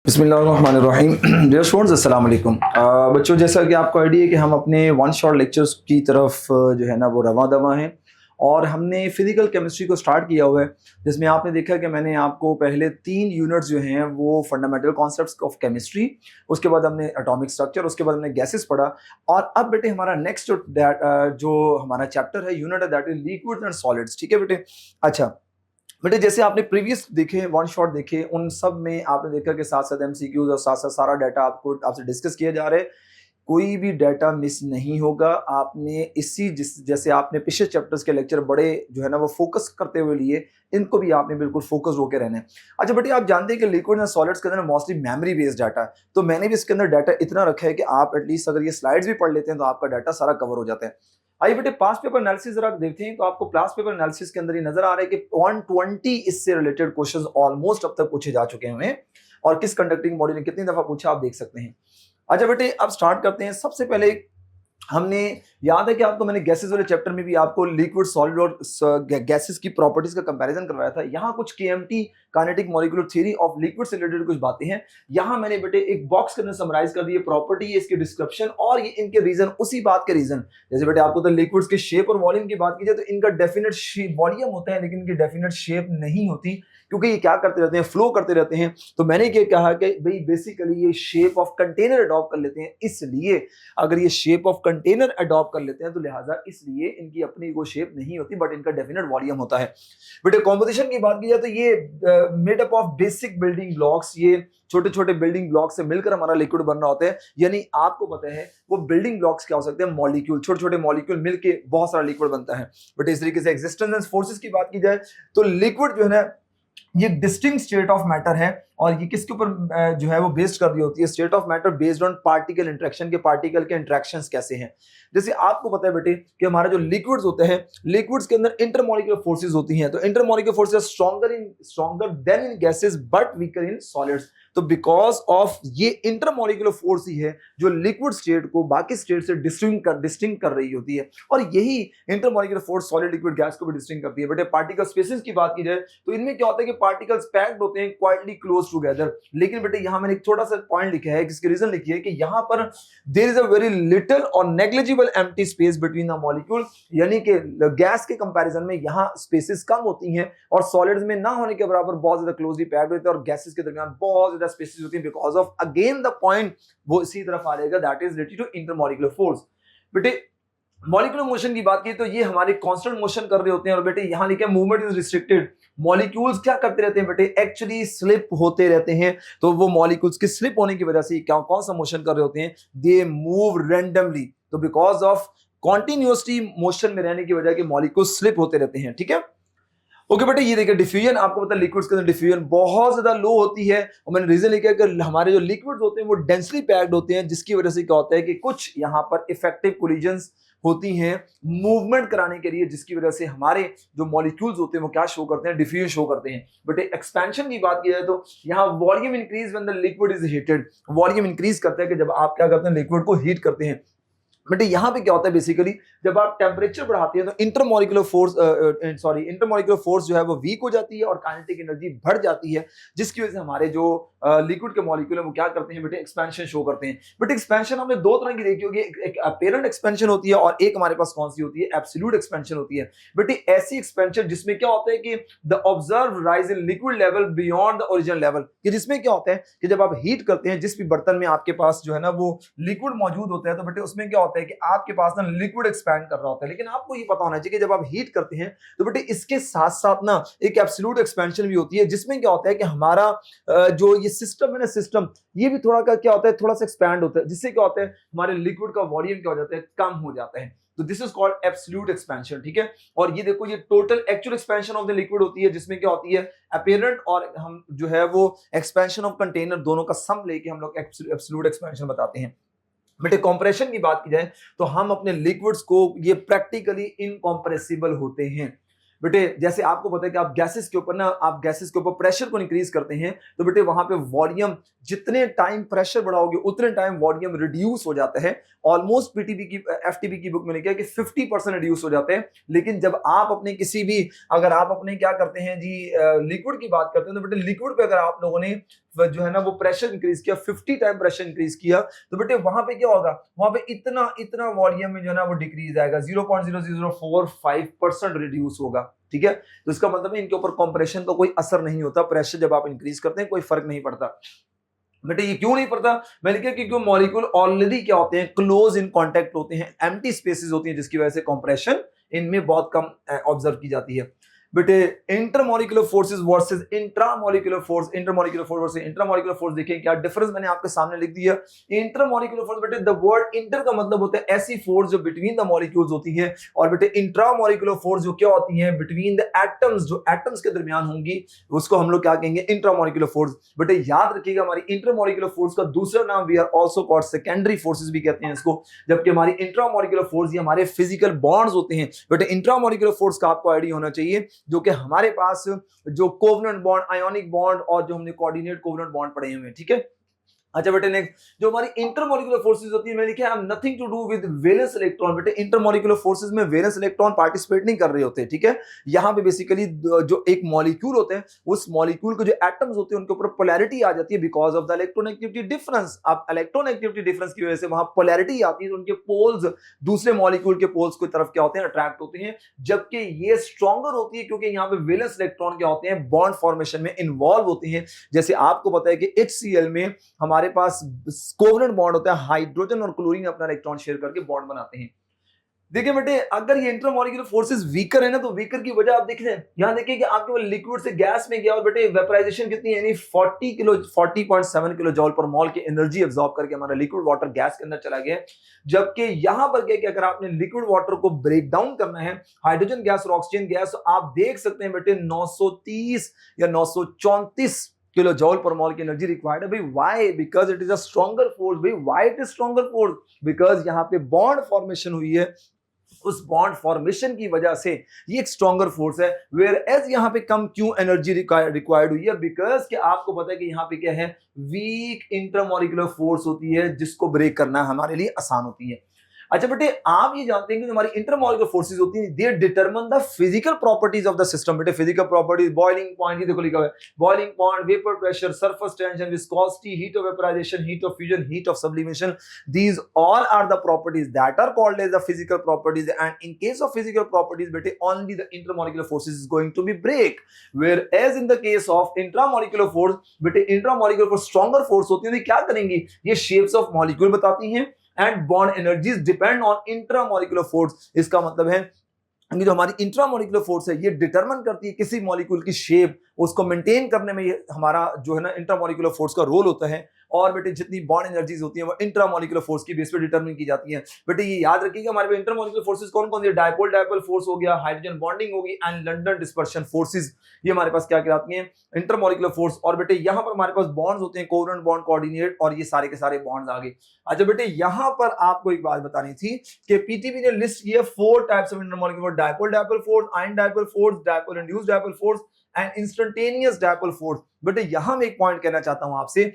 बिस्मिल्लाहिर्रहमानिर्रहीम। Dear students, अस्सलाम वालेकुम। बच्चों, जैसा कि आपको आइडिया है कि हम अपने वन शॉट लेक्चर्स की तरफ जो है ना वो रवा दवा हैं और हमने फिजिकल केमिस्ट्री को स्टार्ट किया हुआ है, जिसमें आपने देखा कि मैंने आपको पहले 3 यूनिट्स जो हैं वो फंडामेंटल कॉन्सेप्ट्स ऑफ केमिस्ट्री, उसके बाद हमने एटॉमिक स्ट्रक्चर, उसके बाद हमने गैसेस पढ़ा। और अब बेटे हमारा नेक्स्ट जो हमारा चैप्टर है, यूनिट है, that is liquids and solids. ठीक है बेटे। अच्छा बेटे, जैसे आपने प्रीवियस देखे, वन शॉट देखे, उन सब में आपने देखा कि साथ साथ एमसीक्यूज और साथ साथ सारा डाटा आपसे डिस्कस किया जा रहा है। कोई भी डाटा मिस नहीं होगा। आपने जैसे आपने पिछले चैप्टर्स के लेक्चर बड़े जो है ना वो फोकस करते हुए लिए, इनको भी आपने बिल्कुल फोकस होकर रहना है। अच्छा बेटे, आप जानते हैं कि लिक्विड एंड सॉलिड्स के अंदर मोस्टली मेमोरी बेस्ड डाटा है, तो मैंने भी इसके अंदर डाटा इतना रखा है कि आप एटलीस्ट अगर ये स्लाइड्स भी पढ़ लेते हैं तो आपका डाटा सारा कवर हो जाता है। आइए बेटे, पास्ट पेपर एनालिसिस जरा देखते हैं, तो आपको पास्ट पेपर एनालिसिस के अंदर ये नजर आ रहा है कि 120 इससे रिलेटेड क्वेश्चंस ऑलमोस्ट अब तक पूछे जा चुके हैं, और किस कंडक्टिंग बॉडी ने कितनी दफा पूछा आप देख सकते हैं। अच्छा बेटे, अब स्टार्ट करते हैं। सबसे पहले हमने याद है कि आपको मैंने गैसेस वाले चैप्टर में भी आपको लिक्विड सॉलिड और गैसेस की प्रॉपर्टीज का कंपैरिजन करवाया था। यहाँ कुछ KMT kinetic molecular theory of liquid से रिलेटेड कुछ बातें हैं। यहाँ मैंने बेटे एक बॉक्स के अंदर समराइज कर दिए प्रॉपर्टी, इसकी डिस्क्रिप्शन और ये इनके रीजन, उसी बात के रीजन। जैसे बेटे आपको तो लिक्विड्स के शेप और वॉल्यूम की बात की जाए तो इनका डेफिनेट वॉल्यूम होता है, लेकिन इनकी डेफिनेट शेप नहीं होती, क्योंकि ये क्या करते रहते हैं, फ्लो करते रहते हैं। तो मैंने ये कहा कि भाई बेसिकली ये शेप ऑफ कंटेनर अडॉप्ट कर लेते हैं, इसलिए अगर ये शेप ऑफ कंटेनर अडॉप्ट कर लेते हैं तो लिहाजा इसलिए इनकी अपनी वो शेप नहीं होती, बट इनका डेफिनेट वॉल्यूम होता है। बेटे कॉम्पोजिशन की बात की जाए तो ये made up of basic building blocks, ये छोटे छोटे बिल्डिंग ब्लॉक से मिलकर हमारा लिक्विड बन रहा होता है। यानी आपको पता है वो बिल्डिंग ब्लॉक्स क्या हो सकते हैं, मॉलिक्यूल, छोटे छोटे मॉलिक्यूल मिलके बहुत सारा लिक्विड बनता है। बट इस तरीके से एक्सिस्टेंस एंड फोर्सेस की बात की जाए तो लिक्विड जो है ना ये डिस्टिंक्ट स्टेट ऑफ मैटर है, और ये किसके ऊपर जो है वो बेस्ड कर रही होती है, state of matter based on particle interaction, के पार्टिकल के इंटरेक्शंस कैसे हैं। जैसे आपको पता है बेटे कि हमारे जो लिक्विड्स होते हैं, लिक्विड्स के अंदर इंटरमॉलिक्यूलर फोर्सेस होती हैं, तो intermolecular forces stronger then in gases but weaker in solids. तो बिकॉज ऑफ ये इंटरमॉलिक्यूलर फोर्स ही है जो लिक्विड स्टेट को बाकी स्टेट से डिस्टिंक्ट कर रही होती है, और यही intermolecular force solid liquid gas को भी डिस्टिंक्ट करती है। बेटे पार्टिकल स्पेसिस की बात की जाए तो इनमें क्या होता है कि पार्टिकल्स पैक्ड होते हैं क्वाइटली क्लोज टुगेदर, लेकिन बेटे यहां मैंने एक छोटा सा पॉइंट लिखा है, जिसकी रीजन लिखी है कि यहां पर there is a very little और negligible empty space between the molecule, यानी कि गैस के कंपैरिजन में यहां स्पेसेस कम होती हैं, और सॉलिड्स में ना होने के बराबर बहुत ज्यादा क्लोजली पैक्ड होते हैं, और गैसेस के दरमियान बहुत ज्यादा स्पेसेस होती हैं, because of again the point वो इसी तरफ आ जाएगा, that is related to intermolecular force. बेटे मॉलिक्यूलर मोशन की बात की तो ये हमारे कांस्टेंट मोशन कर रहे होते हैं, और बेटे यहां लिखा है मूवमेंट इज रिस्ट्रिक्टेड। मॉलिक्यूल्स क्या करते रहते हैं बेटे, एक्चुअली स्लिप होते रहते हैं। तो वो मॉलिक्यूल्स के स्लिप होने की वजह से क्या कौन सा मोशन कर रहे होते हैं, दे मूव रैंडमली। तो बिकॉज ऑफ कॉन्टिन्यूसली मोशन में रहने की वजह के मॉलिक्यूल्स स्लिप होते रहते हैं। ठीक है, ओके बेटे, ये देखिए डिफ्यूजन, आपको पता है लिक्विड्स के अंदर डिफ्यूजन बहुत ज्यादा लो होती है, और मैंने रीजन लिखा है कि हमारे जो लिक्विड्स होते हैं वो डेंसली पैक्ड होते हैं, जिसकी वजह से क्या होता है कि कुछ यहाँ पर इफेक्टिव कोलिजन्स होती हैं मूवमेंट कराने के लिए, जिसकी वजह से हमारे जो मॉलिक्यूल्स होते हैं वो क्या शो करते हैं, डिफ्यूजन शो करते हैं। बट एक्सपेंशन की बात की जाए तो यहाँ volume increase when the liquid is heated, volume increase करता है कि जब आप क्या करते हैं, लिक्विड को हीट करते हैं। बट यहाँ पे क्या होता है, बेसिकली जब आप टेम्परेचर बढ़ाते हैं तो इंटरमॉलिक्यूलर फोर्स जो है वो वीक हो जाती है और काइनेटिक एनर्जी बढ़ जाती है, जिसकी वजह से हमारे जो लिक्विड के मॉलिक्यूल है वो क्या करते हैं बेटे, एक्सपेंशन शो करते हैं। बट एक्सपेंशन हमने दो तरह की देखी होगी, एक अपेरेंट एक्सपेंशन होती है और एक हमारे पास कौन सी होती है, एब्सोल्यूट एक्सपेंशन होती है। बेटे ऐसी एक्सपेंशन जिसमें क्या होता है कि the observe rise in liquid level beyond the original level, कि जिसमें क्या होता है कि जब आप हीट करते हैं, जिस भी बर्तन में आपके पास जो है ना वो लिक्विड मौजूद होता है, तो बेटे उसमें क्या होता है कि आपके पास ना लिक्विड एक्सपैंड कर रहा होता है, लेकिन आपको ये पता होना चाहिए कि जब आप हीट करते हैं तो बेटे इसके साथ साथ ना एक एब्सोल्यूट एक्सपेंशन भी होती है, जिसमें क्या होता है कि हमारा जो ये सिस्टम है ना, सिस्टम ये भी थोड़ा का क्या होता है, थोड़ा सा एक्सपैंड होता है, जिससे क्या होता है हमारे लिक्विड का वॉल्यूम क्या हो जाता है, कम हो जाता है। तो this is called absolute expansion. ठीक है, और ये देखो ये total actual expansion of the liquid होती है, जिसमें क्या होती है अपीरेंट और हम जो है वो एक्सपेंशन ऑफ कंटेनर, दोनों का सम लेके हम लोग एब्सोल्यूट एक्सपेंशन बताते हैं। बेटे कंप्रेशन की बात की जाए तो हम अपने लिक्विड्स को ये प्रैक्टिकली इनकॉम्प्रेसिबल होते हैं। बेटे जैसे आपको पता है कि आप गैसेस के ऊपर ना, आप गैसेस के ऊपर प्रेशर को इंक्रीज करते हैं, तो बेटे वहां पे वॉल्यूम, जितने टाइम प्रेशर बढ़ाओगे उतने टाइम वॉल्यूम रिड्यूस हो जाता है। ऑलमोस्ट पीटीबी की एफटीबी की बुक में लिखा है कि 50% रिड्यूस हो जाते हैं। लेकिन जब आप अपने किसी भी, अगर आप अपने क्या करते हैं जी लिक्विड की बात करते हैं, तो बेटे लिक्विड पे अगर आप लोगों ने जो है ना वो प्रेशर इंक्रीज किया, 50 टाइम प्रेशर इंक्रीज किया, तो बेटे वहां पे क्या होगा, वहां पे इतना इतना वॉल्यूम में जो है ना वो डिक्रीज आएगा, 0.0045% रिड्यूस होगा। ठीक है, तो इसका मतलब है इनके ऊपर कंप्रेशन का कोई असर नहीं होता, प्रेशर जब आप इंक्रीज करते हैं कोई फर्क नहीं पड़ता। बेटे ये क्यों नहीं पड़ता, मैंने कहा क्योंकि मॉलिक्यूल ऑलरेडी क्या होते हैं, क्लोज इन कांटेक्ट होते हैं, एम्प्टी स्पेसेस होती हैं, जिसकी वजह से कंप्रेशन इनमें बहुत कम ऑब्जर्व की जाती है। बेटे intermolecular forces versus intramolecular force, intermolecular force versus intramolecular force, देखिए क्या डिफरेंस मैंने आपके सामने लिख दिया। इंटरमॉलिक्यूलर फोर्स, बेटे द वर्ड इंटर का मतलब होता है ऐसी फोर्स जो बिटवीन द मॉलिक्यूल्स होती है, और बेटे इंट्रामॉलिक्यूलर फोर्स जो क्या होती है, बिटवीन द एटम्स, जो एटम्स के दरमियान होंगी, उसको हम लोग क्या कहेंगे, इंट्रामॉलिक्यूलर फोर्स। बेटे याद रखिएगा हमारी इंटरमॉलिक्यूलर फोर्स का दूसरा नाम we are also called secondary forces भी कहते हैं इसको, जबकि हमारी इंट्रामॉलिक्यूलर फोर्स ये हमारे फिजिकल बॉन्ड्स होते हैं। बेटे इंट्रामॉलिक्यूलर फोर्स का आपको आइडिया होना चाहिए, जो कि हमारे पास जो कोवेलेंट बॉन्ड, आयोनिक बॉन्ड और जो हमने कोऑर्डिनेट कोवेलेंट बॉन्ड पढ़े हुए हैं। ठीक है, अच्छा बेटे नेक्स्ट जो हमारी इंटरमॉलिक्यूलर फोर्सेस होती है, मैंने लिखा है nothing to do with valence electron. बेटे इंटरमॉलिक्यूलर फोर्सेस में वैलेंस इलेक्ट्रॉन पार्टिसिपेट नहीं कर रहे होते। ठीक है, यहां पे बेसिकली जो एक मॉलिक्यूल होते हैं, उस मॉलिक्यूल के जो एटम्स होते हैं उनके ऊपर पोलैरिटी आ जाती है because of the electronegativity difference. अब इलेक्ट्रोनेगेटिविटी डिफरेंस की वजह से वहां पोलैरिटी आती है, तो उनके पोल्स दूसरे मॉलिक्यूल के पोल्स की तरफ क्या होते हैं, अट्रैक्ट होते हैं, जबकि ये स्ट्रॉन्गर होती है क्योंकि यहाँ पे वैलेंस इलेक्ट्रॉन क्या होते हैं, बॉन्ड फॉर्मेशन में इन्वॉल्व होते हैं। जैसे आपको पता है कि HCl में हमारे पास कोवेलेंट बॉन्ड होता है, हाइड्रोजन और क्लोरीन अपना इलेक्ट्रॉन शेयर करके बॉन्ड बनाते हैं। देखिए बेटे अगर ये इंटरमॉलिक्यूलर फोर्सेस वीकर है ना, तो वीकर की वजह आप देख रहे हैं, यहां देखिए कि आपके वो लिक्विड से गैस में गया और बेटे वेपराइजेशन कितनी है, यानी 40.7 किलो जॉल पर मोल की एनर्जी एब्जॉर्ब करके हमारा लिक्विड वाटर गैस के अंदर चला गया। जबकि यहां पर क्या कि अगर आपने लिक्विड वाटर को ब्रेक डाउन करना है, हाइड्रोजन गैस और ऑक्सीजन गैस, तो आप देख सकते हैं बेटे 930 या 934 किलो जॉल पर मोल की एनर्जी रिक्वायर्ड है। भाई why, because it is a stronger force. भाई why it is stronger force, because यहां पे बॉन्ड फॉर्मेशन हुई है, उस बॉन्ड फॉर्मेशन की वजह से ये एक स्ट्रॉन्गर फोर्स है। वेयर एज यहां पे कम क्यों एनर्जी रिक्वायर्ड हुई है, बिकॉज कि आपको पता है कि यहां पे क्या है, वीक इंटरमॉलिक्यूलर फोर्स होती है, जिसको ब्रेक करना हमारे लिए आसान होती है। अच्छा बेटे आप ये जानते हैं कि हमारी इंटरमॉलिक्यूलर फोर्सेस होती हैं, they determine the physical properties of the system. बेटे फिजिकल प्रॉपर्टीज, बॉइलिंग पॉइंट, ये देखो लिखा हुआ है, boiling point, vapour pressure, surface tension, viscosity, heat of vaporisation, heat of fusion, heat of sublimation, these all are the properties that are called as the physical properties, and in case of physical properties बेटे only the intermolecular forces is going to be break, whereas in the case of intramolecular force बेटे intramolecular force stronger force होती है, क्या करेंगी, ये shapes of molecule बताती हैं and bond energies depend on intramolecular force। इसका मतलब है कि जो हमारी इंट्रामोलिकुलर फोर्स है ये डिटरमिन करती है किसी मॉलिक्यूल की शेप, उसको मेंटेन करने में ये हमारा जो है ना इंट्रामोलिकुलर फोर्स का रोल होता है। और बेटे जितनी बॉन्ड एनर्जीज होती हैं वो इंट्रामोलिकुलर फोर्स की बेस पे डिटरमिन की जाती हैं। बेटे ये याद रखिएगा हमारे पे इंटरमोलिकुलर फोर्सेस कौन कौन सी, डायपोल डायपोल फोर्स हो गया, हाइड्रोजन बॉन्डिंग होगी, एंड लंडन डिस्पर्शन फोर्सेस, ये हमारे पास क्या कहलाती हैं, इंटरमोलिकुलर फोर्स। और बेटे यहाँ पर हमारे पास बॉन्ड्स होते हैं, कोवेलेंट बॉन्ड, कोऑर्डिनेट, और ये सारे के सारे बॉन्ड्स आ गए। अच्छा बेटे यहाँ पर आपको एक बात बतानी थी कि पीटीबी ने लिस्ट किया 4 types of intermolecular, dipole dipole force, ion dipole force, dipole induced dipole force and instantaneous dipole force. बेटे यहां मैं एक पॉइंट कहना चाहता हूं आपसे,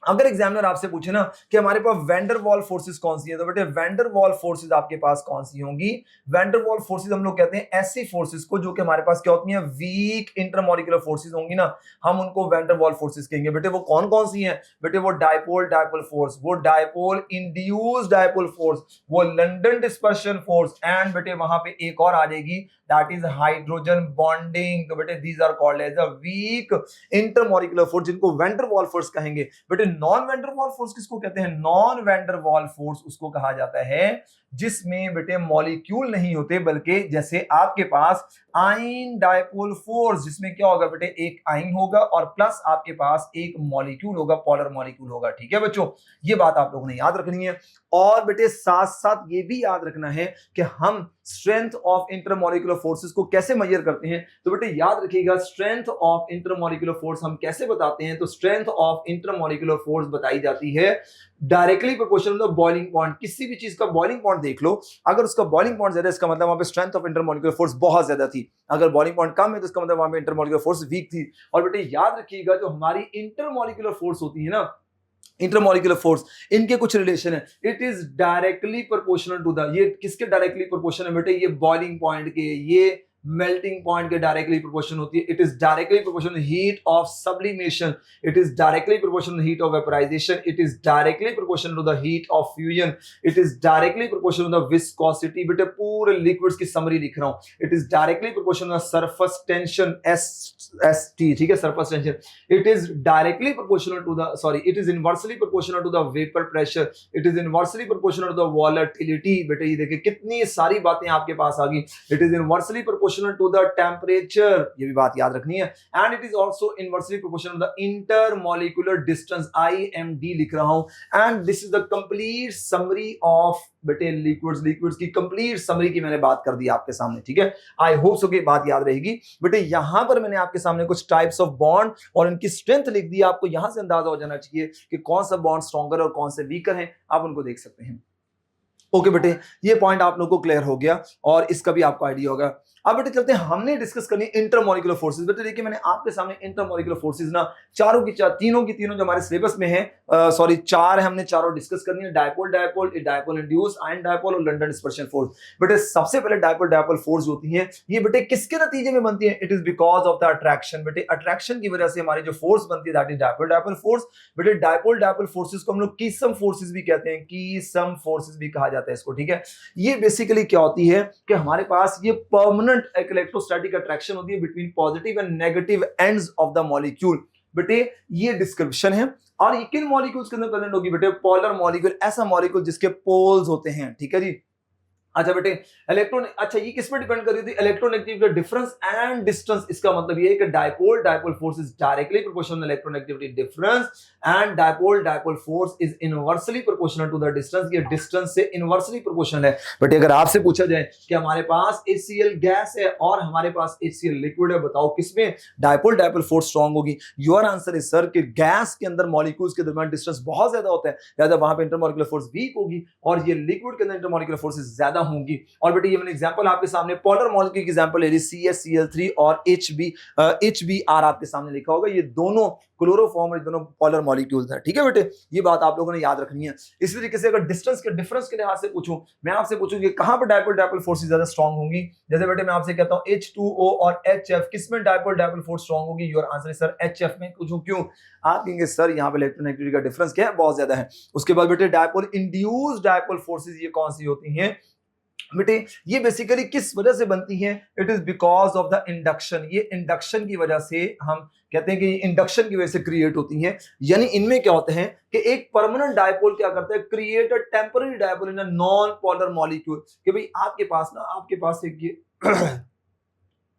अगर एग्जामिनर आपसे पूछे ना कि हमारे पास वैंडर वॉल फोर्सेस कौन सी है, तो बेटे वैंडर वॉल फोर्सेस आपके पास कौन सी होंगी, वैंडर वॉल फोर्सेस हम लोग कहते हैं ऐसी फोर्सेस को जो कि हमारे पास क्या होती हैं, वीक इंटरमॉलिक्यूलर फोर्सेस होंगी ना, हम उनको वैंडर वॉल फोर्सेस कहेंगे। बेटे वो कौन कौन सी हैं, बेटे वो डायपोल डायपोल फोर्स, वो डायपोल इंड्यूस्ड डायपोल फोर्स, वो लंडन डिस्पर्शन फोर्स, एंड बेटे वहां पे एक और आ जाएगी दैट इज हाइड्रोजन बॉन्डिंग। तो बेटे these are called as a weak intermolecular force, जिनको वैंडर वॉल फोर्स कहेंगे। बेटे नॉन वैंडर वॉल फोर्स किसको कहते हैं, नॉन वैंडर वॉल फोर्स उसको कहा जाता है जिसमें बेटे मॉलिक्यूल नहीं होते, बल्कि जैसे आपके पास आयन डायपोल फोर्स, जिसमें क्या होगा बेटे, एक आयन होगा और प्लस आपके पास एक मॉलिक्यूल होगा, पोलर मॉलिक्यूल होगा। ठीक है बच्चों, ये बात आप लोगों ने याद रखनी है। और बेटे साथ साथ ये भी याद रखना है कि हम स्ट्रेंथ ऑफ इंटरमॉलिक्यूलर फोर्सेस को कैसे मेजर करते हैं। तो बेटे याद रखिएगा स्ट्रेंथ ऑफ इंटरमॉलिक्यूलर फोर्स हम कैसे बताते हैं, तो स्ट्रेंथ ऑफ इंटरमॉलिक्यूलर फोर्स बताई जाती है directly proportional to boiling point. किसी भी चीज का बॉइलिंग पॉइंट देख लो, अगर उसका बॉइलिंग पॉइंट ज्यादा है इसका मतलब वहां पे स्ट्रेंथ ऑफ इंटरमॉलिक्यूलर फोर्स बहुत ज्यादा थी, अगर बॉइलिंग पॉइंट कम है तो इसका मतलब वहां पे इंटरमॉलिक्यूलर फोर्स वीक थी। और बेटे याद रखिएगा जो हमारी इंटरमॉलिक्यूलर फोर्स होती है ना, इंटरमॉलिक्यूलर फोर्स, इनके कुछ रिलेशन है, it is directly proportional to the, ये किसके डायरेक्टली प्रोपोर्शनल है बेटे, ये बॉइलिंग पॉइंट के, ये मेल्टिंग पॉइंट के डायरेक्टली प्रोपोर्शनल होती है। It is directly proportional heat of sublimation, it is directly proportional heat of vaporisation, it is directly proportional to the heat of fusion, it is directly proportional to the viscosity. बेटे पूरे liquids की summary लिख रहा हूं। It is directly proportional surface tension ST, ठीक है, surface tension. It is directly proportional to the it is inversely proportional to the vapour pressure, it is inversely proportional to the volatility. बेटे ये देखिए कितनी सारी बातें आपके पास आ गई। It is inversely proportional to the temperature, ये भी बात याद रखनी है। And it is also inversely proportional to the intermolecular distance, IMD लिख रहा हूं। And this is the complete summary of बेटे लिक्विड्स की कंप्लीट समरी की मैंने बात कर दी आपके सामने, ठीक है। आई होप सो कि बात याद रहेगी। बेटे यहां पर मैंने आपके सामने कुछ टाइप्स ऑफ बॉन्ड और इनकी स्ट्रेंथ लिख दी। आपको यहां से अंदाजा हो जाना चाहिए कि कौन सा बॉन्ड स्ट्रॉन्गर और कौन से वीकर है, आप उनको देख सकते हैं। ओके बेटे, ये पॉइंट आप लोगों को क्लियर हो गया और इसका भी आपको आइडिया होगा। अब बेटे चलते हैं, हमने डिस्कस करनी इंटरमॉलिक्यूलर फोर्सेस। बेटे देखिए मैंने आपके सामने इंटरमॉलिक्यूलर फोर्सेस ना तीनों की तीनों जो हमारे सिलेबस में है, चार है, हमने चारों डिस्कस करनी है। Dipole dipole, dipole induce, ion dipole और लंडन डिस्पर्शन फोर्स। बेटे सबसे पहले डायपोल डायपोल फोर्स होती है, ये बेटे किसके नतीजे में बनती है? It is because of the attraction. बेटे अट्रैक्शन की वजह से हमारी जो फोर्स बनती है that is dipole dipole force. बेटे डायपोल डायपोल फोर्सेस को हम लोग कीसम फोर्सेस भी कहते हैं, कीसम फोर्सेस भी कहा जाता है इसको, ठीक है। ये बेसिकली क्या होती है कि हमारे पास ये परमानेंट एक इलेक्ट्रोस्टैटिक अट्रैक्शन होती है between positive and negative ends of the molecule. बेटे ये डिस्क्रिप्शन है। और ये किन मॉलिक्यूल्स के अंदर प्रेजेंट होगी? बेटे पोलर मॉलिक्यूल, ऐसा मॉलिक्यूल जिसके पोल्स होते हैं, ठीक है जी। अच्छा बेटे इलेक्ट्रॉन, अच्छा ये किस पे डिपेंड कर रही थी? इलेक्ट्रोनेगेटिविटी का डिफरेंस एंड डिस्टेंस। इसका मतलब ये है कि dipole dipole force is directly proportional electronegativity difference and dipole dipole force is inversely proportional to the distance. ये डिस्टेंस से इनवर्सली प्रोपोर्शनल है। बट अगर आपसे पूछा जाए कि हमारे पास HCl गैस है और हमारे पास HCl लिक्विड है, बताओ किसमें डायपोल डायपोल फोर्स स्ट्रांग होगी? योर आंसर इज सर कि गैस के अंदर मॉलिक्यूल्स के दरमियान डिस्टेंस बहुत ज्यादा होता है, ज्यादा वहां पे इंटरमॉलिक्यूलर फोर्स वीक होगी और ये लिक्विड के अंदर इंटरमॉलिक्यूलर फोर्सेस ज्यादा होंगी। और बेटे ये मैंने एग्जांपल आपके सामने पोलर मॉलिक्यूल की एग्जांपल ले ली, CH-Cl3 और HBr आपके सामने लिखा होगा। ये दोनों क्लोरोफॉर्म और दोनों पोलर मॉलिक्यूल्स हैं, ठीक है बेटे। ये बात आप लोगों ने याद रखनी है। इसी तरीके से अगर डिस्टेंस के डिफरेंस के लिहाज से पूछूं, मैं आपसे पूछूं कि कहां पर डायपोल डायपोल फोर्सेस ज्यादा स्ट्रांग होंगी, जैसे बेटे मैं आपसे कहता हूं H2O और HF किसमें डायपोल डायपोल फोर्स स्ट्रांग होगी? Your answer is sir HF में। पूछूं क्यों? आप कहेंगे सर यहां पे इलेक्ट्रोनेगेटिविटी का डिफरेंस क्या है? बहुत ज्यादा है। उसके बाद बेटे डायपोल इंड्यूस्ड डायपोल फोर्सेस ये कौन सी होती हैं? बेटे ये बेसिकली किस वजह से बनती है? It is because of the induction. ये इंडक्शन की वजह से हम कहते हैं कि इंडक्शन की वजह से क्रिएट होती हैं। यानी इनमें क्या होते हैं कि एक परमानेंट डायपोल क्या करता है? Create a temporary dipole in a non polar molecule. कि भाई आपके पास एक ये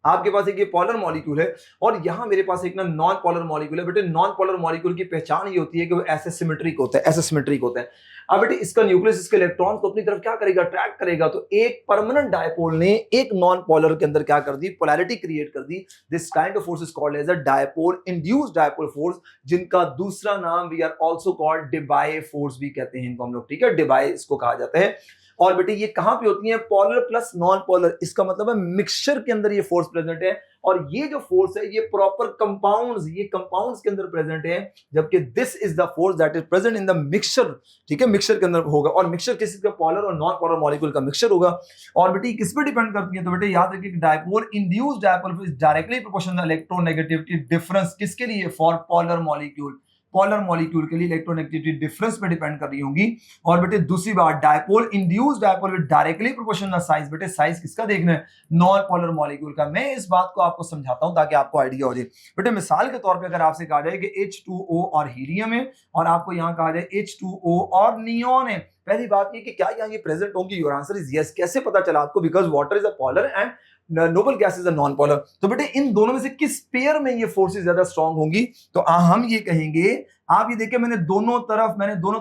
आपके पास एक ये पोलर मॉलिक्यूल है और यहां मेरे पास एक ना नॉन पोलर मॉलिक्यूल है। बेटे नॉन पोलर मॉलिक्यूल की पहचान ये होती है कि वो ऐसे सिमेट्रिक होता है, ऐसे सिमेट्रिक होता है। अब बेटे इसका न्यूक्लियस इसके इलेक्ट्रॉन को अपनी तरफ क्या करेगा? अट्रैक्ट करेगा। तो एक परमानेंट डायपोल ने एक नॉन पोलर के अंदर क्या कर दी? पोलैरिटी क्रिएट कर दी। This kind of force is called as a dipole induced dipole force, जिनका दूसरा नाम we are also called Debye force भी कहते हैं इनको हम लोग, ठीक है। डेबाय इसको कहा जाता है। और बेटे ये कहां पे होती है? Polar plus non polar. इसका मतलब है मिक्सचर के अंदर ये फोर्स प्रेजेंट है। और ये जो फोर्स है ये प्रॉपर कंपाउंड्स, ये कंपाउंड्स के अंदर प्रेजेंट है, जबकि this is the force that is present in the mixture, ठीक है। मिक्सचर के अंदर होगा और मिक्सचर किसी का पोलर और नॉन पोलर मॉलिक्यूल का मिक्सचर होगा। और बेटे किस पे डिपेंड करती है? तो बेटे याद रखिए dipole induced dipole is directly proportional electronegativity difference किसके लिए? For polar molecule. Polar molecule के लिए इलेक्ट्रोनेगेटिविटी डिफरेंस पे डिपेंड कर रही होंगी। और बेटे दूसरी बात, dipole induced dipole with directly proportional size. बेटे साइज किसका देखना है? नॉन पोलर मॉलिक्यूल का। मैं इस बात को आपको समझाता हूं ताकि आपको आइडिया हो जाए। बेटे मिसाल के तौर पे अगर आपसे कहा जाए कि H2O और हीलियम है और आपको यहां कहा जाए H2O और नियॉन है, पहली बात ये कि क्या यहां ये प्रेजेंट होंगी? Your answer is yes. कैसे पता चला आपको? Because water is a polar and noble gas is a non polar. तो बेटे इन दोनों में से किस पेयर में ये फोर्सेस ज्यादा स्ट्रांग होंगी? तो हम ये कहेंगे, आप ये देखिए मैंने दोनों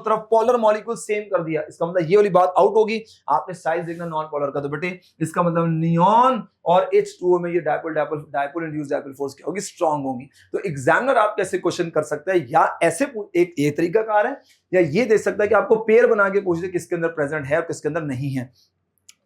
तरफ पोलर मॉलिक्यूल सेम कर दिया। इसका मतलब ये वाली बात आउट होगी। आपने साइज देखना नॉन पोलर का, तो बेटे इसका मतलब नियॉन और H2O में ये डायपोल इंड्यूस्ड डायपोल फोर्स क्या होगी? स्ट्रांग होगी। तो एग्जामिनर आप कैसे क्वेश्चन कर सकता है? या ऐसे एक ये तरीका कार है, या ये दे सकता है कि आपको पेयर बना के पूछ दे किसके अंदर प्रेजेंट है और किसके अंदर नहीं है।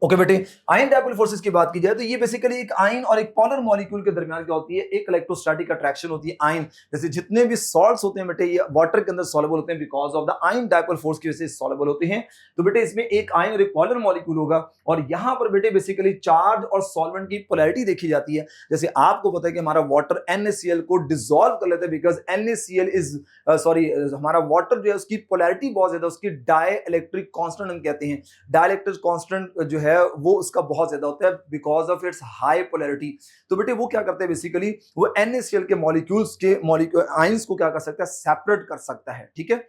ओके बेटे, आयन डायपोल फोर्सेस की बात की जाए तो ये बेसिकली एक आयन और एक पोलर मॉलिक्यूल के दरमियान क्या होती है, एक इलेक्ट्रोस्टैटिक अट्रैक्शन होती है। आयन जैसे जितने भी सॉल्ट्स होते हैं बेटे ये वाटर के अंदर सॉल्युबल होते हैं because of the ion dipole force की वजह से सॉल्युबल होते हैं। तो बेटे इसमें एक आयन और एक पोलर मॉलिक्यूल होगा और यहां पर बेटे बेसिकली चार्ज और सॉल्वेंट की पोलैरिटी देखी जाती है। जैसे आपको पता है कि हमारा वाटर NaCl को डिसॉल्व कर लेता है बिकॉज NaCl इज हमारा वाटर जो है उसकी पोलैरिटी बहुत ज्यादा, उसकी डाई इलेक्ट्रिक कांस्टेंट हम कहते हैं, डाई इलेक्ट्रिक कांस्टेंट जो है वो उसका बहुत ज्यादा होता है because of its high polarity. तो बेटे वो क्या करते हैं बेसिकली, वो NaCl के मॉलिक्यूल्स के आयंस को क्या कर सकता है, सेपरेट कर सकता है। ठीक है,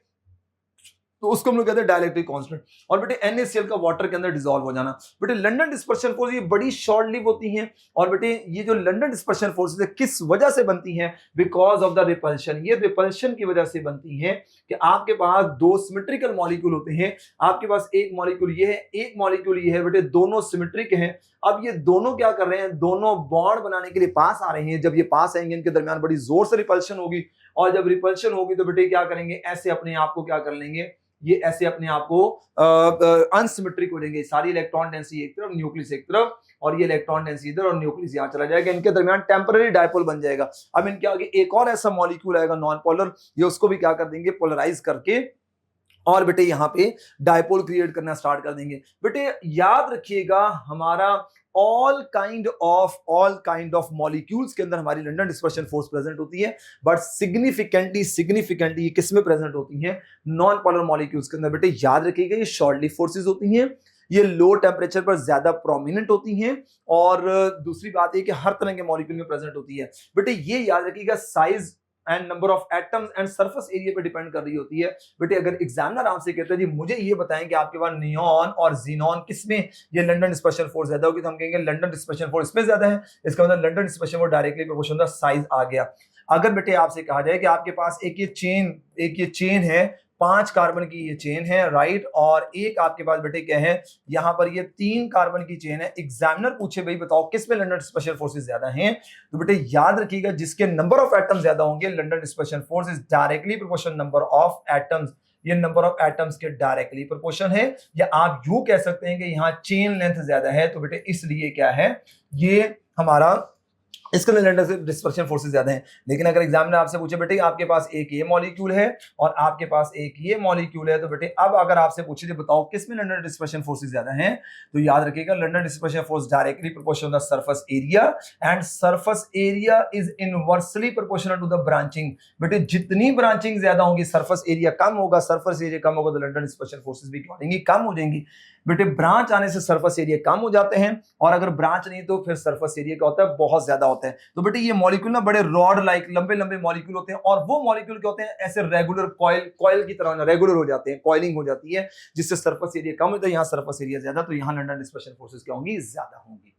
तो उसको हम लोग कहते हैं डाइलेक्ट्रिक कांस्टेंट। और बेटे NaCl का वाटर के अंदर डिसॉल्व हो जाना। बेटे लंदन डिस्पर्शन फोर्स ये बड़ी शॉर्ट लिव होती हैं और बेटे ये जो लंदन डिस्पर्शन फोर्सेस है किस वजह से बनती हैं, बिकॉज ऑफ द रिपल्शन। ये रिपल्शन की वजह से बनती है कि आपके पास दो सिमेट्रिकल मॉलिक्यूल होते हैं, आपके पास एक मॉलिक्यूल ये है, एक मॉलिक्यूल ये है, बेटे दोनों सिमेट्रिक हैं। अब ये दोनों क्या कर रहे हैं, दोनों बॉन्ड बनाने के लिए पास आ रहे हैं। जब ये पास आएंगे इनके दरमियान बड़ी जोर से रिपल्शन होगी और जब रिपल्शन होगी तो बेटे क्या करेंगे, ऐसे अपने आप को क्या कर लेंगे, ये ऐसे अपने आप को अनसिमेट्रिक हो जाएंगे। सारी इलेक्ट्रॉन डेंसिटी एक तरफ, न्यूक्लियस एक तरफ, और ये इलेक्ट्रॉन डेंसिटी इधर और न्यूक्लियस यहां चला जाएगा। इनके दरमियान टेम्पररी डायपोल बन जाएगा। अब इनके आगे एक और ऐसा मॉलिक्यूल आएगा नॉन पोलर, ये उसको भी क्या कर देंगे, पोलराइज करके और बेटे यहां पे डायपोल क्रिएट करना स्टार्ट कर देंगे। बेटे याद रखिएगा हमारा ऑल काइंड ऑफ मॉलिक्यूल्स के अंदर हमारी लंदन डिस्पर्शन फोर्स प्रेजेंट होती है, बट सिग्निफिकेंटली ये किस में प्रेजेंट होती है, नॉन पोलर मॉलिक्यूल्स के अंदर। बेटे याद रखिएगा ये शॉर्ट लिव फोर्सेस होती हैं, ये लो टेम्परेचर पर ज्यादा प्रोमिनेंट होती हैं और दूसरी बात है कि हर तरह के मॉलिक्यूल में प्रेजेंट होती है। बेटे ये याद रखिएगा size and number of atoms and surface area पे डिपेंड कर रही होती है। बेटे अगर एग्जामिनर आपसे कहते हैं जी मुझे ये बताएं कि आपके पास नियॉन और जीनॉन किसमें ये लंदन डिस्पर्शन फोर्स ज्यादा होगी, तो हम कहेंगे लंदन डिस्पर्शन फोर्स इसमें ज्यादा है। इसका मतलब London dispersion force directly proportional size आ गया। अगर बेटे आपसे कहा जाए कि आपके पास एक ये चेन है, 5 कार्बन की ये चेन है, राइट, और एक आपके पास बेटे क्या है, यहां पर ये 3 कार्बन की चेन है। एग्जामिनर पूछे भाई बताओ किस में लंदन डिस्पर्शन फोर्सेस ज्यादा हैं, तो बेटे याद रखिएगा जिसके नंबर ऑफ एटम्स ज्यादा होंगे London dispersion force is directly proportional number of atoms. ये नंबर ऑफ एटम्स के डायरेक्टली प्रोपोर्शन है, या आप यूं कह सकते हैं कि यहां चेन लेंथ ज्यादा है, तो बेटे इसलिए क्या है, ये हमारा इसके अंदर लंदन डिस्पर्शन फोर्सेस ज्यादा हैं। लेकिन अगर एग्जामिनर आपसे पूछे बेटे आपके पास एक ये मॉलिक्यूल है और आपके पास एक ये मॉलिक्यूल है, तो बेटे अब अगर आपसे पूछे तो बताओ किस में लंदन डिस्पर्शन फोर्सेस ज्यादा हैं, तो याद रखिएगा London dispersion force directly proportional to the surface area and surface area is inversely proportional to the branching. बेटे जितनी ब्रांचिंग ज्यादा होगी सरफेस एरिया कम होगा, सरफेस एरिया कम होगा तो लंदन डिस्पर्शन फोर्सेस भी क्या होंगी, कम हो जाएंगी। बेटे ब्रांच आने से सरफेस एरिया कम हो जाते हैं और अगर ब्रांच नहीं तो फिर सरफेस एरिया क्या होता है, बहुत ज्यादा होता है। तो बेटे ये मॉलिक्यूल ना बड़े रॉड लाइक लंबे लंबे मॉलिक्यूल होते हैं और वो मॉलिक्यूल क्या होते हैं, ऐसे रेगुलर कॉइल की तरह रेगुलर हो जाते हैं, कॉइलिंग हो जाती है, जिससे सरफेस एरिया कम होता है, यहाँ सरफेस एरिया ज्यादा, तो यहाँ लंदन डिस्पर्शन फोर्सेस क्या होंगी, ज्यादा होंगी।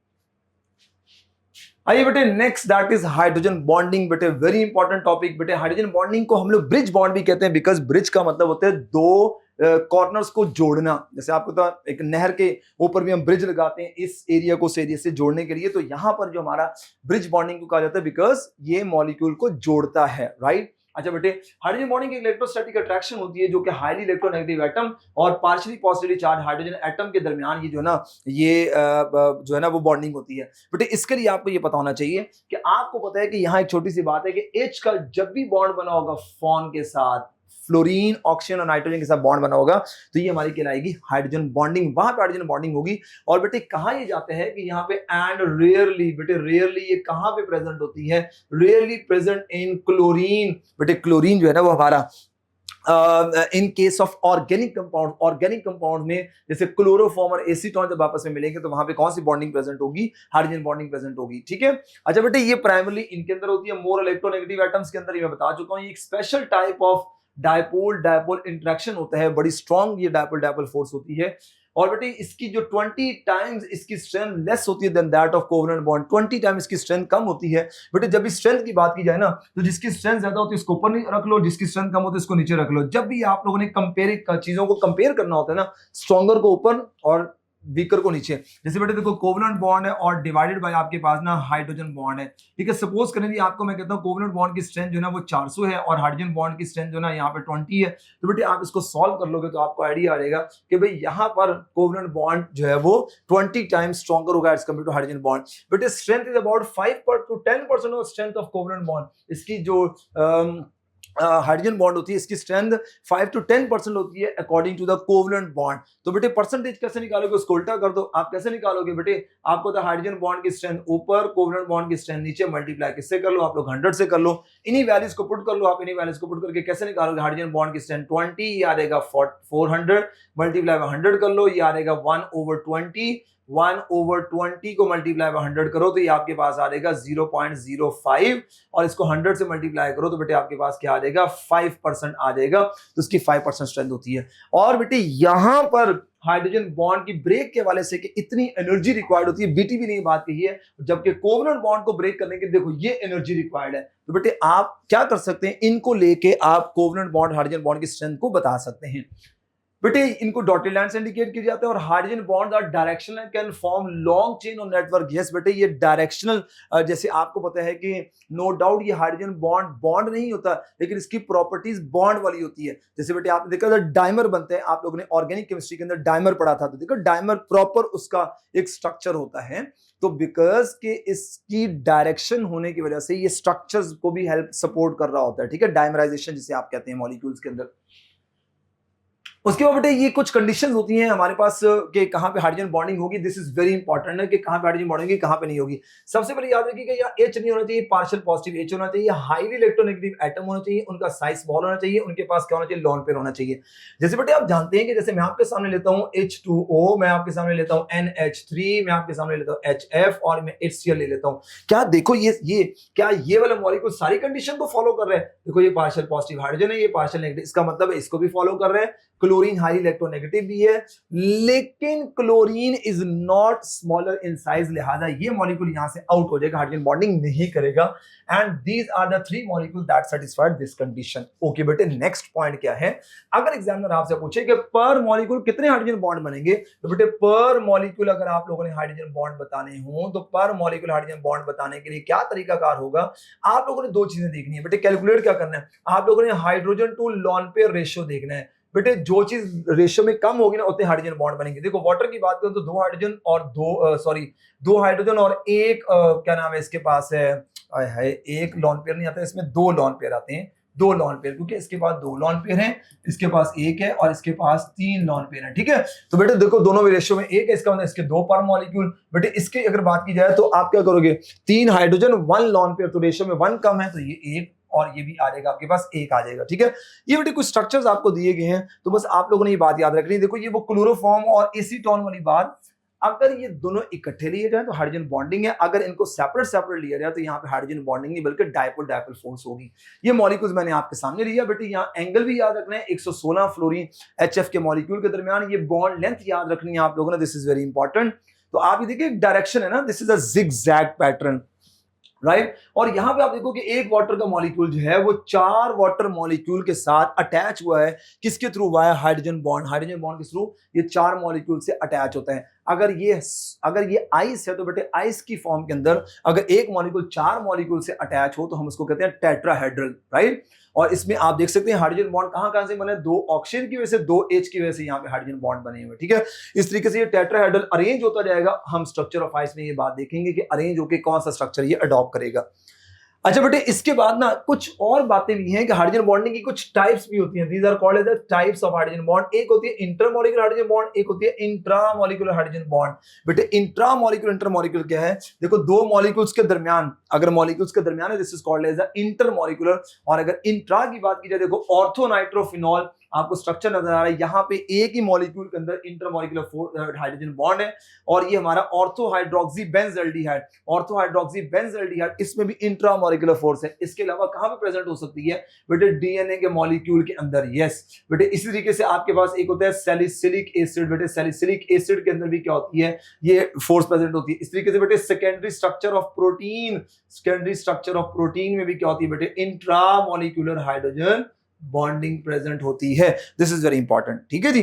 आइए बेटे next that is hydrogen bonding. बेटे वेरी इंपॉर्टेंट टॉपिक। बेटे हाइड्रोजन बॉन्डिंग को हम लोग ब्रिज बॉन्ड भी कहते हैं बिकॉज ब्रिज का मतलब होता है दो कॉर्नर्स को जोड़ना। जैसे आपको तो एक नहर के ऊपर भी हम ब्रिज लगाते हैं इस एरिया को उस एरिया से जोड़ने के लिए, तो यहां पर जो हमारा ब्रिज बॉन्डिंग को कहा जाता है बिकॉज ये मॉलिक्यूल को जोड़ता है, राइट। अच्छा बेटे हाइड्रोजन बॉन्डिंग की इलेक्ट्रोस्टैटिक अट्रैक्शन होती है जो कि हाईली इलेक्ट्रोनेगेटिव एटम और partially positively charge hydrogen atom के दरमियान ये जो है ना जो है ना वो बॉन्डिंग होती है। बेटे इसके लिए आपको ये पता होना चाहिए कि आपको पता है कि यहाँ एक छोटी सी बात है कि H का जब भी बॉन्ड बना होगा फॉन के साथ, फ्लोरीन ऑक्सीजन और नाइट्रोजन के साथ बॉन्ड बना होगा, तो ये हमारी कहलाएगी हाइड्रोजन बॉन्डिंग। वहां पे हाइड्रोजन बॉन्डिंग होगी। और बेटे कहां ये जाते हैं कि यहाँ पे एंड रेयरली, बेटे रेयरली ये कहां पे प्रेजेंट होती है, रेयरली प्रेजेंट इन क्लोरीन। बेटे क्लोरीन जो है ना वो हमारा in case of organic compound में जैसे क्लोरोफॉर्म और एसीटोन जब आपस में मिलेंगे तो वहां पे कौन सी बॉन्डिंग प्रेजेंट होगी, हाइड्रोजन बॉन्डिंग प्रेजेंट होगी, ठीक है। अच्छा बेटे ये प्राइमरली इनके अंदर होती है, मोर इलेक्ट्रोनेगेटिव एटम्स के अंदर ये मैं बता चुका हूं। ये एक special type of dipole interaction होता है, बड़ी स्ट्रॉन्ग ये डायपोल फोर्स होती है। और बेटे इसकी जो 20 टाइम्स इसकी स्ट्रेंथ लेस होती है than that of covalent bond, 20 time इसकी स्ट्रेंथ कम होती है। बेटे जब भी स्ट्रेंथ की बात की जाए ना तो जिसकी स्ट्रेंथ ज्यादा होती है इसको ऊपर रख लो, जिसकी स्ट्रेंथ कम होती है इसको नीचे रख लो। जब भी आप लोगों ने चीजों को कंपेयर करना होता है ना, स्ट्रॉन्गर को ऊपर और वीकर को नीचे। जैसे बेटे देखो कोवलेंट बॉन्ड है और डिवाइडेड बाय आपके पास ना हाइड्रोजन बॉन्ड है, ठीक है। सपोज करें जी आपको मैं कहता हूँ कोवलेंट बॉन्ड की स्ट्रेंथ जो है ना वो 400 है और हाइड्रोजन बॉन्ड की स्ट्रेंथ जो है ना यहाँ पे 20 है। तो बेटे आप इसको सॉल्व कर लोगे तो आपको आइडिया आ जाएगा कि भाई यहाँ पर कोवलेंट बॉन्ड जो है वो 20 टाइम्स स्ट्रॉन्गर होगा as compare to hydrogen bond. बेटे strength is about 5 to 10% of strength of covalent bond. इसकी जो हाइड्रोजन बॉन्ड होती है इसकी स्ट्रेंथ 5 to 10% होती है according to the covalent bond. तो बेटे परसेंटेज कैसे निकालोगे, उसको उल्टा कर दो। आप कैसे निकालोगे बेटे, आपको तो हाइड्रोजन बॉन्ड की स्ट्रेंथ ऊपर, कोवलेंट बॉन्ड की स्ट्रेंथ नीचे, मल्टीप्लाई किससे कर लो, आप लोग 100 से कर लो। इन्हीं वैल्यूज को पुट कर लो आप, इन्हीं वैल्यूज को पुट करके कैसे निकालोगे हाइड्रोजन बॉन्ड की स्ट्रेंथ 20, ये आ जाएगा 400, मल्टीप्लाई 100 कर लो, ये आ जाएगा 1/20, 1/20 को मल्टीप्लाई बाय 100 करो तो ये आपके पास आ जाएगा 0.05 और इसको 100 से मल्टीप्लाई करो तो बेटे आपके पास क्या आ जाएगा 5% आ जाएगा। तो इसकी 5% स्ट्रेंथ होती है। और बेटे यहां पर हाइड्रोजन बॉन्ड की ब्रेक के वाले से कि इतनी एनर्जी रिक्वायर्ड होती है, बीटीबी ने ये बात कही है, जबकि कोवलेंट बॉन्ड को ब्रेक करने के देखो ये एनर्जी रिक्वायर्ड है। तो बेटे आप क्या कर सकते हैं, इनको लेके आप कोवलेंट बॉन्ड हाइड्रोजन बॉन्ड की स्ट्रेंथ को बता सकते हैं। बेटे इनको डॉटेड लाइन से इंडिकेट किए जाते हैं। और hydrogen bond are directional, can form long chain और नेटवर्क। यस बेटे ये डायरेक्शनल, जैसे आपको पता है कि नो डाउट ये हाइड्रोजन बॉन्ड नहीं होता, लेकिन इसकी प्रॉपर्टीज बॉन्ड वाली होती है। जैसे बेटे आपने देखा था डायमर बनते हैं, आप लोगों ने ऑर्गेनिक केमिस्ट्री के अंदर डायमर पढ़ा था, तो देखो डायमर प्रॉपर उसका एक स्ट्रक्चर होता है। तो बिकॉज के इसकी डायरेक्शन होने की वजह से ये स्ट्रक्चर्स को भी हेल्प सपोर्ट कर रहा होता है, ठीक है, डायमराइजेशन जिसे आप कहते हैं मॉलिक्यूल्स के अंदर। उसके बाद बेटे ये कुछ कंडीशंस होती हैं हमारे पास कि कहां पे हाइड्रोजन बॉन्डिंग होगी। दिस इज वेरी इंपॉर्टेंट है कि कहां पे हाइड्रोजन बॉन्डिंग होगी, कहां पे नहीं होगी। सबसे पहले याद रखिएगा यहाँ H नहीं होना चाहिए, पार्शियल पॉजिटिव H होना चाहिए, हाईली इलेक्ट्रोनेगेटिव एटम होना चाहिए, उनका साइज स्मॉल होना चाहिए, उनके पास क्या होना चाहिए, लोन पेयर होना चाहिए। जैसे बेटे आप जानते हैं कि जैसे मैं आपके सामने लेता हूँ H2O, मैं आपके सामने लेता हूँ NH3, मैं आपके सामने लेता हूँ HF और मैं HCl ले लेता हूँ। क्या देखो ये क्या ये वाला मॉलिक्यूल सारी कंडीशन को फॉलो कर रहे हैं। देखो ये पार्शियल पॉजिटिव हाइड्रोजन है, ये पार्शियल नेगेटिव, इसका मतलब है इसको भी फॉलो कर रहे हैं। क्लोरीन हाई इलेक्ट्रोनेगेटिव भी है, लेकिन chlorine is not smaller in size, लिहाजा ये मॉलिक्यूल यहां से आउट हो जाएगा, हाइड्रोजन बॉन्डिंग नहीं करेगा। And these are the 3 molecule that satisfied this condition. Okay बेटे नेक्स्ट पॉइंट क्या है, अगर एग्जामिनर आपसे पूछे कि पर मॉलिक्यूल कितने हाइड्रोजन बॉन्ड बनेंगे, तो बेटे पर मॉलिक्यूल अगर आप लोगों ने हाइड्रोजन बॉन्ड बताने हो तो पर मॉलिक्यूल हाइड्रोजन बॉन्ड बताने के लिए क्या तरीकाकार होगा, आप लोगों ने 2 चीजें देखनी है बेटे। कैलकुलेट क्या करना है, आप लोगों ने hydrogen to lone pair ratio देखना है। बेटे जो चीज रेशियो में कम होगी ना उतने हाइड्रोजन बॉन्ड बनेंगे। देखो वाटर की बात करें तो 2 हाइड्रोजन और 2 हाइड्रोजन और एक क्या नाम है इसके पास है एक लॉन पेयर नहीं आता, इसमें 2 लॉन पेयर आते हैं, 2 लॉन पेयर, क्योंकि इसके पास 2 लॉन पेयर हैं, इसके पास 1 है और इसके पास 3 लॉन पेयर है, ठीक है। तो बेटे देखो दोनों में रेशियो में 1 है, इसका मतलब इसके 2 पर मॉलिक्यूल। बेटे इसकी अगर बात की जाए तो आप क्या करोगे, 3 हाइड्रोजन 1 लॉन पेयर, तो रेशियो में 1 कम है तो ये 1 और ये भी आ जाएगा, आपके पास 1 आ जाएगा, ठीक है। ये बेटे कुछ स्ट्रक्चर्स आपको दिए गए हैं, तो बस आप लोगों ने ये बात याद रखनी है। देखो ये वो क्लोरोफॉर्म और एसीटोन वाली बात, अगर ये दोनों इकट्ठे लिए जाए तो हाइड्रोजन बॉन्डिंग है, अगर इनको सेपरेट लिया जाए तो यहाँ पे हाइड्रोजन बॉन्डिंग नहीं बल्कि डायपोल फोर्स होगी। ये मॉलिक्यूल्स मैंने आपके सामने लिया बेटे, यहाँ एंगल भी याद रखना है 116 फ्लोरीन HF के मॉलिक्यूल के दरमियान, ये बॉन्ड लेंथ याद रखनी है आप लोगों ने, दिस इज वेरी इंपॉर्टेंट। तो आप ये देखिए डायरेक्शन है ना, this is a zigzag pattern, right. और यहां पे आप देखो कि एक वाटर का मॉलिक्यूल जो है वो 4 वाटर मॉलिक्यूल के साथ अटैच हुआ है, किसके थ्रू हुआ है, हाइड्रोजन बॉन्ड के थ्रू ये 4 मॉलिक्यूल से अटैच होता है। अगर ये आइस है तो बेटे आइस की फॉर्म के अंदर अगर एक मॉलिक्यूल 4 मॉलिक्यूल से अटैच हो तो हम उसको कहते हैं टेट्राहेड्रल, राइट। और इसमें आप देख सकते हैं हाइड्रोजन बॉन्ड कहां से बने, 2 ऑक्सीजन की वजह से, 2 H की वजह से यहाँ पे हाइड्रोजन बॉन्ड बने हुए, ठीक है। इस तरीके से ये टेट्राहेड्रल अरेंज होता जाएगा। हम स्ट्रक्चर ऑफ आइस में ये बात देखेंगे कि अरेंज होकर कौन सा स्ट्रक्चर ये अडॉप्ट करेगा। अच्छा बेटे इसके बाद ना कुछ और बातें भी हैं कि हाइड्रोजन बॉन्डिंग की कुछ टाइप्स भी होती हैं। These are called as the types of hydrogen bond. एक होती है इंटरमॉलिक्यूलर हाइड्रोजन बॉन्ड, एक होती है इंट्रामॉलिक्यूलर हाइड्रोजन बॉन्ड। बेटे इंट्रामॉलिक्यूलर इंटरमॉलिक्यूलर क्या है, देखो 2 मॉलिक्यूल्स के दरमियान, अगर मॉलिक्यूल्स के दरमियान है this is called as the intermolecular. और अगर इंट्रा की बात की जाए, देखो ऑर्थो नाइट्रोफिनॉल, आपको स्ट्रक्चर नजर आ रहा है, यहाँ पे एक ही मॉलिक्यूल के अंदर इंटरमॉलिक्यूलर हाइड्रोजन बॉन्ड है। और ये हमारा ऑर्थो हाइड्रोक्सी बेंजल्डिहाइड, इसमें भी इंट्रामॉलिक्यूलर फोर्स है। इसके अलावा कहां पे प्रेजेंट हो सकती है बेटे, डीएनए के मॉलिक्यूल के अंदर, यस बेटे। इसी तरीके से आपके पास एक होता है सैलिसिलिक एसिड, बेटे सैलिसिलिक एसिड के अंदर भी क्या होती है, ये फोर्स प्रेजेंट होती है। इस तरीके से बेटे सेकेंडरी स्ट्रक्चर ऑफ प्रोटीन में भी क्या होती है बेटे, इंट्रामॉलिक्यूलर हाइड्रोजन बॉन्डिंग प्रेजेंट होती है। दिस इज वेरी इंपॉर्टेंट, ठीक है जी।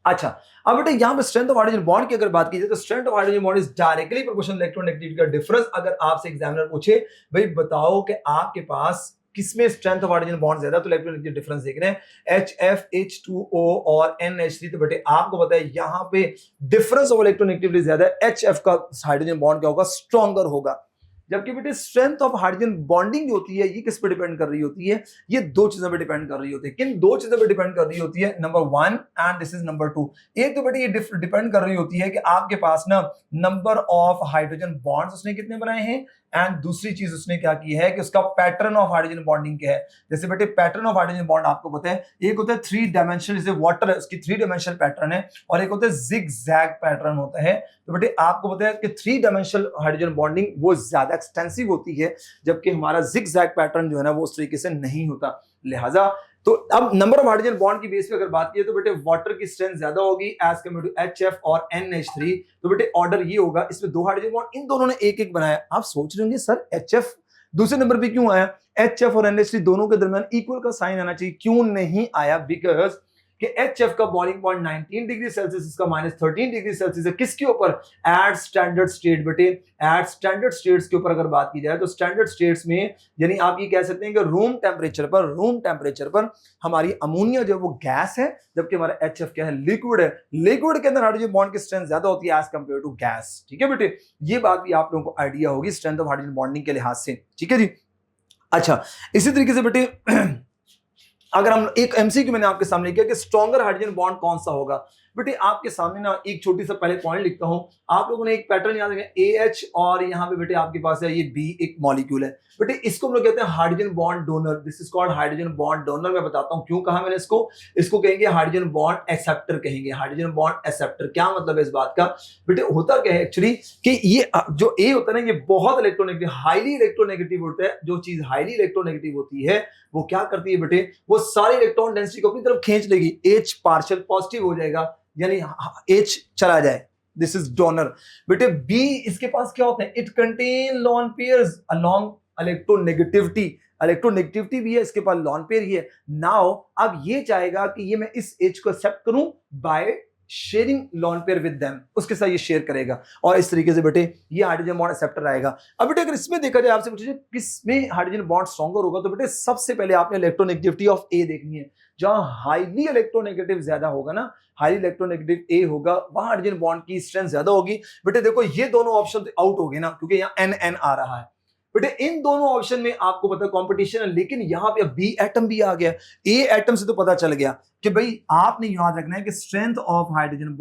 अच्छा, अब बेटे यहाँ पे स्ट्रेंथ ऑफ हाइड्रोजन बॉन्ड की अगर बात की जाए तो strength of hydrogen bond is directly proportional electronegativity का डिफरेंस। अगर आपसे एग्जामिनर पूछे भाई बताओ कि आपके पास किसमें स्ट्रेंथ ऑफ हाइड्रोजन बॉन्ड ज्यादा, तो इलेक्ट्रोनेगेटिव डिफरेंस देख रहे हैं HF H2O और NH3, तो बेटे आपको पता है यहाँ पे डिफरेंस ऑफ इलेक्ट्रोनेगेटिविटी ज्यादा है, HF का हाइड्रोजन बॉन्ड क्या होगा, स्ट्रॉन्गर होगा। जबकि बेटे स्ट्रेंथ ऑफ हाइड्रोजन बॉन्डिंग जो होती है ये किस पे डिपेंड कर रही होती है, ये दो चीजों पे डिपेंड कर रही होती है। किन दो चीजों पे डिपेंड कर रही होती है, number 1 and this is number 2। एक तो बेटे ये डिपेंड कर रही होती है कि आपके पास ना नंबर ऑफ हाइड्रोजन बॉन्ड्स उसने कितने बनाए हैं, एंड दूसरी चीज उसने क्या की है कि उसका पैटर्न ऑफ हाइड्रोजन बॉन्डिंग क्या है। जैसे बेटे पैटर्न ऑफ हाइड्रोजन बॉन्ड आपको पता है, एक होता है 3 डायमेंशनल, जैसे वाटर है उसकी 3 डायमेंशनल पैटर्न है, और एक होता है जिग जैग पैटर्न होता है। तो बेटे आपको पता है कि 3 डायमेंशनल हाइड्रोजन बॉन्डिंग वो ज्यादा एक्सटेंसिव होती है, जबकि हमारा जिग जैग पैटर्न जो है ना वो उस तरीके से नहीं होता। लिहाजा तो अब नंबर ऑफ हाइड्रोजन बॉन्ड की बेस पे अगर बात की तो बेटे वाटर की स्ट्रेंथ ज्यादा होगी एज कम्पेयर टू HF और NH3। तो बेटे ऑर्डर ये होगा, इसमें 2 हाइड्रोजन बॉन्ड इन दोनों ने एक एक बनाया। आप सोच रहे होंगे सर HF दूसरे नंबर पे क्यों आया, HF और NH3 दोनों के दरमियान इक्वल का साइन आना चाहिए, क्यों नहीं आया, बिकॉज कि HF का बॉइलिंग पॉइंट 19 डिग्री सेल्सियस, इसका -13 डिग्री सेल्सियस है। किसके ऊपर, एट स्टैंडर्ड स्टेट बेटे, एट स्टैंडर्ड स्टेट्स के ऊपर अगर बात की जाए तो स्टैंडर्ड स्टेट्स में यानी आप ये कह सकते हैं कि रूम टेम्परेचर पर हमारी अमोनिया जो है वो गैस है, जबकि हमारा HF क्या है, लिक्विड है। लिक्विड के अंदर हाइड्रोजन बॉन्ड की स्ट्रेंथ ज्यादा होती है एज कंपेयर टू गैस। ठीक है बेटे, ये बात भी आप लोगों को आइडिया होगी स्ट्रेंथ ऑफ हाइड्रोजन बॉन्डिंग के लिहाज से। ठीक है जी। अच्छा, इसी तरीके से बेटे अगर हम एक एमसीक्यू मैंने आपके सामने किया कि स्ट्रॉन्गर हाइड्रोजन बॉन्ड कौन सा होगा, बेटे आपके सामने ना एक छोटी सा पहले पॉइंट लिखता हूं। आप लोगों ने एक पैटर्न याद रखें, AH और यहाँ पे बेटे आपके पास है ये B एक मॉलिक्यूल है। बेटे इसको हम लोग कहते हैं hydrogen bond donor, this is called hydrogen bond donor. मैं बताता हूं क्यों कहा मैंने इसको कहेंगे हाइड्रोजन बॉन्ड एक्सेप्टर कहेंगे, हाइड्रोजन बॉन्ड एक्सेप्टर। क्या मतलब है इस बात का, बेटे होता क्या है एक्चुअली कि ये जो A होता है ना ये बहुत इलेक्ट्रोनेगेटिव, हाईली इलेक्ट्रोनेगेटिव होता है। जो चीज हाईली इलेक्ट्रोनेगेटिव होती है वो क्या करती है बेटे, वो सारी इलेक्ट्रॉन डेंसिटी को अपनी तरफ खींच लेगी, H पार्शियल पॉजिटिव हो जाएगा, यानी H चला जाए, दिस इज डोनर। बेटे B इसके पास क्या होता है, it contain lone pairs along electronegativity भी है, इसके पास लोन पेयर ही है। नाउ अब ये चाहेगा कि ये मैं इस H को एक्सेप्ट करूं by sharing lone pair with them, उसके साथ ये शेयर करेगा और इस तरीके से बेटे ये हाइड्रोजन बॉन्ड एक्सेप्टर आएगा। अब बेटे अगर इसमें देखा जाए, आपसे पूछिए किसमें हाइड्रोजन बॉन्ड स्ट्रॉन्गर होगा, तो बेटे सबसे पहले आपने इलेक्ट्रोनेगेटिविटी ऑफ A देखनी है। जहां हाईली इलेक्ट्रोनेगेटिव ज्यादा होगा ना, हाईली इलेक्ट्रोनेगेटिव A होगा, वहां हाइड्रोजन बॉन्ड की स्ट्रेंथ ज्यादा होगी। बेटे देखो ये दोनों ऑप्शन आउट हो गए ना, क्योंकि यहाँ NN आ रहा है। बेटे इन दोनों ऑप्शन में आपको पता है कंपटीशन है, लेकिन यहां पे बी एटम भी आ गया। ए एटम से तो पता चल गया कि भाई आपने याद रखना है कि strength of hydrogen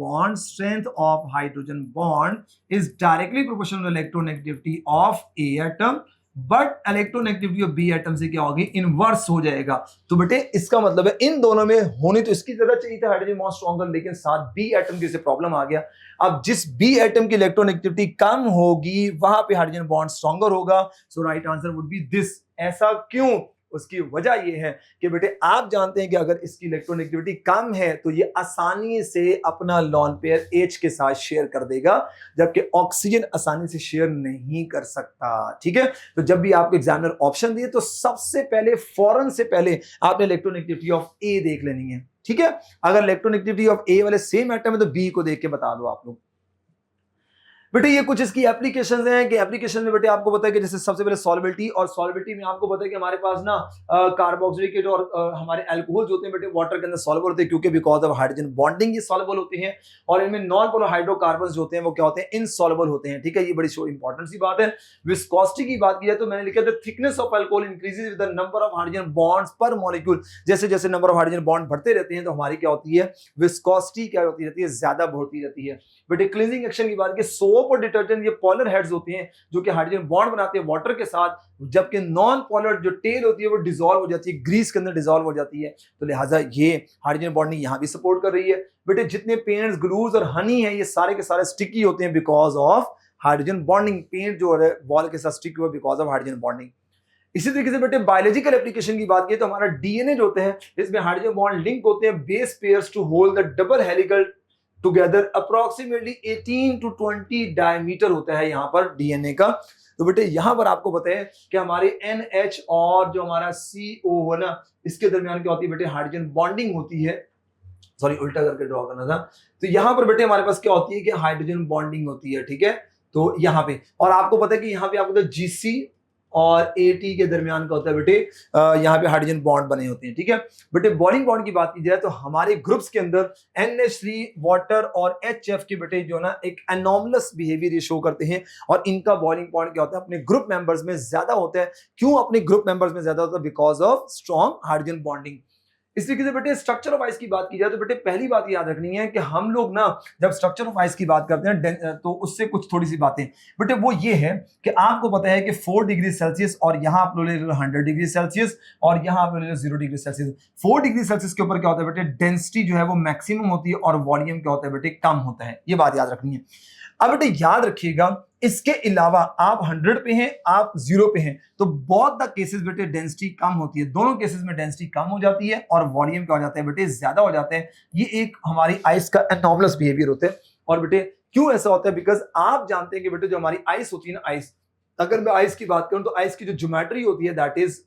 bond is directly proportional electronegativity of A atom, but electronegativity of B atom से क्या होगी, इनवर्स हो जाएगा। तो बेटे इसका मतलब है इन दोनों में होनी तो इसकी जरूरत चाहिए था हाइड्रोजन बॉन्ड स्ट्रॉन्गर, लेकिन साथ बी एटम की से प्रॉब्लम आ गया। अब जिस बी एटम की इलेक्ट्रोनेगेटिविटी कम होगी वहां पे हाइड्रोजन बॉन्ड स्ट्रॉन्गर होगा। So right answer would be this. ऐसा क्यों, उसकी वजह यह है कि बेटे आप जानते हैं कि अगर इसकी इलेक्ट्रोनेगेटिविटी कम है तो ये आसानी से अपना लोन पेयर H के साथ शेयर कर देगा, जबकि ऑक्सीजन आसानी से शेयर नहीं कर सकता। ठीक है, तो जब भी आपको एग्जामिनर ऑप्शन दिए तो सबसे पहले फौरन से पहले आपने इलेक्ट्रोनेगेटिविटी ऑफ A देख लेनी है। ठीक है, अगर इलेक्ट्रोनेगेटिविटी ऑफ A वाले सेम एटम है तो B को देख के बता दो आप लोग। बेटे ये कुछ इसकी एप्लीकेशंस हैं कि एप्लीकेशन में बेटे आपको पता है कि जैसे सबसे पहले सॉल्युबिलिटी, और सॉल्युबिलिटी में आपको पता है कि हमारे पास ना कार्बोक्सिलिक और हमारे अल्कोहल जो होते हैं बेटे वाटर के अंदर सॉल्युबल होते हैं, क्योंकि बिकॉज ऑफ हाइड्रोजन बॉन्डिंग ये सॉल्युबल होते हैं। और इनमें नॉन पोलर हाइड्रोकार्बन्स जो होते हैं वो क्या होते हैं, इनसॉल्युबल होते हैं। ठीक है, ये बड़ी इंपॉर्टेंट सी बात है। विस्कोसिटी की बात की जाए तो मैंने लिखा था thickness of alcohol increases with the number of hydrogen bonds पर मॉलिक्यूल। जैसे जैसे नंबर ऑफ हाइड्रोजन बॉन्ड बढ़ते रहते हैं तो हमारी क्या होती है, विस्कोसिटी क्या होती रहती है, ज्यादा बढ़ती रहती है। बेटे क्लींजिंग एक्शन की बात की, सोप और डिटर्जेंट ये पोलर हेड्स होते हैं जो कि हाइड्रोजन बॉन्ड बनाते हैं वाटर के साथ, जबकि नॉन पोलर जो टेल होती है वो डिसॉल्व हो जाती है, ग्रीस के अंदर डिसॉल्व हो जाती है। तो लिहाजा ये हाइड्रोजन बॉन्डिंग यहां भी सपोर्ट कर रही है। बेटे जितने पेंट्स, ग्लूज और हनी है ये सारे के सारे स्टिकी होते हैं because of hydrogen bonding. Paint जो है वॉल के साथ स्टिक हुआ बिकॉज ऑफ हाइड्रोजन बॉन्डिंग। इसी तरीके से बेटे बायोलॉजिकल एप्लीकेशन की बात की तो हमारा डीएनए जो होते हैं इसमें हाइड्रोजन बॉन्ड लिंक होते हैं base pairs to hold the double helical together. Approximately 18 to 20 diameter होता है यहाँ पर डीएनए का। तो बेटे यहाँ पर आपको पता है कि हमारे NH और जो हमारा CO है ना इसके दरमियान क्या होती है बेटे, हाइड्रोजन बॉन्डिंग होती है। सॉरी उल्टा करके ड्रॉ करना था। तो यहाँ पर बेटे हमारे पास क्या होती है कि हाइड्रोजन बॉन्डिंग होती है, ठीक है। तो यहाँ पे, और आपको पता है कि यहाँ पे आपको जीसी और एटी के दरमियान का होता है बेटे, यहाँ पे हाइड्रोजन बॉन्ड बने होते हैं, ठीक है बेटे। बॉइलिंग पॉइंट की बात की जाए तो हमारे ग्रुप्स के अंदर NH3 वाटर और HF के बेटे जो ना एक एनॉमलस बिहेवियर शो करते हैं, और इनका बॉइलिंग पॉइंट क्या होता है, अपने ग्रुप मेंबर्स में ज्यादा होता है। क्यों अपने ग्रुप मेंबर्स में ज्यादा होता है? Because of strong hydrogen bonding. इस तरीके से बेटे स्ट्रक्चर ऑफ आइस की बात की जाए तो बेटे पहली बात याद रखनी है कि हम लोग ना जब स्ट्रक्चर ऑफ आइस की बात करते हैं तो उससे कुछ थोड़ी सी बातें बेटे वो ये है कि आपको पता है कि 4 डिग्री सेल्सियस, और यहाँ आप लोग ले लो 100 डिग्री सेल्सियस, और यहाँ आप लोग ले लो 0 डिग्री सेल्सियस। 4 डिग्री सेल्सियस के ऊपर क्या होता है बेटे, डेंसिटी जो है वो मैक्सिमम होती है और वॉल्यूम क्या होता है बेटे, कम होता है। ये बात याद रखनी है। अब बेटे याद रखिएगा, इसके अलावा आप 100 पे हैं, आप 0 पे हैं, तो बोथ द केसेस बेटे डेंसिटी कम होती है। दोनों केसेस में डेंसिटी कम हो जाती है और वॉल्यूम क्या हो जाता है बेटे, ज्यादा हो जाता है। ये एक हमारी आइस का एनॉमलस बिहेवियर होता है। और बेटे क्यों ऐसा होता है? बिकॉज आप जानते हैं कि बेटे जो हमारी आइस होती है ना, आइस, अगर मैं आइस की बात करूं तो आइस की जो ज्योमेट्री होती है that is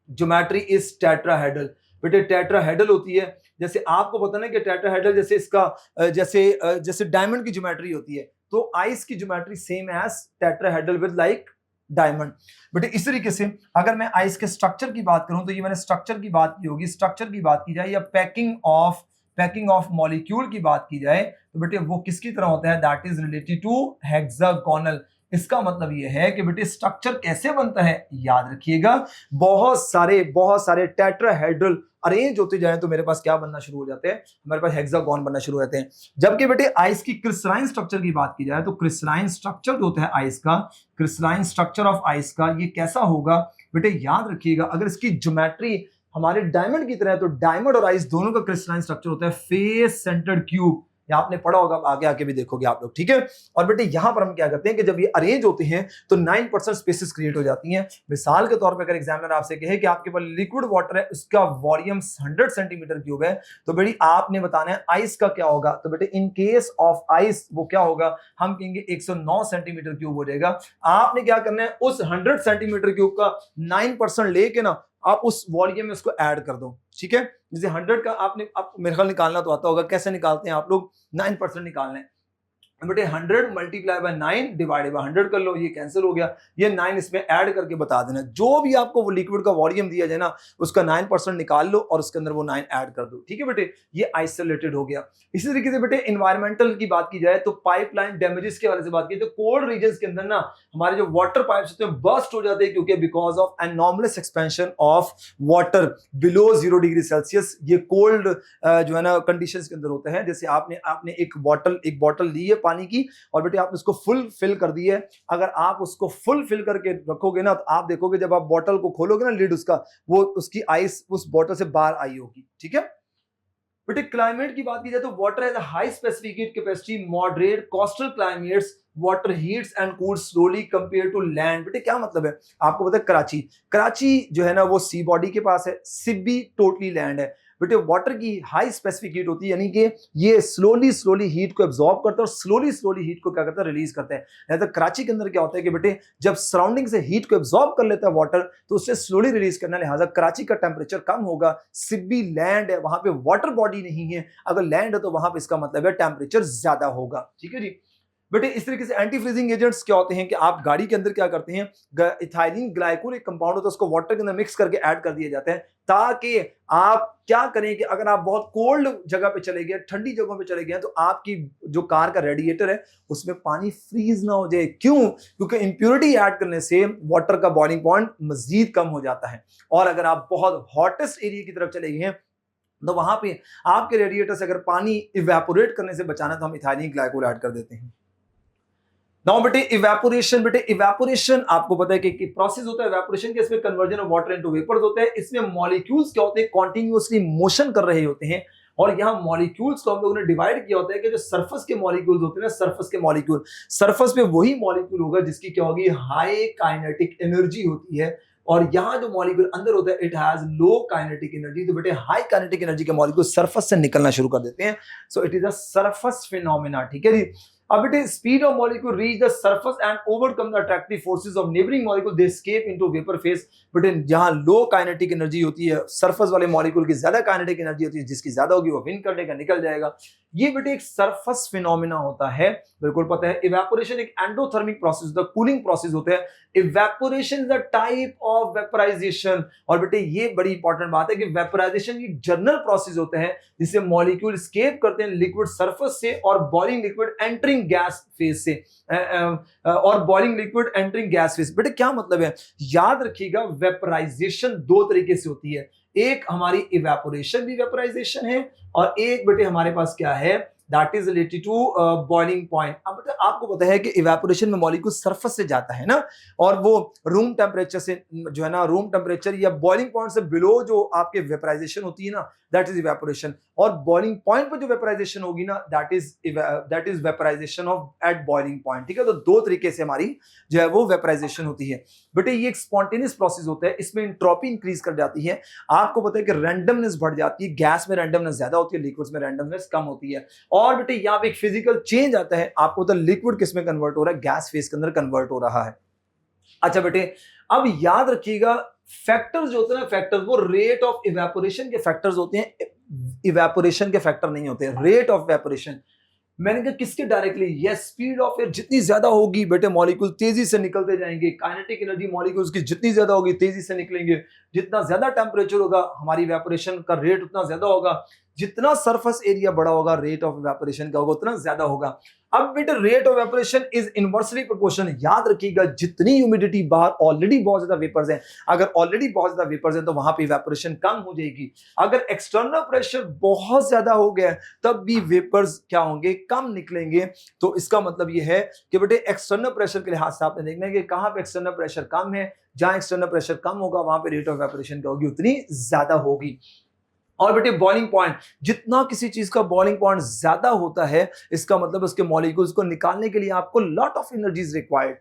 geometry is tetrahedral. बेटे टेट्राहेड्रल होती है, जैसे आपको पता ना कि टेट्राहेड्रल जैसे इसका जैसे डायमंड की ज्योमेट्री होती है, तो आइस की geometry same as tetrahedral with like diamond. बेटे इस तरीके से अगर मैं आइस के स्ट्रक्चर की बात करूं तो ये मैंने स्ट्रक्चर की बात की होगी। स्ट्रक्चर की बात की जाए या पैकिंग ऑफ मॉलिक्यूल की बात की जाए तो बेटे वो किसकी तरह होता है, that is related to hexagonal. इसका मतलब ये है कि बेटे स्ट्रक्चर कैसे बनता है, याद रखिएगा, बहुत सारे टेट्राहेड्रल अरेंज होते जाएं तो मेरे पास क्या बनना शुरू हो जाते हैं, हमारे पास हेक्सागोन बनना शुरू हो जाते हैं। जबकि बेटे आइस की क्रिस्टलाइन स्ट्रक्चर की बात की जाए तो क्रिस्टलाइन स्ट्रक्चर जो होता है आइस का, क्रिस्टलाइन स्ट्रक्चर ऑफ आइस का ये कैसा होगा बेटे, याद रखिएगा, अगर इसकी ज्योमेट्री हमारे डायमंड की तरह है तो डायमंड और आइस दोनों का क्रिस्टलाइन स्ट्रक्चर होता है फेस सेंटर्ड क्यूब। ये आपने पढ़ा होगा, आगे आके भी देखोगे आप लोग, ठीक है। और बेटे यहां पर हम क्या करते हैं कि जब ये अरेंज होते हैं तो 9% स्पेसेस क्रिएट हो जाती हैं। मिसाल के तौर पे अगर एग्जामिनर आपसे कहे कि आपके पास लिक्विड वाटर है, उसका वॉल्यूम 100 सेंटीमीटर क्यूब है, तो बेटी आपने बताना है आइस का क्या होगा। तो बेटे इन केस ऑफ आइस वो क्या होगा, हम कहेंगे 109 सेंटीमीटर क्यूब हो जाएगा। आपने क्या करना है, उस 100 सेंटीमीटर क्यूब का 9% लेके ना आप उस वॉल्यूम में उसको ऐड कर दो, ठीक है। जैसे 100 का आपने मेरे ख्याल निकालना तो आता होगा, कैसे निकालते हैं आप लोग, 9% निकालना है बेटे। 100 मल्टीप्लाई बाय 9 डिवाइडेड बाय 100 कर लो, ये कैंसिल हो गया। ये 9 इसमें ऐड करके बता देना, जो भी आपको वो लिक्विड का वॉल्यूम दिया जाए ना उसका 9% निकाल लो और उसके अंदर वो 9 ऐड कर दो, ठीक है बेटे। ये आइसोलेटेड हो गया। इसी तरीके से बेटे एनवायरमेंटल की बात की जाए तो पाइपलाइन डैमेजेस के हवाले से बात की तो कोल्ड रीजन्स के अंदर ना हमारे जो वाटर पाइप्स होते हैं बर्स्ट हो जाते हैं, क्योंकि because of enormous expansion of water below 0 degree Celsius. ये कोल्ड जो है ना कंडीशंस के अंदर होता है। जैसे आपने एक बॉटल ली है पानी की और बेटे आपने उसको फुल फिल कर दी है। अगर आप उसको फुल फिल करके रखोगे ना तो आप देखोगे जब आप बॉटल को खोलोगे ना लिड उसका, वो उसकी आइस उस बॉटल से बाहर आई होगी, ठीक है बेटे। क्लाइमेट की बात की जाए तो water has a high specific heat capacity, moderate coastal climates, water heats and cools slowly compare to land. बेटे क्या मतलब है, आपको पता है कराची जो है ना वो सी बॉडी के पास है, सिब्बी टोटली लैंड है। बेटे वाटर की हाई स्पेसिफिक हीट होती है, यानी कि ये स्लोली हीट को एब्जॉर्ब करता है और स्लोली हीट को क्या करता है, रिलीज करता है। तो कराची के अंदर क्या होता है कि बेटे जब सराउंडिंग से हीट को एब्जॉर्ब कर लेता है वाटर तो उससे स्लोली रिलीज करना, लिहाजा कराची का टेम्परेचर कम होगा। सिब्बी लैंड है, वहां पे वाटर बॉडी नहीं है, अगर लैंड है तो वहां पे इसका मतलब है टेम्परेचर ज्यादा होगा, ठीक है जी बेटे। इस तरीके से एंटी फ्रीजिंग एजेंट्स क्या होते हैं कि आप गाड़ी के अंदर क्या करते हैं, इथाइलिन ग्लाइकोल एक कंपाउंड होता है, उसको वाटर के अंदर मिक्स करके ऐड कर दिया जाता है, ताकि आप क्या करें कि अगर आप बहुत कोल्ड जगह पे चले गए, ठंडी जगहों पे चले गए, तो आपकी जो कार का रेडिएटर है उसमें पानी फ्रीज ना हो जाए। क्यों? क्योंकि इंप्योरिटी ऐड करने से वाटर का बॉइलिंग पॉइंट मजीद कम हो जाता है। और अगर आप बहुत हॉटेस्ट एरिया की तरफ चले गए हैं तो वहां पे आपके रेडिएटर से अगर पानी इवेपोरेट करने से बचाना तो हम इथाइलिन ग्लाइकोल ऐड कर देते हैं। नाउ बेटे इवेपोरेशन आपको पता है कि प्रोसेस होता है इवेपोरेशन के, इसमें conversion of water into vapours होता है। इसमें मॉलिक्यूल्स क्या होते हैं, कॉन्टिन्यूअसली मोशन कर रहे होते हैं। और यहाँ मॉलिक्यूल्स को हम लोगों ने डिवाइड किया होता है कि जो सरफेस के मॉलिक्यूल्स होते हैं ना, सरफेस पे वही मॉलिक्यूल होगा जिसकी क्या होगी, हाई काइनेटिक एनर्जी होती है। और यहाँ जो मॉलिक्यूल अंदर होता है it has low kinetic energy. तो बेटे हाई काइनेटिक एनर्जी के मॉलिक्यूल सरफेस से निकलना शुरू कर देते हैं। So it is a surface phenomena, ठीक है जी। अब बेटे speed of molecule reach the surface and overcome the attractive forces of neighbouring molecule, they escape into vapour phase. बेटे जहां लो काइनेटिक एनर्जी होती है, सरफेस वाले मॉलिक्यूल की ज्यादा काइनेटिक एनर्जी होती है, जिसकी ज्यादा होगी वो विन कर लेगा, निकल जाएगा। ये बेटे एक सरफेस फिनोमेना होता है, बिल्कुल पता है। इवेपोरेशन एक एंडोथर्मिक प्रोसेस होता है, कूलिंग प्रोसेस होता है। Evaporation is the type of vaporisation, और बेटे ये बड़ी इंपॉर्टेंट बात है कि वेपराइजेशन एक जनरल प्रोसेस होता है जिससे मॉलिक्यूल एस्केप करते हैं लिक्विड सरफेस से और boiling liquid entering gas phase से, और boiling liquid entering gas phase. बेटे क्या मतलब है, याद रखिएगा वेपराइजेशन दो तरीके से होती है, एक हमारी इवेपोरेशन भी वेपराइजेशन है, और एक बेटे हमारे पास क्या है, that is related to boiling point. अब बेटा आपको पता है कि इवेपोरेशन में मॉलिक्यूल सरफेस से जाता है ना, और वो रूम टेम्परेचर से जो है ना, रूम टेम्परेचर या बॉइलिंग पॉइंट से बिलो जो आपके वेपराइजेशन होती है ना, दैट इज इवेपोरेशन। और बॉइलिंग पॉइंट पर जो वेपराइजेशन होगी ना, that is vaporisation of at boiling point. ठीक है, तो दो तरीके से हमारी जो है वो वेपराइजेशन होती है। बेटे ये एक स्पॉन्टेनियस प्रोसेस होता है, इसमें एंट्रोपी इंक्रीज कर जाती है। आपको पता है कि रैंडमनेस बढ़ जाती है, गैस में रैंडमनेस ज्यादा होती है, लिक्विड्स में रैंडमनेस कम होती है। और बेटे यहाँ पे एक फिजिकल चेंज आता है, आपको पता है लिक्विड किस में कन्वर्ट हो रहा है, गैस फेज के अंदर कन्वर्ट हो रहा है। अच्छा बेटे अब याद रखिएगा फैक्टर्स जो होते हैं ना, फैक्टर्स वो रेट ऑफ इवेपोरेशन के फैक्टर्स होते हैं, इवेपोरेशन के फैक्टर नहीं होते हैं। रेट ऑफ इवेपोरेशन मैंने कहा किसके directly, yes speed of air जितनी ज्यादा होगी बेटे मॉलिक्यूल तेजी से निकलते जाएंगे, काइनेटिक एनर्जी मॉलिक्यूल्स की जितनी ज्यादा होगी तेजी से निकलेंगे। जितना ज्यादा टेम्परेचर होगा हमारी इवेपोरेशन का रेट उतना ज्यादा होगा, जितना सरफेस एरिया बड़ा होगा रेट ऑफ इवेपोरेशन का होगा उतना ज्यादा होगा। अब बेटे rate of evaporation is inversely proportional. याद रखिएगा जितनी ह्यूमिडिटी बाहर ऑलरेडी बहुत ज्यादा वेपर्स हैं, अगर ऑलरेडी बहुत ज्यादा वेपर्स हैं तो वहां पे इवेपोरेशन कम हो जाएगी। अगर एक्सटर्नल प्रेशर बहुत ज्यादा हो गया तब भी वेपर्स क्या होंगे, कम निकलेंगे। तो इसका मतलब ये है कि बेटे एक्सटर्नल प्रेशर के लिहाज से आपने देखना है कि कहां पे एक्सटर्नल प्रेशर कम है, जहां एक्सटर्नल प्रेशर कम होगा वहां पे रेट ऑफ इवेपोरेशन क्या होगी, उतनी ज्यादा होगी। और बेटे बॉइलिंग पॉइंट, जितना किसी चीज का बॉइलिंग पॉइंट ज्यादा होता है इसका मतलब उसके मॉलिक्यूल्स को निकालने के लिए आपको लॉट ऑफ एनर्जीज रिक्वायर्ड।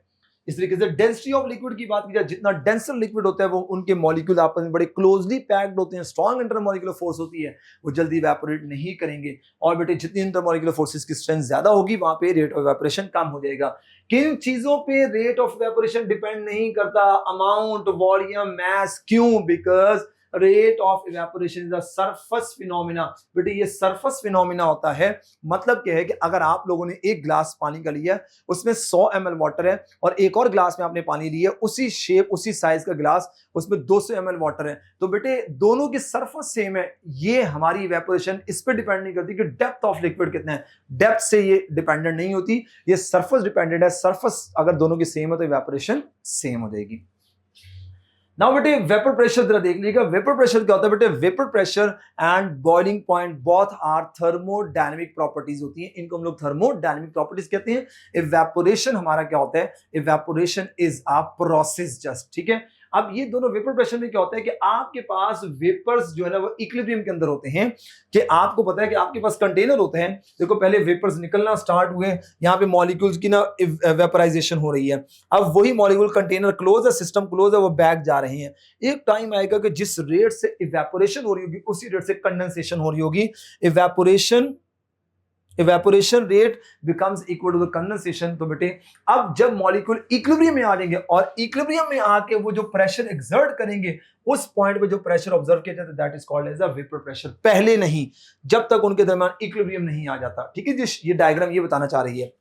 इस तरीके से डेंसिटी ऑफ लिक्विड की बात की जाए, जितना डेंसर लिक्विड होता है वो उनके मॉलिक्यूल आपस में बड़े क्लोजली पैक्ड होते हैं, स्ट्रॉन्ग इंटरमॉलिक्यूलर फोर्स होती है, वो जल्दी इवेपोरेट नहीं करेंगे। और बेटे जितनी इंटरमॉलिक्यूलर फोर्सेस की स्ट्रेंथ ज्यादा होगी वहां पे रेट ऑफ इवेपोरेशन कम हो जाएगा। किन चीजों पे रेट ऑफ इवेपोरेशन डिपेंड नहीं करता, अमाउंट, वॉल्यूम, मास। क्यों? Because rate of evaporation is a surface phenomena. बेटे ये सरफेस फिनोमिना होता है, मतलब क्या है कि अगर आप लोगों ने एक ग्लास पानी का लिया, उसमें 100 ml वाटर है, और एक और ग्लास में आपने पानी लिया उसी शेप उसी साइज का ग्लास, उसमें 200 ml वाटर है, तो बेटे दोनों की सरफेस सेम है। ये हमारी इवेपोरेशन इस पे डिपेंड नहीं करती कि डेप्थ ऑफ लिक्विड कितना है, डेप्थ से ये डिपेंडेंट नहीं होती, ये सरफेस डिपेंडेंट है। सरफेस अगर दोनों की सेम है तो इवेपोरेशन सेम हो जाएगी। नाउ बेटे वेपर प्रेशर जरा देख लीजिएगा। वेपर प्रेशर क्या होता है बेटे, vapour pressure and boiling point both are thermodynamic properties होती हैं, इनको हम लोग थर्मोडायनेमिक प्रॉपर्टीज कहते हैं। इवेपोरेशन हमारा क्या होता है, evaporation is a process just, ठीक है। अब ये दोनों वेपर प्रेशर में क्या होता है कि आपके पास वेपर्स जो है ना वो इक्विलिब्रियम के अंदर होते हैं, कि आपको पता है कि आपके पास कंटेनर होते हैं, देखो पहले वेपर्स निकलना स्टार्ट हुए, यहाँ पे मॉलिक्यूल्स की ना वेपराइजेशन हो रही है, अब वही मॉलिक्यूल कंटेनर क्लोज है, सिस्टम क्लोज है, वो बैक जा रहे हैं। एक टाइम आएगा कि जिस रेट से इवेपोरेशन हो रही होगी उसी रेट से कंडेंसेशन हो रही होगी। Evaporation rate becomes equal to the condensation. तो बेटे अब जब मॉलिक्यूल इक्विलिब्रियम में आ जाएंगे और इक्विलिब्रियम में आके वो जो प्रेशर एक्सर्ट करेंगे, उस पॉइंट पे जो प्रेशर ऑब्जर्व किया जाता है that is called as a vapour pressure. पहले नहीं, जब तक उनके दरमियान इक्विलिब्रियम नहीं आ जाता, ठीक है। ये डायग्राम ये बताना चाह रही है।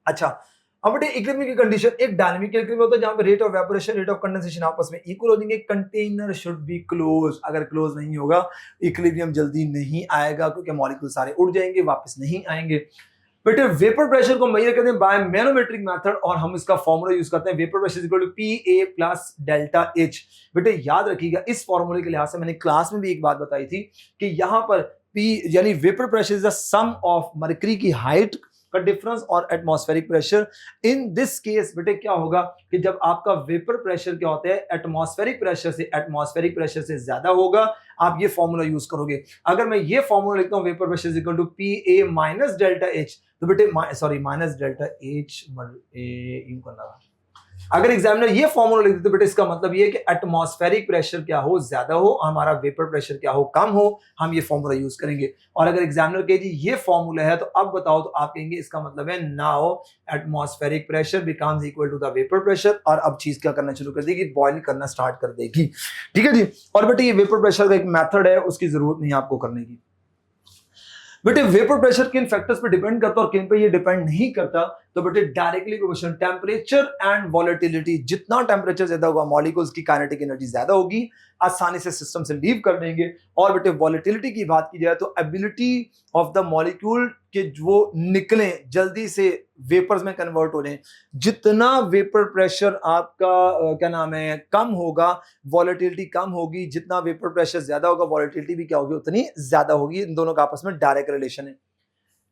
अच्छा अब बेटे इक्विलिब्रियम की कंडीशन, एक डायनामिक इक्विलिब्रियम होता है जहां पे rate of evaporation rate of condensation आपस में इक्वल हो जाएंगे। कंटेनर शुड बी क्लोज, अगर क्लोज नहीं होगा इक्विलिब्रियम जल्दी नहीं आएगा, क्योंकि मॉलिक्यूल सारे उड़ जाएंगे, वापस नहीं आएंगे। बेटे वेपर प्रेशर को मेजर करते हैं बाय मैनोमेट्रिक मेथड, और हम इसका फॉर्मूला यूज करते हैं vapour pressure is equal to PA plus delta H। बेटे याद रखिएगा इस फॉर्मूले के लिहाज से मैंने क्लास में भी एक बात बताई थी कि यहां पर P यानी vapour pressure is the sum of mercury की हाइट का डिफरेंस और atmospheric pressure. In this case बेटे क्या होगा कि जब आपका वेपर प्रेशर क्या होता है एटमॉस्फेरिक प्रेशर से ज्यादा होगा, आप ये फॉर्मूला यूज करोगे। अगर मैं ये फॉर्मूला लिखता हूं vapour pressure is equal to PA minus delta H, तो बेटे सॉरी माइनस डेल्टा H यूं करना, अगर एग्जामिनर ये फॉर्मूला लिख देते बेटा इसका मतलब ये है कि एटमॉस्फेरिक प्रेशर क्या हो ज्यादा हो, हमारा वेपर प्रेशर क्या हो कम हो, हम ये फॉर्मूला यूज करेंगे। और अगर एग्जामिनर कहे जी ये फॉर्मूला है तो अब बताओ, तो आप कहेंगे इसका मतलब है now atmospheric pressure becomes equal to the vapour pressure, और अब चीज क्या करना शुरू कर देगी, बॉइल करना स्टार्ट कर देगी। ठीक है जी। और बेटा ये वेपर प्रेशर का एक मेथड है, उसकी जरूरत नहीं है आपको करने की। बेटे वेपर प्रेशर किन फैक्टर्स पे डिपेंड करता है और किन पे ये डिपेंड नहीं करता, तो बेटे directly proportional temperature and volatility. जितना टेम्परेचर ज्यादा होगा मॉलिक्यूल्स की काइनेटिक एनर्जी ज्यादा होगी, आसानी से सिस्टम से लीव कर देंगे। और बेटे वॉलेटिलिटी की बात की जाए तो एबिलिटी ऑफ द मॉलिक्यूल के वो निकले जल्दी से वेपर्स में कन्वर्ट हो जाए। जितना वेपर प्रेशर आपका क्या नाम है कम होगा, वॉलेटिलिटी कम होगी, जितना वेपर प्रेशर ज्यादा होगा वॉलेटिलिटी भी क्या होगी उतनी ज्यादा होगी। इन दोनों का आपस में डायरेक्ट रिलेशन है।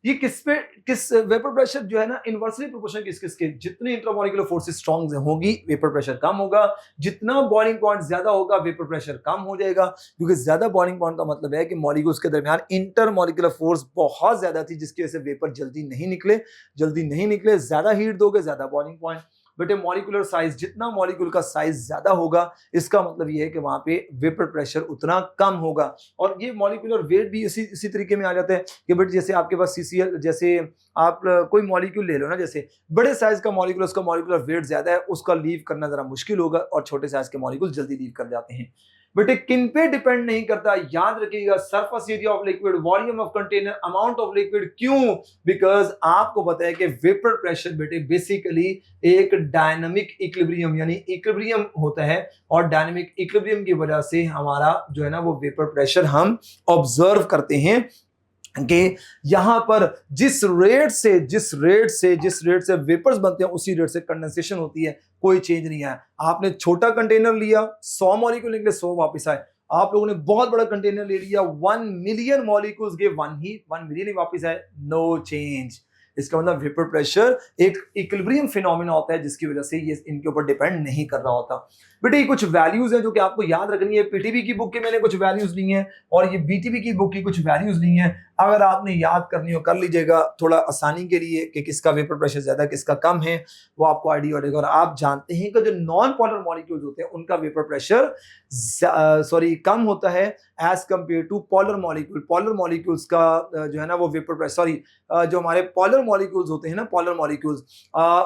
ये किस वेपर प्रेशर जो है ना इनवर्सली प्रोपोर्शनल किसके, जितनी इंट्रामॉलिक्यूलर फोर्सेस स्ट्रांग होगी वेपर प्रेशर कम होगा, जितना बॉइलिंग पॉइंट ज्यादा होगा वेपर प्रेशर कम हो जाएगा। क्योंकि ज्यादा बॉइलिंग पॉइंट का मतलब है कि मॉलिक्यूल्स के दरमियान इंटरमॉलिक्यूलर फोर्स बहुत ज्यादा थी, जिसकी वजह से वेपर जल्दी नहीं निकले। ज्यादा हीट दोगे ज्यादा बॉइलिंग पॉइंट। बेटे मॉलिक्यूलर साइज, जितना मॉलिक्यूल का साइज ज्यादा होगा इसका मतलब ये है कि वहां पे वेपर प्रेशर उतना कम होगा। और ये मॉलिक्यूलर वेट भी इसी तरीके में आ जाता है कि बेटे जैसे आपके पास सीसीएल, जैसे आप कोई मॉलिक्यूल ले लो ना, जैसे बड़े साइज का मॉलिक्यूल, उसका मॉलिक्यूलर वेट ज्यादा है, उसका लीव करना जरा मुश्किल होगा, और छोटे साइज के मॉलिक्यूल जल्दी लीव कर जाते हैं। बेटे किन पे डिपेंड नहीं करता, याद रखिएगा, surface area of liquid, volume of container, amount of liquid. क्यों? बिकॉज आपको पता है कि वेपर प्रेशर बेटे बेसिकली एक डायनामिक इक्विलिब्रियम यानी इक्विलिब्रियम होता है, और डायनामिक इक्विलिब्रियम की वजह से हमारा जो है ना वो वेपर प्रेशर हम ऑब्जर्व करते हैं कि यहां पर जिस रेट से वेपर्स बनते हैं उसी रेट से कंडेंसेशन होती है, कोई चेंज नहीं है। आपने छोटा कंटेनर लिया, 100 मॉलिक्यूल निकले 100 वापस आए। आप लोगों ने बहुत बड़ा कंटेनर ले लिया, 1 मिलियन मॉलिक्यूल्स गए 1 मिलियन ही वापस आए, नो चेंज। इसका मतलब वेपर प्रेशर एक इक्विलिब्रियम फिनोमेना होता है, जिसकी वजह से ये इनके ऊपर डिपेंड नहीं कर रहा होता। बेटे ये कुछ वैल्यूज हैं जो कि आपको याद रखनी है। पीटीबी की बुक के मैंने कुछ वैल्यूज ली हैं और ये बीटीबी की बुक की कुछ वैल्यूज ली हैं। अगर आपने याद करनी हो कर लीजिएगा, थोड़ा आसानी के लिए कि किसका वेपर प्रेशर ज्यादा किसका कम है वो आपको आइडिया हो जाएगा। और आप जानते हैं कि जो नॉन पोलर मॉलिक्यूल्स होते हैं उनका वेपर प्रेशर कम होता है as compare to polar molecule. Polar molecules का जो है ना वो वेपर प्रेशर जो हमारे पोलर मॉलिक्यूल्स होते हैं ना, पोलर मॉलिक्यूल्स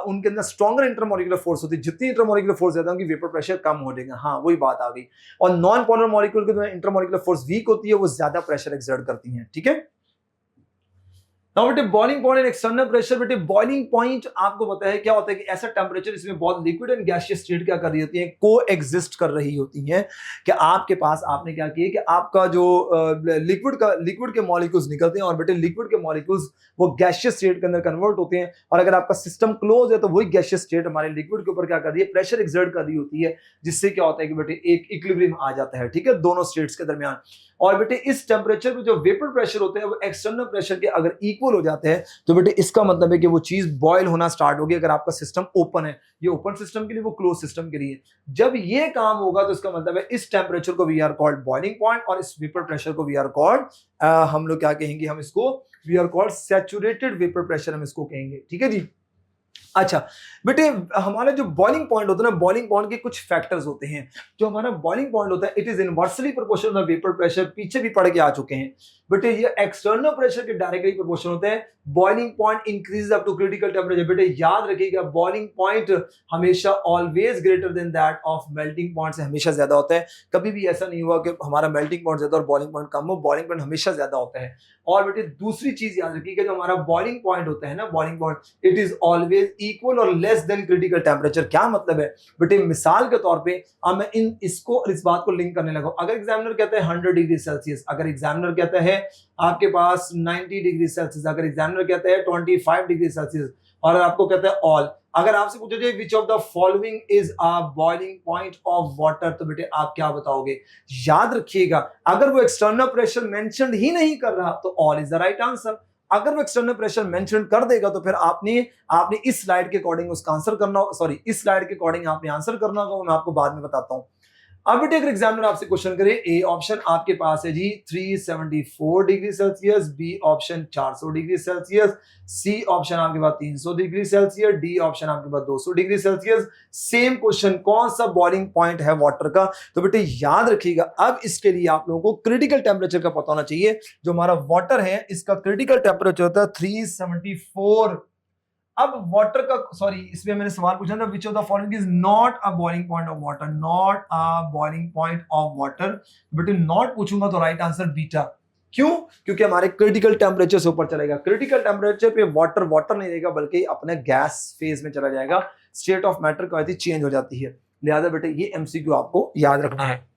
उनके अंदर स्ट्रॉन्गर इंटरमॉलिक्यूलर फोर्स होती है। जितनी इंटरमॉलिक्यूलर फोर्स ज्यादा उनकी वेपर प्रेशर कम हो जाएगा। हाँ वही बात आ गई। और नॉन पोलर मॉलिक्यूल के इंटरमॉलिक्यूलर फोर्स वीक होती है, वो ज्यादा प्रेशर एक्सर्ट करती हैं। ठीक है। नाउ बेटे boiling point and external pressure. बेटे बॉइलिंग पॉइंट आपको पता है क्या होता है कि ऐसा टेम्परेचर इसमें बहुत लिक्विड एंड गैसियस स्टेट क्या कर रही होती है, को एग्जिस्ट कर रही होती हैं। कि आपके पास आपने क्या किया कि आपका जो लिक्विड के मॉलिक्यूल्स निकलते हैं और बेटे लिक्विड के मॉलिक्यूल्स वो गैसियस स्टेट के अंदर कन्वर्ट होते हैं। और अगर आपका सिस्टम क्लोज है तो वही गैसियस स्टेट हमारे लिक्विड के ऊपर क्या कर रही है, प्रेशर एक्सर्ट कर रही होती है, जिससे क्या होता है कि बेटे एक इक्विलिब्रियम आ जाता है। ठीक है, दोनों स्टेट्स के दरमियान। और बेटे इस टेम्परेचर पे जो वेपर प्रेशर होते हैं वो एक्सटर्नल प्रेशर के अगर इक्वल हो जाते हैं तो बेटे इसका मतलब है कि वो चीज बॉयल होना स्टार्ट होगी। अगर आपका सिस्टम ओपन है, ये ओपन सिस्टम के लिए, वो क्लोज सिस्टम के लिए, जब ये काम होगा तो इसका मतलब है इस टेम्परेचर को we are called boiling point और इस वेपर प्रेशर को वी आर कॉल्ड हम लोग क्या कहेंगे, हम इसको we are called saturated vapour pressure हम इसको कहेंगे। ठीक है जी। अच्छा बेटे हमारा जो बॉइलिंग पॉइंट होता है ना, बॉइलिंग पॉइंट के कुछ फैक्टर्स होते हैं। जो हमारा बॉइलिंग पॉइंट होता है it is inversely proportional to vapour pressure, पीछे भी पढ़ के आ चुके हैं बेटे। ये एक्सटर्नल प्रेशर के डायरेक्टली प्रोपोर्शनल होते हैं। Boiling point increase up to critical temperature. बेटे याद रखिएगा बॉइलिंग पॉइंट हमेशा always greater than that of melting point से हमेशा ज्यादा होता है। कभी भी ऐसा नहीं हुआ कि हमारा मेल्टिंग पॉइंट ज्यादा और बॉइलिंग पॉइंट कम हो, बॉइलिंग पॉइंट हमेशा ज्यादा होता है। और बेटे दूसरी चीज याद रखिएगा, जो हमारा बॉइलिंग पॉइंट होता है ना, boiling point it is always equal और लेस देन क्रिटिकल टेम्परेचर। क्या मतलब है बेटे, मिसाल के तौर पे अब मैं इस बात को लिंक करने लगा। अगर एग्जामिनर कहता है 100 डिग्री सेल्सियस, अगर एग्जामिनर कहता है आपके पास 90 डिग्री सेल्सियस, अगर एग्जामिनर कहता है 25 डिग्री सेल्सियस, और आपको कहता है ऑल, अगर आपसे पूछा जाए which of the following is a boiling point of water, तो बेटे आप क्या बताओगे? याद रखिएगा अगर वो एक्सटर्नल प्रेशर मेंशन ही नहीं कर रहा तो all is the right answer. अगर वो एक्सटर्नल प्रेशर मेंशन कर देगा तो फिर आपने इस स्लाइड के अकॉर्डिंग उसका आंसर करना, सॉरी इस स्लाइड के अकॉर्डिंग आपने आंसर करना होगा, मैं आपको बाद में बताता हूं। अब बेटे अगर एग्जामिनर आपसे क्वेश्चन करे, ए ऑप्शन आपके पास है G 374 degree Celsius, B option 400 degree Celsius, C option आपके पास 300 डिग्री सेल्सियस, डी ऑप्शन आपके पास 200 डिग्री सेल्सियस। सेम क्वेश्चन, कौन सा बॉइलिंग पॉइंट है वाटर का? तो बेटे याद रखिएगा, अब इसके लिए आप लोगों को क्रिटिकल टेम्परेचर का पता होना चाहिए। जो हमारा वाटर है इसका क्रिटिकल टेम्परेचर होता है 374। अब वाटर का, सॉरी इसमें मैंने सवाल पूछा था, which of the following is not a boiling point of water, not a boiling point of water. बेटे नॉट पूछूंगा तो राइट आंसर बीटा। क्यों? क्योंकि हमारे क्रिटिकल टेम्परेचर से ऊपर चलेगा। क्रिटिकल टेम्परेचर पे वाटर वाटर नहीं रहेगा बल्कि अपने गैस फेज में चला जाएगा, state of matter quality change हो जाती है। लिहाजा बेटे ये एमसीक्यू आपको याद रखना है।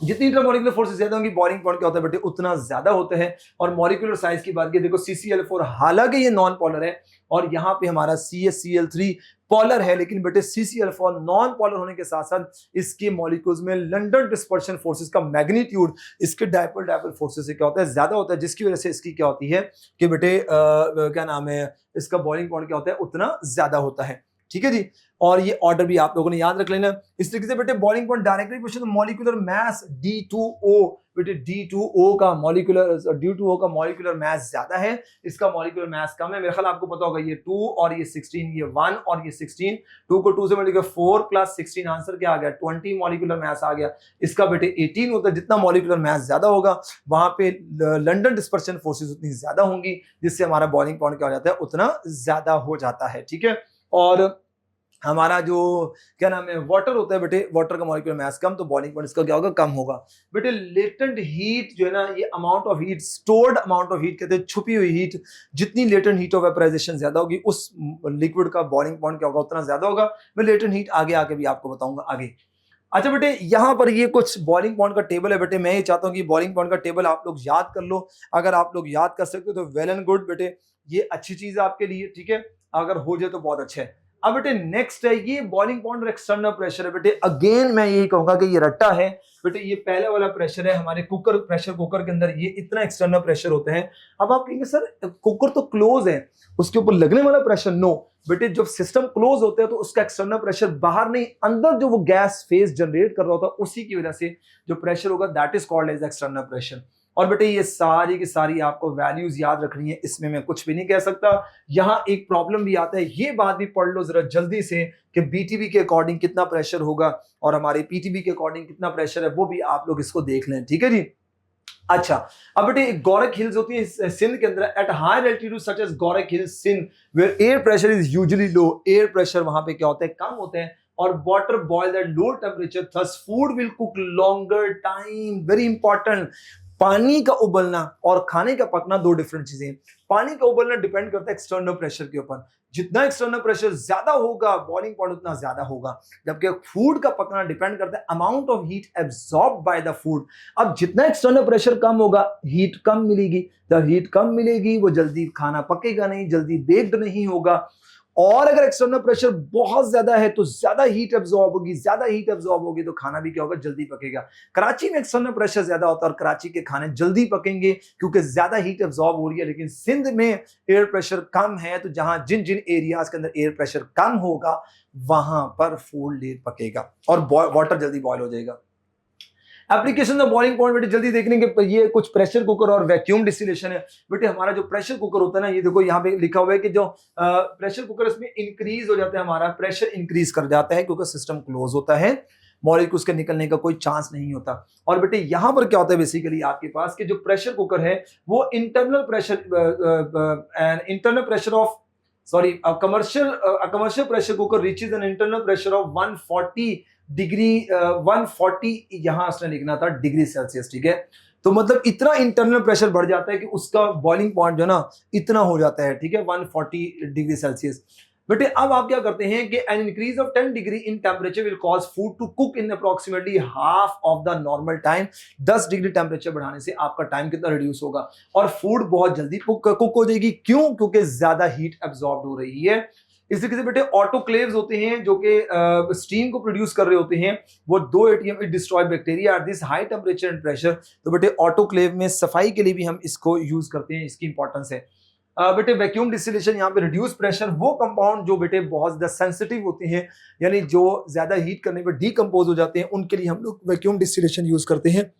जितनी इंटरमॉलिक्यूलर फोर्सेस ज्यादा होंगी, बॉइलिंग पॉइंट क्या होता है बेटे उतना ज्यादा होता है। और मॉलिक्यूलर साइज की बात की, देखो CCl4 हालांकि ये नॉन पोलर है और यहाँ पे हमारा CaCl3 पोलर है, लेकिन बेटे CCl4 नॉन पोलर होने के साथ साथ इसके मॉलिक्यूल्स में लंडन डिस्पर्शन फोर्सेस का मैग्नीट्यूड इसके डायपोल डायपोल फोर्सेस से क्या होता है ज्यादा होता है, जिसकी वजह से इसकी क्या होती है कि बेटे क्या नाम है, इसका बॉइलिंग पॉइंट क्या होता है उतना ज्यादा होता है। ठीक है जी, और ये ऑर्डर भी आप लोगों ने याद रख लेना। इस तरीके से बेटे boiling point directly question, molecular mass D2O, बेटे D2O का मॉलिक्यूलर मास ज्यादा है, इसका मॉलिक्यूलर मास कम है। मेरे ख्याल आपको पता होगा ये 2 और ये 16, ये 1 और ये 16, 2 को 2 से मल्टीप्लाई 4 प्लस 16, आंसर क्या आ गया 20 मॉलिक्यूलर मास आ गया। इसका बेटे 18 होता है। जितना मॉलिक्यूलर मास ज्यादा होगा वहां पे लंडन डिस्पर्शन फोर्सेस उतनी ज्यादा होंगी, जिससे हमारा बॉइलिंग पॉइंट क्या हो जाता है उतना ज्यादा हो जाता है। ठीक है, और हमारा जो क्या नाम है वाटर होता है बेटे, वाटर का मॉलिक्यूलर मास कम, तो बॉइलिंग पॉइंट इसका क्या होगा कम होगा। बेटे लेटेंट हीट जो है ना, ये amount of heat, stored amount of heat कहते हैं, छुपी हुई हीट। जितनी लेटेंट हीट ऑफ वेपराइजेशन ज्यादा होगी उस लिक्विड का बॉइलिंग पॉइंट क्या होगा उतना ज्यादा होगा। मैं लेटेंट हीट आगे आके भी आपको बताऊंगा आगे। अच्छा बेटे यहां पर ये कुछ बॉइलिंग पॉइंट का टेबल है बेटे, मैं ये चाहता हूं कि बॉइलिंग पॉइंट का टेबल आप लोग याद कर लो। अगर आप लोग याद कर सकते हो तो वेल एंड गुड बेटे, ये अच्छी चीज है आपके लिए। ठीक है, अगर हो जाए तो बहुत अच्छा है। अब बेटे नेक्स्ट है ये बॉइलिंग पॉइंट और एक्सटर्नल प्रेशर है बेटे। अगेन मैं यही कहूंगा कि ये रट्टा है बेटे। ये पहले वाला प्रेशर है हमारे कुकर, प्रेशर कुकर के अंदर ये इतना एक्सटर्नल प्रेशर होते हैं। अब आप कहेंगे सर कुकर तो क्लोज है, उसके ऊपर लगने वाला प्रेशर, नो बेटे, जब सिस्टम क्लोज होते हैं तो उसका एक्सटर्नल प्रेशर बाहर नहीं, अंदर जो वो गैस फेज जनरेट कर रहा होता है उसी की वजह से जो प्रेशर होगा that is called as external pressure. और बेटे ये सारी की सारी आपको वैल्यूज याद रखनी है, इसमें मैं कुछ भी नहीं कह सकता। यहां एक प्रॉब्लम भी आता है, ये बात भी पढ़ लो जरा जल्दी से कि बीटीबी के अकॉर्डिंग कितना प्रेशर होगा और हमारे पीटीबी के अकॉर्डिंग कितना प्रेशर है, वो भी आप लोग इसको देख लें। ठीक है जी। अच्छा, अब बेटे गौरक हिल्स होती है सिंध के अंदर, at higher altitude such as Gorakh hills Sindh where air pressure is usually low, air pressure वहां पे क्या होते हैं कम होते हैं, और water boiled at low temperature, thus food will cook longer time. Very important, पानी का उबलना और खाने का पकना दो डिफरेंट चीजें। पानी का उबलना डिपेंड करता है एक्सटर्नल प्रेशर के ऊपर, जितना एक्सटर्नल प्रेशर ज्यादा होगा बॉइलिंग पॉइंट उतना ज्यादा होगा। जबकि फूड का पकना डिपेंड करता है amount of heat absorbed by the food. अब जितना एक्सटर्नल प्रेशर कम होगा हीट कम मिलेगी, जब हीट कम मिलेगी वो जल्दी खाना पकेगा नहीं, जल्दी बेक्ड नहीं होगा। और अगर एक्सटर्नल प्रेशर बहुत ज्यादा है तो ज्यादा हीट एब्जॉर्ब होगी, ज्यादा हीट एब्जॉर्ब होगी तो खाना भी क्या होगा जल्दी पकेगा। कराची में एक्सटर्नल प्रेशर ज्यादा होता है और कराची के खाने जल्दी पकेंगे क्योंकि ज्यादा हीट एब्जॉर्ब हो रही है। लेकिन सिंध में एयर प्रेशर कम है, तो जहां जिन जिन एरियाज के अंदर एयर प्रेशर कम होगा वहां पर फूड लेट पकेगा और वाटर जल्दी बॉयल हो जाएगा। एप्लीकेशन ऑफ बॉइलिंग पॉइंट बेटे जल्दी देखने के, ये कुछ प्रेशर कुकर और वैक्यूम डिस्टिलेशन है बेटे। हमारा जो प्रेशर कुकर होता है ना, ये देखो यहाँ पे लिखा हुआ है कि जो प्रेशर कुकर इसमें इंक्रीज हो जाता है, हमारा प्रेशर इंक्रीज कर जाता है क्योंकि सिस्टम क्लोज होता है, मॉलिक्यूल्स के निकलने का कोई चांस नहीं होता। और बेटे यहां पर क्या होता है बेसिकली आपके पास कि जो प्रेशर कुकर है वो internal pressure of commercial pressure cooker reaches an internal pressure of 140 degree 140 यहां उसने लिखना था डिग्री सेल्सियस। ठीक है, तो मतलब इतना इंटरनल प्रेशर बढ़ जाता है कि उसका बॉइलिंग पॉइंट जो ना इतना हो जाता है। ठीक है, 140 डिग्री सेल्सियस। बेटे अब आप क्या करते हैं कि an increase of 10 degree in temperature will cause food to cook in approximately half of the normal time. 10 degree temperature बढ़ाने से आपका टाइम कितना रिड्यूस होगा और फूड बहुत जल्दी कुक हो जाएगी। क्यों? क्योंकि ज्यादा हीट एब्जॉर्ब हो रही है। इस तरीके से बेटे ऑटोक्लेव्स होते हैं जो कि स्टीम को प्रोड्यूस कर रहे होते हैं, वो 2 ATM it destroy bacteria at this high temperature and pressure. तो बेटे ऑटोक्लेव में सफाई के लिए भी हम इसको यूज करते हैं, इसकी इंपॉर्टेंस है। बेटे वैक्यूम डिस्टिलेशन, यहाँ पे रिड्यूस प्रेशर वो कंपाउंड जो बेटे बहुत ज्यादा सेंसिटिव होते हैं, यानी जो ज्यादा हीट करने पर डीकंपोज हो जाते हैं, उनके लिए हम लोग वैक्यूम डिस्टिलेशन यूज करते हैं।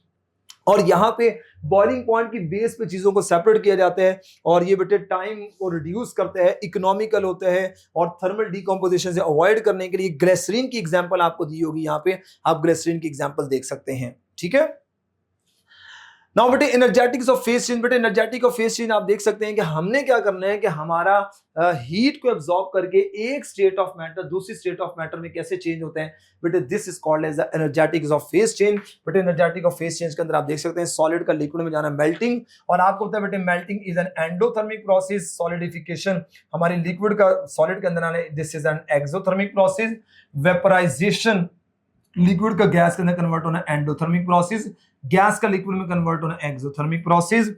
और यहाँ पे बॉइलिंग पॉइंट की बेस पे चीजों को सेपरेट किया जाता है और ये बेटे टाइम को रिड्यूस करते हैं, इकोनॉमिकल होता है और थर्मल डिकम्पोजिशन से अवॉइड करने के लिए ग्लिसरीन की एग्जांपल आपको दी होगी, यहाँ पे आप ग्लिसरीन की एग्जांपल देख सकते हैं। ठीक है, नाउ बेटे एनर्जेटिक्स ऑफ फेज चेंज। बेटे एनर्जेटिक ऑफ फेज चेंज आप देख सकते हैं कि हमने क्या करना है कि हमारा हीट को एब्जॉर्ब करके एक स्टेट ऑफ मैटर दूसरी स्टेट ऑफ मैटर में कैसे चेंज होते हैं, बेटे this is called as the energetics of phase change. बेटे एनर्जेटिक ऑफ फेज चेंज के अंदर आप देख सकते हैं सॉलिड का लिक्विड में जाना मेल्टिंग, और आपको पता है बेटे melting is an endothermic process, solidification हमारे लिक्विड का सॉलिड के अंदर आना, this is an exothermic process, vaporisation liquid का गैस के अंदर कन्वर्ट होना एंडोथर्मिक प्रोसेस, गैस का लिक्विड में कन्वर्ट होना एक्सोथर्मिक प्रोसेस।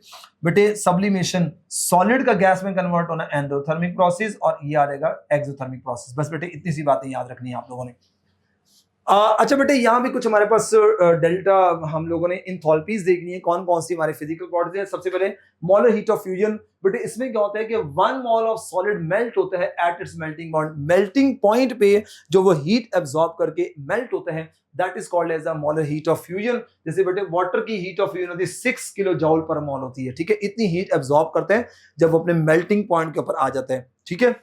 बेटे सब्लिमेशन सॉलिड का गैस में कन्वर्ट होना एंडोथर्मिक प्रोसेस, और ये आ जाएगा एक्सोथर्मिक प्रोसेस। बस बेटे इतनी सी बातें याद रखनी है आप लोगों ने। अच्छा बेटे यहाँ भी कुछ हमारे पास डेल्टा हम लोगों ने इंथैल्पीज देखनी है, कौन कौन सी हमारे फिजिकल प्रॉपर्टीज है। सबसे पहले मोलर हीट ऑफ फ्यूजन। बेटे इसमें क्या होता है कि 1 मोल ऑफ सॉलिड मेल्ट होता है at its melting point. Melting point पे जो वो हीट एब्जॉर्ब करके मेल्ट होता है, that is called as a molar heat of fusion. जैसे बेटे वाटर की हीट ऑफ फ्यूजन होती है 6 किलो जूल पर मोल होती है। ठीक है, इतनी हीट एब्जॉर्ब करते हैं जब वो अपने मेल्टिंग पॉइंट के ऊपर आ जाते हैं। ठीक है,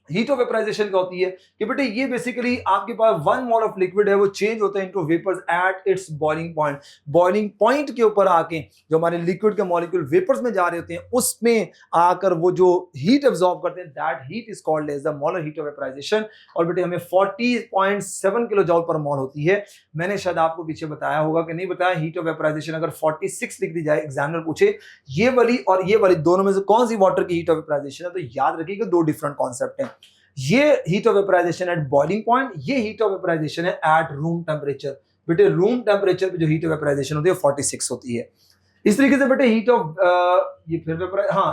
हीट ऑफ वेपराइजेशन क्या होती है कि बेटे ये बेसिकली आपके पास 1 मोल ऑफ लिक्विड है, वो चेंज होता है into vapours at its boiling point. Boiling point के ऊपर आके जो हमारे लिक्विड के मॉलिक्यूल वेपर्स में जा रहे होते हैं, उसमें आकर वो जो हीट एब्जॉर्ब करते हैं, that heat is called as the molar heat of vaporisation. और बेटे हमें 40.7 किलो जूल पर मोल होती है। मैंने शायद आपको पीछे बताया होगा कि नहीं बताया, हीट ऑफ वेपराइजेशन अगर 46 लिख दी जाए, एग्जामिनर पूछे ये वाली और ये वाली दोनों में से कौन सी वाटर की हीट ऑफ वेपराइजेशन है, तो याद रखिएगा 2 डिफरेंट कॉन्सेप्ट हैं। ये heat of vaporisation at boiling point, ये हीट ऑफ वेपराइजेशन है एट रूम टेम्परेचर। बेटे रूम टेम्परेचर पे जो हीट ऑफ वेपराइजेशन होती है 46 होती है। इस तरीके से बेटे हीट ऑफ ये फिर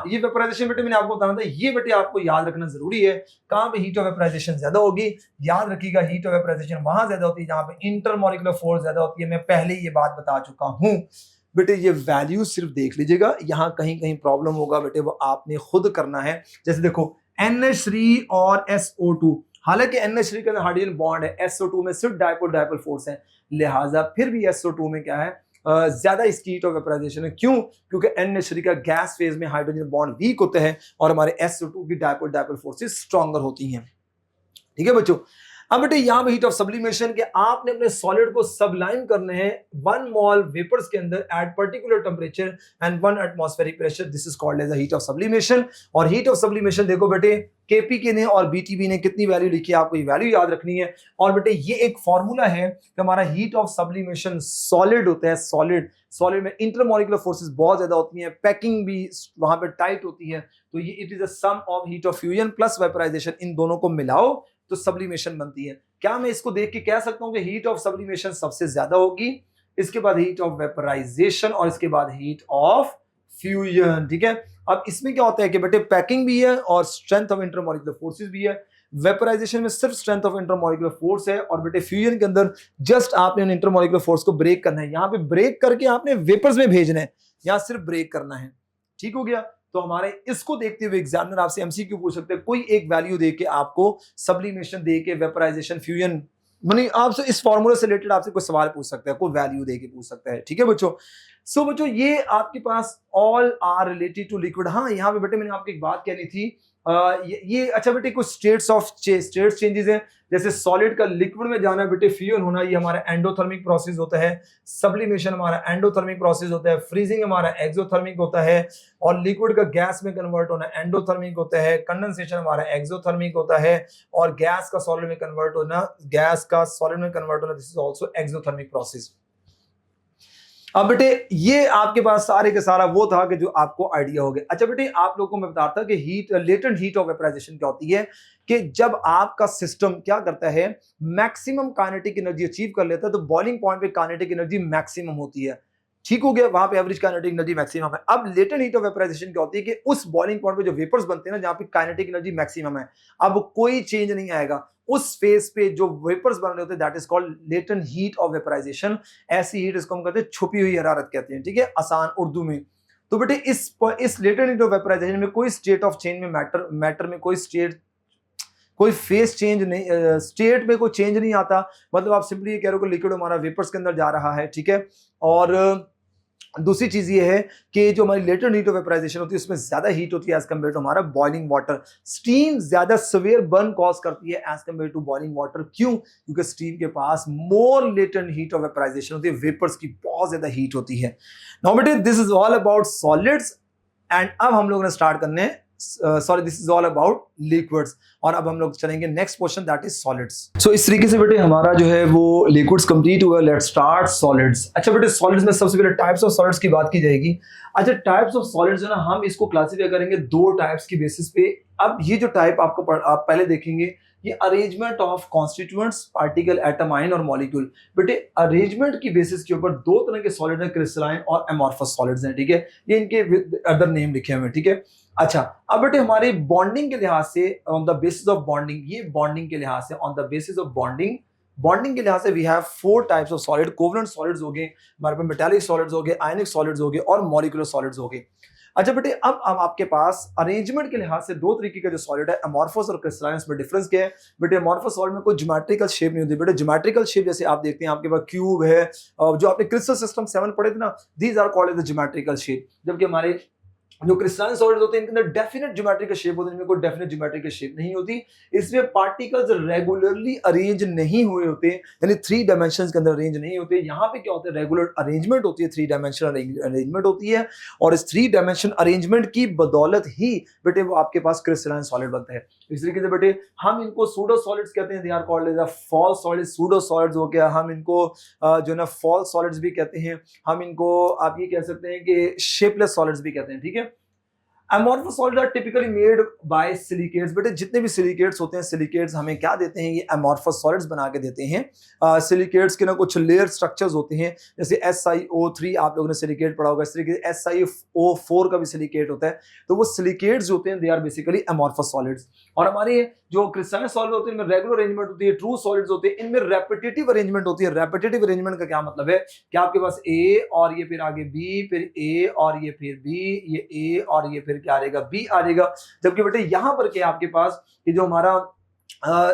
ये वेपराइजेशन बेटे मैंने आपको बताना था, ये बेटे आपको याद रखना जरूरी है। कहां पे हीट ऑफ वेपराइजेशन ज्यादा होगी, याद रखिएगा हीट ऑफ वेपराइजेशन वहां ज्यादा होती है जहां पे इंटरमॉलिक्यूलर फोर्स ज्यादा होती है। मैं पहले ये बात बता चुका हूं। बेटे ये वैल्यू सिर्फ देख लीजिएगा, यहां कहीं कहीं प्रॉब्लम होगा बेटे, वो आपने खुद करना है। जैसे देखो NH3 और SO2, हालांकि NH3 के अंदर हाइड्रोजन बॉन्ड है, SO2 में सिर्फ डायपोल डायपोल फोर्स है, लिहाजा फिर भी SO2 में क्या है, ज्यादा इसकी हीट ऑफ वेपराइजेशन है। क्यों? क्योंकि NH3 का गैस फेज में हाइड्रोजन बॉन्ड वीक होते हैं और हमारे SO2 की डायपोल डायपोल फोर्सेस स्ट्रॉन्गर होती हैं। ठीक है बच्चों, अब बेटे यहां पे हीट ऑफ सब्लिमेशन के आपने अपने सॉलिड को सबलाइम करने हैं 1 मोल वेपर्स के अंदर at particular temperature and 1 atmospheric pressure, this is called as the heat of sublimation. और हीट ऑफ सब्लिमेशन देखो बेटे केपीके ने और बीटीबी ने कितनी वैल्यू लिखी है, आपको ये वैल्यू याद रखनी है। और बेटे ये एक फॉर्मूला है कि हमारा हीट ऑफ सब्लिमेशन सॉलिड होता है, सॉलिड में इंटरमॉलिक्यूलर फोर्सेस बहुत ज्यादा होती हैं, पैकिंग भी वहां पे टाइट होती है, तो ये it is a sum of heat of fusion plus vaporisation, इन दोनों को मिलाओ तो सब्लिमेशन बनती है। क्या मैं इसको देख के कह सकता हूं कि हीट ऑफ सब्लिमेशन सबसे ज्यादा होगी, इसके बाद हीट ऑफ वेपराइजेशन और इसके बाद हीट ऑफ फ्यूजन। ठीक है, अब इसमें क्या होता है कि बेटे पैकिंग भी है और स्ट्रेंथ ऑफ इंटरमॉलिक्यूलर फोर्सेस भी है। वेपराइजेशन में सिर्फ स्ट्रेंथ ऑफ इंटरमॉलिक्यूलर फोर्स है, और बेटे फ्यूजन के अंदर जस्ट आपने उन इंटरमॉलिक्यूलर फोर्स को ब्रेक करना है, यहां पे ब्रेक करके आपने वेपर्स में भेजना है, यहां सिर्फ ब्रेक करना है। ठीक हो गया, तो हमारे इसको देखते हुए एग्जामिनर आपसे एमसीक्यू पूछ सकते हैं, कोई एक वैल्यू देके आपको सब्लिमेशन देके वेपराइजेशन फ्यूजन, माने आपसे इस फार्मूला से रिलेटेड आपसे कोई सवाल पूछ सकता है, कोई वैल्यू देके पूछ सकता है। ठीक है बच्चों, सो बच्चों ये आपके पास all are related to liquid. हाँ यहाँ पे बेटे मैंने आपको एक बात कहनी थी, ये अच्छा बेटे कुछ स्टेट्स चेंजेस हैं, जैसे सॉलिड का लिक्विड में जाना बेटे फ्यूजन होना, ये हमारा एंडोथर्मिक प्रोसेस होता है, सब्लिमेशन हमारा एंडोथर्मिक प्रोसेस होता है, फ्रीजिंग हमारा एक्सोथर्मिक होता है, और लिक्विड का गैस में कन्वर्ट होना एंडोथर्मिक होता है, कंडेंसेशन हमारा एक्सोथर्मिक होता है, और गैस का सॉलिड में कन्वर्ट होना this is also exothermic process. अब बेटे ये आपके पास सारे के सारा वो था कि जो आपको आइडिया हो गया। अच्छा बेटे आप लोगों को मैं बताता कि heat latent heat of vaporisation क्या होती है, कि जब आपका सिस्टम क्या करता है, मैक्सिमम काइनेटिक एनर्जी अचीव कर लेता है, तो बॉइलिंग पॉइंट पे काइनेटिक एनर्जी मैक्सिमम होती है। ठीक हो गया, वहां पे एवरेज काइनेटिक एनर्जी मैक्सिमम है। अब लेटेंट हीट ऑफ वेपराइजेशन क्या होती है कि उस बॉइलिंग पॉइंट पे जो वेपर्स बनते हैं ना, जहां पे काइनेटिक एनर्जी मैक्सिमम है, अब कोई चेंज नहीं आएगा, उस फेज पे जो वेपर्स बन रहे होते हैं that is called latent heat of vaporisation. ऐसी हीट इसको हम कहते हैं छुपी हुई हरारत कहते हैं। ठीक है, आसान उर्दू में तो बेटे इस लेटेंट हीट ऑफ वेपराइजेशन में कोई स्टेट ऑफ चेंज में मैटर में कोई फेस चेंज नहीं, स्टेट में कोई चेंज नहीं आता। मतलब आप सिंपली ये कह रहे हो कि लिक्विड हमारा वेपर्स के अंदर जा रहा है, ठीक है। और दूसरी चीज ये है कि जो हमारी लेटेंट हीट ऑफ वेपराइजेशन होती है उसमें ज्यादा हीट होती है एज कम्पेयर टू हमारा बॉइलिंग वाटर। स्टीम ज्यादा सवेयर बर्न कॉज करती है as compare to boiling water. क्यों? क्योंकि स्टीम के पास more latent heat of vaporisation होती है, वेपर्स की बहुत ज्यादा हीट होती है। नाउ बेटे this is all about solids and अब हम लोग ने स्टार्ट करने this is all about liquids. और अब हम लोग चलेंगे next question, that is solids. So इस तरीके से बेटे हमारा जो है वो लिक्विड्स कंप्लीट हुआ। Let's start solids. अच्छा बेटे सॉलिड्स में सबसे पहले टाइप्स ऑफ सॉलिड्स की बात की जाएगी। अच्छा टाइप्स ऑफ सॉलिड्स जो ना हम इसको क्लासिफाई करेंगे दो टाइप्स की बेसिस पे। अब ये जो टाइप आप पहले देखेंगे ये arrangement of constituents, particle, atom, ion और मॉलिक्यूल। बेटे अरेंजमेंट की बेसिस के ऊपर दो तरह के सॉलिड हैं, क्रिस्टलाइन और एमॉर्फस सॉलिड्स हैं, ठीक है। ये इनके अदर नेम लिखे हुए हैं, ठीक है। अच्छा अब बेटे हमारे बॉन्डिंग के लिहाज से on the basis of bonding, ये बॉन्डिंग के लिहाज से on the basis of bonding के लिहाज से we have 4 types of solid. Covalent solids हो गए, हमारे पास मेटालिक सॉलिड्स हो गए, आयनिक सॉलिड्स हो गए और मॉलिक्यूलर सॉलिड्स हो गए। अच्छा बेटे अब आपके पास अरेंजमेंट के लिहाज से दो तरीके का जो सॉलिड है, अमॉर्फस और क्रिस्टलाइन, में डिफरेंस क्या है? बेटे अमॉर्फस सॉलिड में कोई ज्योमेट्रिकल शेप नहीं होती। बेटे ज्योमेट्रिकल शेप जैसे आप देखते हैं आपके पास क्यूब है, जो आपने क्रिस्टल सिस्टम 7 पढ़े थे ना, these are called as the geometrical shape. जबकि हमारे जो क्रिस्टलाइन सॉलिड होते हैं इनके अंदर डेफिनेट ज्योमेट्रिकल शेप होती है, इनमें कोई डेफिनेट ज्योमेट्रिकल शेप नहीं होती। इसमें पार्टिकल्स रेगुलरली अरेंज नहीं हुए होते, यानी 3 डायमेंशंस के अंदर अरेंज नहीं होते। यहाँ पे क्या होता है, रेगुलर अरेंजमेंट होती है, 3 डायमेंशनल अरेंजमेंट होती है। और इस 3 डायमेंशन अरेंजमेंट की बदौलत ही बेटे वो आपके पास क्रिस्टलाइन सॉलिड बनता है। इस तरीके से बेटे हम इनको सूडो सॉलिड्स कहते हैं, they are called as a false solids. Pseudo solids हो गया, हम इनको जो ना फॉल्स सॉलिड्स भी कहते हैं, हम इनको आप ये कह सकते हैं कि शेपलेस सॉलिड्स भी कहते हैं, ठीक है। Amorphous solid are typically made by silicates. बेटे जितने भी सिलिकेट्स होते हैं, सिलिकेट्स हमें क्या देते हैं, ये अमॉर्फस सॉलिड्स बना के देते हैं। सिलिकेट्स के ना कुछ लेयर स्ट्रक्चर्स होते हैं, जैसे SiO3 आप लोगों ने सिलिकेट पढ़ा होगा, इस तरीके से SiO4 का भी सिलिकेट होता है। तो वो सिलिकेट्स जो होते हैं they are basically amorphous solids. और हमारे जो क्रिस्टलाइन सॉलिड होते हैं इनमें रेगुलर अरेंजमेंट होती है, ट्रू सॉलिड्स होते हैं इनमें रेपिटेटिव अरेंजमेंट होती है। रेपिटेटिव अरेंजमेंट का क्या मतलब है कि आपके पास A और ये फिर आगे B, फिर A और ये फिर B, ये A और ये फिर क्या आ जाएगा, B आ जाएगा। जबकि बेटे यहाँ पर क्या आपके पास ये जो हमारा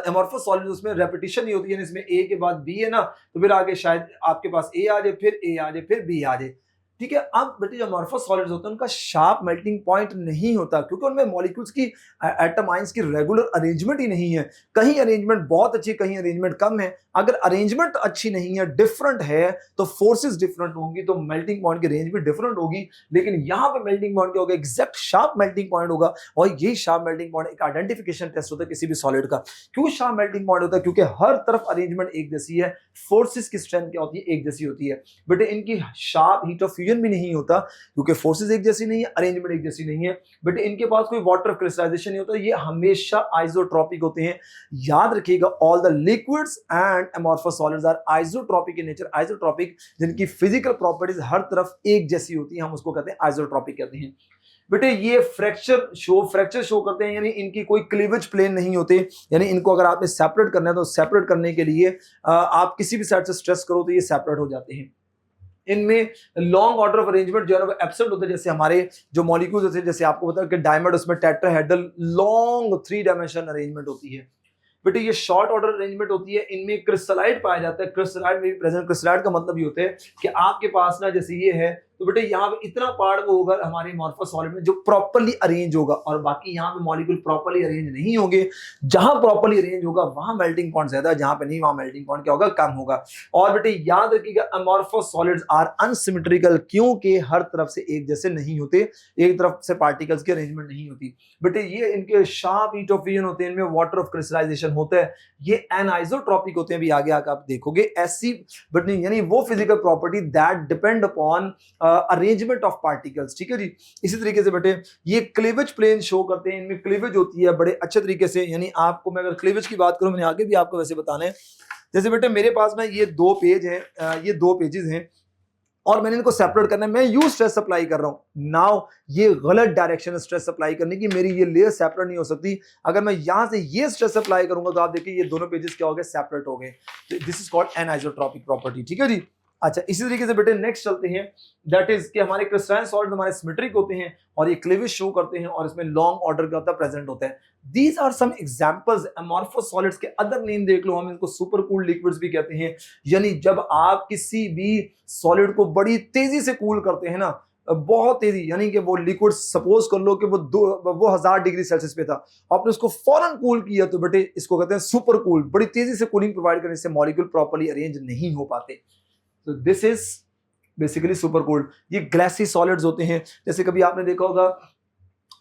एमॉर्फस सॉलिड उसमें रेपिटेशन नहीं होती है, इसमें A के बाद B है ना, तो फिर आगे शायद आपके पास A आ जाए, फिर A आ जाए, फिर B आ जाए, ठीक है। अब बेटे जो अमॉर्फस सॉलिड्स होते हैं उनका शार्प मेल्टिंग पॉइंट नहीं होता, क्योंकि उनमें मॉलिक्यूल्स की एटम आइंस की रेगुलर अरेंजमेंट ही नहीं है। कहीं अरेंजमेंट बहुत अच्छी, कहीं अरेंजमेंट कम है। अगर अरेंजमेंट अच्छी नहीं है, डिफरेंट है, तो फोर्सेस डिफरेंट होंगी, तो मेल्टिंग पॉइंट की रेंज भी डिफरेंट होगी। लेकिन यहाँ पे मेल्टिंग पॉइंट क्या होगा, एग्जैक्ट शार्प मेल्टिंग पॉइंट होगा। और यही शार्प मेल्टिंग पॉइंट एक आइडेंटिफिकेशन टेस्ट होता है किसी भी सॉलिड का। क्यों शार्प मेल्टिंग पॉइंट होता है? क्योंकि हर तरफ अरेंजमेंट एक जैसी है, फोर्सेस की स्ट्रेंथ क्या होती है, एक जैसी होती है। बेटे इनकी शार्प हीट ऑफ फ्यूजन भी नहीं होता, क्योंकि फोर्सेस एक जैसी नहीं है, अरेंजमेंट एक जैसी नहीं है। बट इनके पास कोई वाटर क्रिस्टलाइजेशन नहीं होता, ये हमेशा आइसोट्रॉपिक होते हैं। याद रखिएगा, all the liquids and amorphous solids are isotropic in nature. Isotropic जिनकी फिजिकल प्रॉपर्टीज हर तरफ एक जैसी होती है, हम उसको कहते हैं आइसोट्रॉपिक कहते हैं। बेटे ये फ्रैक्चर शो करते हैं, यानी इनकी कोई क्लीवेज प्लेन नहीं होते, यानी इनको अगर आपने सेपरेट करना है तो सेपरेट करने के लिए आप किसी भी साइड से स्ट्रेस करो तो ये सेपरेट हो जाते हैं। इनमें लॉन्ग ऑर्डर ऑफ अरेंजमेंट जो है वो एब्सेंट होता है। जैसे हमारे जो मॉलिक्यूल्स होते हैं, जैसे आपको पता है कि डायमंड, उसमें टेट्राहेड्रल लॉन्ग 3 डायमेंशन अरेंजमेंट होती है। बेटे ये शॉर्ट ऑर्डर अरेंजमेंट होती है। इनमें क्रिस्टलाइट पाया जाता है, क्रिस्टलाइट में भी प्रेजेंट। क्रिस्टलाइट का मतलब ये होता है कि आपके पास ना जैसे ये है, तो बेटे यहाँ पे इतना पार्ट वो होगा हमारे अमॉर्फस सॉलिड में जो प्रॉपर्ली अरेंज होगा, और बाकी यहाँ पे मॉलिक्यूल प्रॉपर्ली अरेंज नहीं होंगे। जहां प्रॉपर्ली अरेंज होगा वहां मेल्टिंग पॉइंट ज्यादा, जहां पे नहीं वहां मेल्टिंग पॉइंट क्या होगा, कम होगा। और बेटे याद रखिएगा, अमॉर्फस सॉलिड्स आर अनसिमेट्रिकल, क्योंकि हर तरफ से एक जैसे नहीं होते, एक तरफ से पार्टिकल्स की अरेंजमेंट नहीं होती। बेटे ये इनके शार्प हीट ऑफ फ्यूजन होते हैं, इनमें वाटर ऑफ क्रिस्टलाइजेशन होता है, ये एनाइसोट्रॉपिक होते हैं, भी आगे आकर आप देखोगे। ऐसी बट नहीं, यानी वो physical property that depend upon arrangement of particles, ठीक है जी। इसी तरीके से बेटे ये क्लीवेज प्लेन शो करते हैं, इनमें क्लीवेज होती है बड़े अच्छे तरीके से। यानी आपको मैं अगर क्लीवेज की बात करूं, मैंने आगे भी आपको वैसे बताना है। जैसे बेटे मेरे पास ना ये 2 पेज हैं, ये 2 पेजेस हैं और मैंने इनको सेपरेट करना है। मैं यू स्ट्रेस अप्लाई कर रहा हूं। नाउ ये गलत डायरेक्शन है स्ट्रेस अप्लाई करने की, मेरी ये लेयर सेपरेट नहीं हो सकती। अगर मैं यहां से ये स्ट्रेस अप्लाई करूंगा तो आप देखिए ये दोनों पेजेस क्या हो गए, सेपरेट हो गए। This is called anisotropic property, ठीक है जी। अच्छा, इसी तरीके से बेटे नेक्स्ट चलते हैं, दैट इज कि हमारे क्रिस्टलाइन सॉलिड हमारे सिमेट्रिक होते हैं और ये क्लीवेज शो करते हैं और इसमें लॉन्ग ऑर्डर क्या होता है, प्रेजेंट होता है। These are some examples amorphous solids के। अदर नेम देख लो, हम इनको सुपर कूल्ड लिक्विड्स भी कहते हैं, यानी जब आप किसी भी सॉलिड को बड़ी तेजी से कूल करते हैं ना, बहुत तेजी, यानी कि वो लिक्विड सपोज कर लो कि वो 1000 डिग्री सेल्सियस पे था, आपने उसको फौरन कूल किया, तो बेटे इसको कहते हैं सुपर कूल। बड़ी तेजी से कूलिंग प्रोवाइड करने से मॉलिक्यूल प्रॉपर्ली अरेंज नहीं हो पाते। तो this is basically super cooled. ये ग्लासी सॉलिड्स होते हैं। जैसे कभी आपने देखा होगा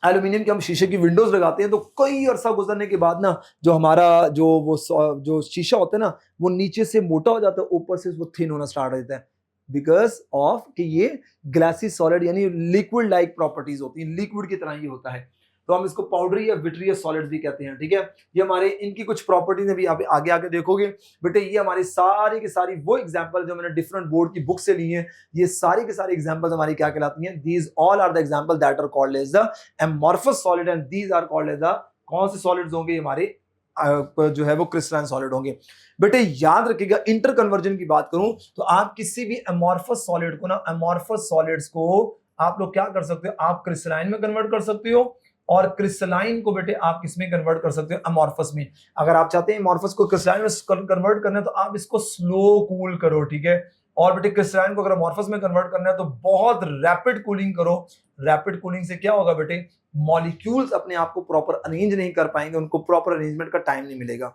एल्यूमिनियम के हम शीशे की विंडोज लगाते हैं, तो कई अरसा गुजरने के बाद ना जो हमारा जो शीशा होता है ना, वो नीचे से मोटा हो जाता है, ऊपर से वो थिन होना स्टार्ट हो जाता है, बिकॉज ऑफ कि ये ग्लासी सॉलिड यानी लिक्विड लाइक प्रॉपर्टीज होती हैं, लिक्विड की तरह ही होता है। तो हम इसको पाउडरी या विट्रियस सॉलिड भी कहते हैं। ठीक है, ये हमारे इनकी कुछ प्रॉपर्टीज है भी आप आगे आगे देखोगे बेटे। ये हमारी सारी की सारी वो एग्जांपल जो मैंने डिफरेंट बोर्ड की बुक से ली हैं, ये सारी के सारे एग्जांपल्स हमारी क्या कहलाती हैं, these all are the example that are called as the amorphous solid and these are called as the, कौन से सॉलिड्स होंगे हमारे जो है वो क्रिस्टलाइन सॉलिड होंगे। बेटे याद रखिएगा, इंटर कन्वर्जन की बात करूं तो आप किसी भी अमॉर्फस सॉलिड को ना, अमॉर्फस सॉलिड्स को आप लोग क्या कर सकते हो, आप क्रिस्टलाइन में कन्वर्ट कर सकते हो और क्रिस्टलाइन को बेटे आप किसमें कन्वर्ट कर सकते हो, अमॉर्फस में। अगर आप चाहते हैं अमॉर्फस को क्रिस्टलाइन में कन्वर्ट करना है तो आप इसको स्लो कूल करो। ठीक है, और बेटे क्रिस्टलाइन को अगर अमॉर्फस में कन्वर्ट करना है तो बहुत रैपिड कूलिंग करो। रैपिड कूलिंग से क्या होगा बेटे, मॉलिक्यूल्स अपने आप को प्रॉपर अरेंज नहीं कर पाएंगे, उनको प्रॉपर अरेंजमेंट का टाइम नहीं मिलेगा।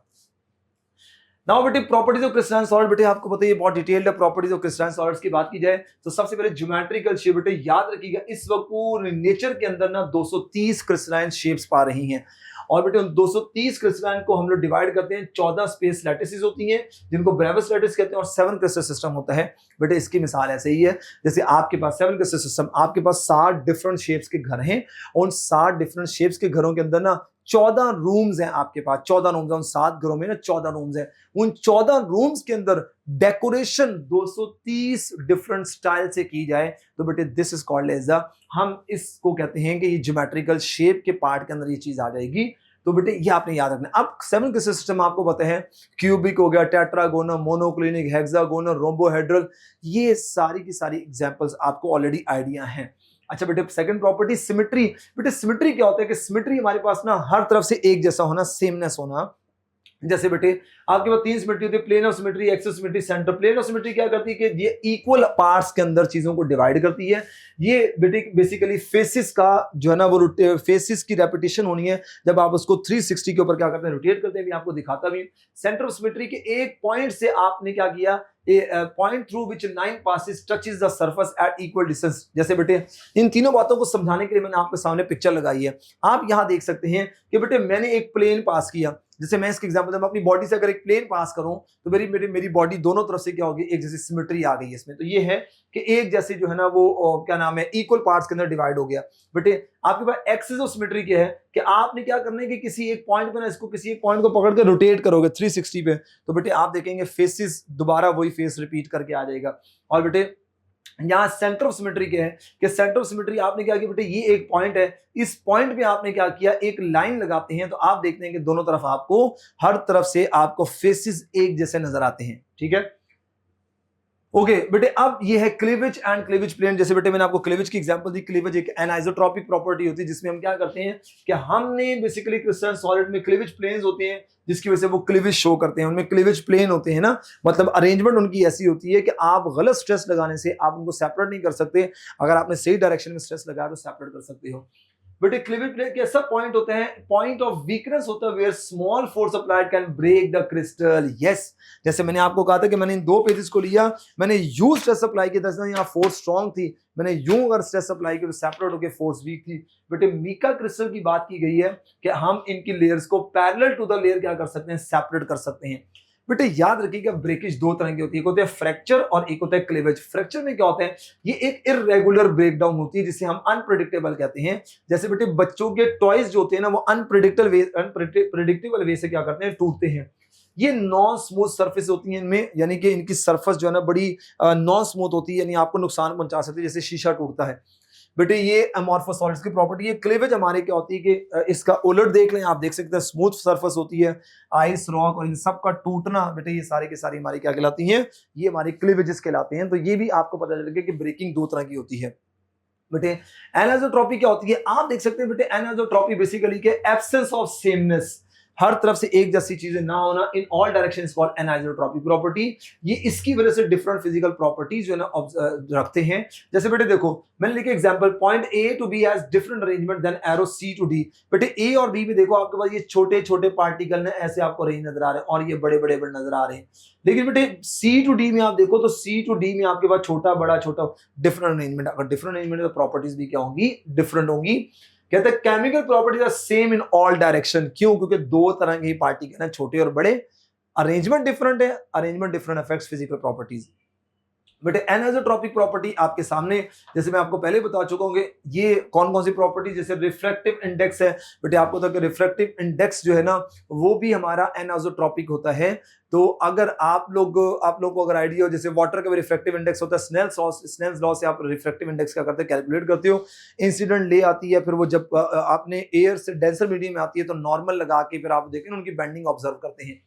नाउ बेटे प्रॉपर्टीज ऑफ क्रिस्टलाइन सॉलिड, बेटे आपको पता है बहुत detailed properties of crystalline solids की बात की जाए तो सबसे पहले ज्योमेट्रिकल शेप। बेटे याद रखिएगा, इस वक्त पूरे नेचर के अंदर ना 230 क्रिस्टलाइन शेप्स पा रही हैं, और बेटे उन 230 क्रिस्टलाइन को हम लोग डिवाइड करते हैं। 14 स्पेस लैटिसेस होती हैं जिनको ब्रेविस लैटिस कहते हैं, और 7 क्रिस्टल सिस्टम होता है। बेटे इसकी मिसाल ऐसे ही है, जैसे आपके पास 7 क्रिस्टल सिस्टम, आपके पास 60 डिफरेंट शेप्स के घर हैं, उन 60 डिफरेंट शेप्स के घरों के अंदर ना 14 रूम्स हैं आपके पास, 14 रूम्स हैं, उन 7 घरों में ना 14 रूम्स हैं। उन 14 रूम्स के अंदर डेकोरेशन 230 डिफरेंट स्टाइल से की जाए तो बेटे this is called as the, हम इसको कहते हैं कि ये ज्योमेट्रिकल शेप के पार्ट के अंदर ये चीज आ जाएगी। तो बेटे ये आपने याद रखना। अब 7 के सिस्टम आपको पता है, क्यूबिक हो गया, टेट्रागोनल, मोनोक्लिनिक, हेक्सागोनल, रोम्बोहेड्रल, ये सारी की सारी एग्जांपल्स आपको ऑलरेडी आइडिया हैं। अच्छा बेटे सेकंड प्रॉपर्टी सिमेट्री। बेटे सिमेट्री क्या होता है कि सिमेट्री हमारे पास ना हर तरफ से एक जैसा होना, सेमनेस होना। जैसे बेटे आपके पास 3 सिमेट्री होती है, plane of symmetry, axis symmetry, centre. Plane of symmetry क्या करती है कि ये इक्वल पार्ट्स के अंदर चीजों को डिवाइड करती है। ये बेटे बेसिकली फेसिस का जो है ना वो फेसिस की रेपिटेशन होनी है, जब आप उसको 360 के ऊपर क्या करते हैं, रोटेट करते हैं। आपको दिखाता भी। सेंटर ऑफ सिमेट्री के एक पॉइंट से आपने क्या किया, point through which line passes touches the surface at equal distance. जैसे बेटे इन तीनों बातों को समझाने के लिए मैंने आपके सामने पिक्चर लगाई है। आप यहां देख सकते हैं कि बेटे मैंने एक प्लेन पास किया। जैसे मैं इसके एग्जांपल में अपनी बॉडी से अगर एक प्लेन पास करूं तो मेरी बॉडी दोनों तरफ से क्या होगी, एक जैसी सिमेट्री आ गई इसमें। तो ये है कि एक जैसे जो है ना वो क्या नाम है, इक्वल पार्ट्स के अंदर डिवाइड हो गया। बेटे आपके पास एक्सिस ऑफ सिमेट्री क्या है कि आपने क्या करना है कि किसी एक पॉइंट पे ना इसको किसी एक पॉइंट को पकड़ के रोटेट करोगे 360 पे, तो बेटे आप देखेंगे फेसिस दोबारा वही फेस रिपीट करके आ जाएगा। और बेटे यहां सेंटर ऑफ सिमेट्री क्या है कि सेंटर ऑफ सिमेट्री आपने क्या किया बेटे, ये एक पॉइंट है, इस पॉइंट पे आपने क्या किया, एक लाइन लगाते हैं तो आप देखते हैं कि दोनों तरफ आपको हर तरफ से आपको फेसिस एक जैसे नजर आते हैं। ठीक है, ओके बेटे अब ये है क्लीवेज एंड क्लीवेज प्लेन। जैसे बेटे मैंने आपको क्लीवेज की एग्जांपल दी। क्लीवेज एक एनाइसोट्रॉपिक प्रॉपर्टी होती है जिसमें हम क्या करते हैं कि हमने बेसिकली क्रिस्टलाइन सॉलिड में क्लीवेज प्लेन्स होते हैं जिसकी वजह से वो क्लीवेज शो करते हैं। उनमें क्लीवेज प्लेन होते हैं ना, मतलब अरेंजमेंट उनकी ऐसी होती है कि आप गलत स्ट्रेस लगाने से आप उनको सेपरेट नहीं कर सकते, अगर आपने सही डायरेक्शन में स्ट्रेस लगाया तो सेपरेट कर सकते हो। बेटे क्लीवेज प्लेन के सब पॉइंट होते हैं, पॉइंट ऑफ वीकनेस होता है where small force applied can break the crystal. Yes, जैसे मैंने आपको कहा था कि मैंने इन 2 पेजेस को लिया, मैंने यू स्ट्रेस अप्लाई किया था, यहाँ फोर्स स्ट्रॉन्ग थी, मैंने यूं अगर स्ट्रेस अप्लाई किया तो सेपरेट होकर फोर्स वीक थी। बेटे मीका क्रिस्टल की बात की गई है कि हम इनकी लेयर्स को पैरेलल टू द लेयर क्या कर सकते हैं, सेपरेट कर सकते हैं। बेटे याद रखिएगा ब्रेकेज 2 तरह की होती है, एक होता है फ्रैक्चर और एक होता है क्लीवेज। फ्रैक्चर में क्या होता है, ये एक इररेगुलर ब्रेकडाउन होती है जिसे हम अनप्रेडिक्टेबल कहते हैं। जैसे बेटे बच्चों के टॉयज जो होते हैं ना वो अनप्रेडिक्टेबल वे से क्या करते हैं, टूटते हैं। ये नॉन स्मूथ सरफेस होती है इनमें, यानी कि इनकी सरफेस जो है ना बड़ी नॉन स्मूथ होती है, यानी आपको नुकसान पहुंचा सकती है, जैसे शीशा टूटता है। बेटे ये अमॉर्फस सॉलिड्स की प्रॉपर्टी है। क्लीवेज हमारे क्या होती है कि इसका उलट देख लें, आप देख सकते हैं स्मूथ सरफेस होती है, आइस रॉक और इन सब का टूटना, बेटे ये सारे के सारी हमारी क्या कहलाती हैं, ये हमारे क्लीवेजेस कहलाते हैं। तो ये भी आपको पता चल गया कि ब्रेकिंग दो तरह की होती है। बेटे एनिसोट्रॉपी क्या होती है, आप देख सकते हैं बेटे एनिसोट्रॉपी बेसिकली के एब्सेंस ऑफ सेमनेस, हर तरफ से एक जैसी चीजें ना होना, in all directions called anisotropy property. ये इसकी वजह से डिफरेंट फिजिकल प्रॉपर्टीज जो है ना रखते हैं। जैसे बेटे देखो मैंने लिखे example, point A to B has different arrangement then arrow C to D. बेटे ए और बी में देखो आपके पास ये छोटे छोटे पार्टिकल ने ऐसे आपको रेंज नजर आ रहे हैं और ये बड़े बड़े नजर आ रहे हैं, लेकिन बेटे सी टू डी में आप देखो तो सी टू डी में आपके पास छोटा बड़ा छोटा डिफरेंट अरेंजमेंट। अगर डिफरेंट अरेंजमेंट तो प्रॉपर्टीज भी क्या होंगी, डिफरेंट होंगी। कहते हैं chemical properties are same in all direction, क्यों, क्योंकि दो तरह के पार्टिकल हैं, छोटे और बड़े, अरेंजमेंट डिफरेंट है, arrangement different affects physical properties. बेटे एनिसोट्रॉपिक प्रॉपर्टी आपके सामने, जैसे मैं आपको पहले बता चुका हूं कि ये कौन कौन सी प्रॉपर्टी, जैसे रिफ्रैक्टिव इंडेक्स है। बेटे आपको तो रिफ्रैक्टिव इंडेक्स जो है ना वो भी हमारा एनिसोट्रॉपिक होता है। तो अगर आप लोग को अगर आइडिया हो, जैसे वाटर का भी रिफ्रैक्टिव इंडेक्स होता है, स्नेल्स लॉ से आप रिफ्रैक्टिव इंडेक्स क्या करते हैं, कैलकुलेट करते हो। इंसिडेंट ले आती है, फिर वो जब आपने एयर से डेंसर मीडियम में आती है तो नॉर्मल लगा के फिर आप देखें उनकी बेंडिंग ऑब्जर्व करते हैं।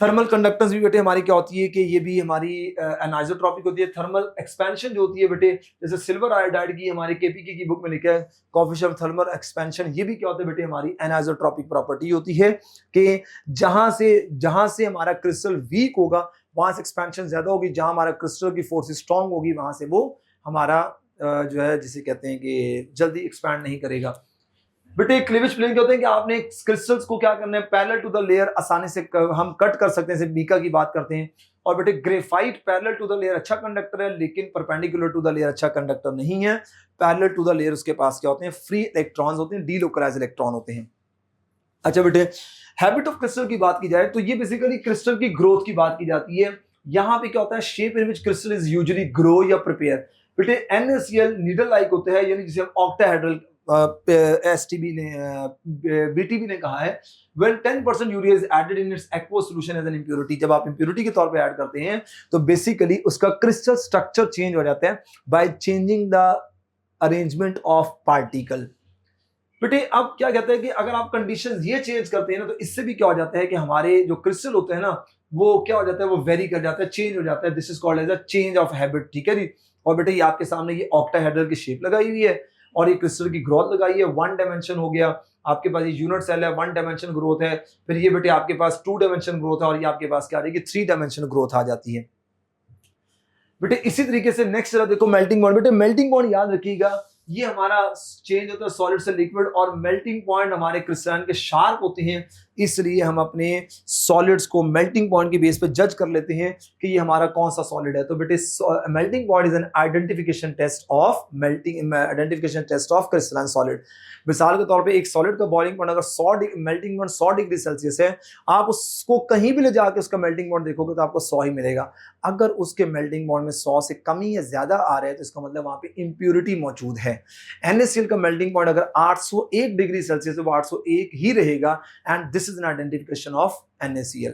थर्मल कंडक्टेंस भी बेटे हमारी क्या होती है कि ये भी हमारी एनिसोट्रॉपिक होती है। थर्मल एक्सपेंशन जो होती है बेटे, जैसे सिल्वर आयोडाइड की हमारी केपीके की बुक में लिखा है कोएफिशिएंट ऑफ थर्मल एक्सपेंशन, ये भी क्या होता है बेटे हमारी एनिसोट्रॉपिक प्रॉपर्टी होती है कि जहां से हमारा क्रिस्टल वीक होगा वहां से एक्सपेंशन ज्यादा होगी, जहां हमारा क्रिस्टल की फोर्स स्ट्रांग होगी वहां से वो हमारा जो है जिसे कहते हैं कि जल्दी एक्सपैंड नहीं करेगा। बेटे क्लीवेज प्लेन क्या होते हैं कि आपने क्रिस्टल्स को क्या करना है, पैरेलल टू द लेयर आसानी से हम कट कर सकते हैं, जैसे बीका की बात करते हैं। और बेटे graphite parallel to the layer अच्छा कंडक्टर है, लेकिन परपेंडिकुलर टू द लेयर अच्छा कंडक्टर नहीं है। पैरेलल टू द लेयर उसके पास क्या होते हैं, फ्री इलेक्ट्रॉन्स होते हैं, डीलोकलाइज्ड इलेक्ट्रॉन होते हैं। अच्छा बेटे हैबिट ऑफ क्रिस्टल की बात की जाए तो ये बेसिकली क्रिस्टल की ग्रोथ की बात की जाती है। यहाँ पे क्या होता है, shape in which crystal is usually grow या प्रिपेयर। बेटे NaCl नीडल लाइक होते हैं, यानी जिसे हम ऑक्टाहेड्रल STB ने BTB ने कहा है, when 10% urea is added in its aqueous solution as an impurity, जब आप impurity के तौर पे ऐड करते हैं तो बेसिकली उसका क्रिस्टल स्ट्रक्चर चेंज हो जाता है by changing the arrangement of particle। बेटे अब क्या कहते हैं कि अगर आप कंडीशंस ये चेंज करते हैं ना तो इससे भी क्या हो जाता है कि हमारे जो क्रिस्टल होते हैं ना वो क्या हो जाता है, वो वेरी कर जाता है, चेंज हो जाता है। This is called as a change of habit, ठीक है जी। और बेटे ये आपके सामने ये ऑक्टाहेड्रल की शेप लगाई हुई है और ये क्रिस्टल की ग्रोथ लगाई है, वन डायमेंशन हो गया आपके पास, ये यूनिट सेल है, वन डायमेंशन ग्रोथ है। फिर ये बेटे आपके पास टू डायमेंशन ग्रोथ है और ये आपके पास क्या आ जाएगी, थ्री डायमेंशन ग्रोथ आ जाती है। बेटे इसी तरीके से नेक्स्ट जरा देखो मेल्टिंग पॉइंट। बेटे मेल्टिंग पॉइंट याद रखिएगा, ये हमारा चेंज होता है सॉलिड से लिक्विड, और मेल्टिंग पॉइंट हमारे क्रिस्टलाइन के शार्प होते हैं, इसलिए हम अपने सॉलिड्स को मेल्टिंग पॉइंट की बेस पे जज कर लेते हैं कि ये हमारा कौन सा सॉलिड है। तो बेटे melting point is an identification test of crystalline solid. मिसाल के तौर पे एक सॉलिड का बॉइलिंग पॉइंट अगर 100 मेल्टिंग पॉइंट 100 डिग्री सेल्सियस है, आप उसको कहीं भी ले जाके उसका मेल्टिंग पॉइंट देखोगे तो आपको 100 ही मिलेगा। अगर उसके मेल्टिंग पॉइंट में 100 से कम या ज्यादा आ रहा है तो इसका मतलब वहां पे इंप्योरिटी मौजूद है। NaCl का मेल्टिंग पॉइंट अगर 801 डिग्री सेल्सियस है वो 801 ही रहेगा, and this is an identification of NaCl।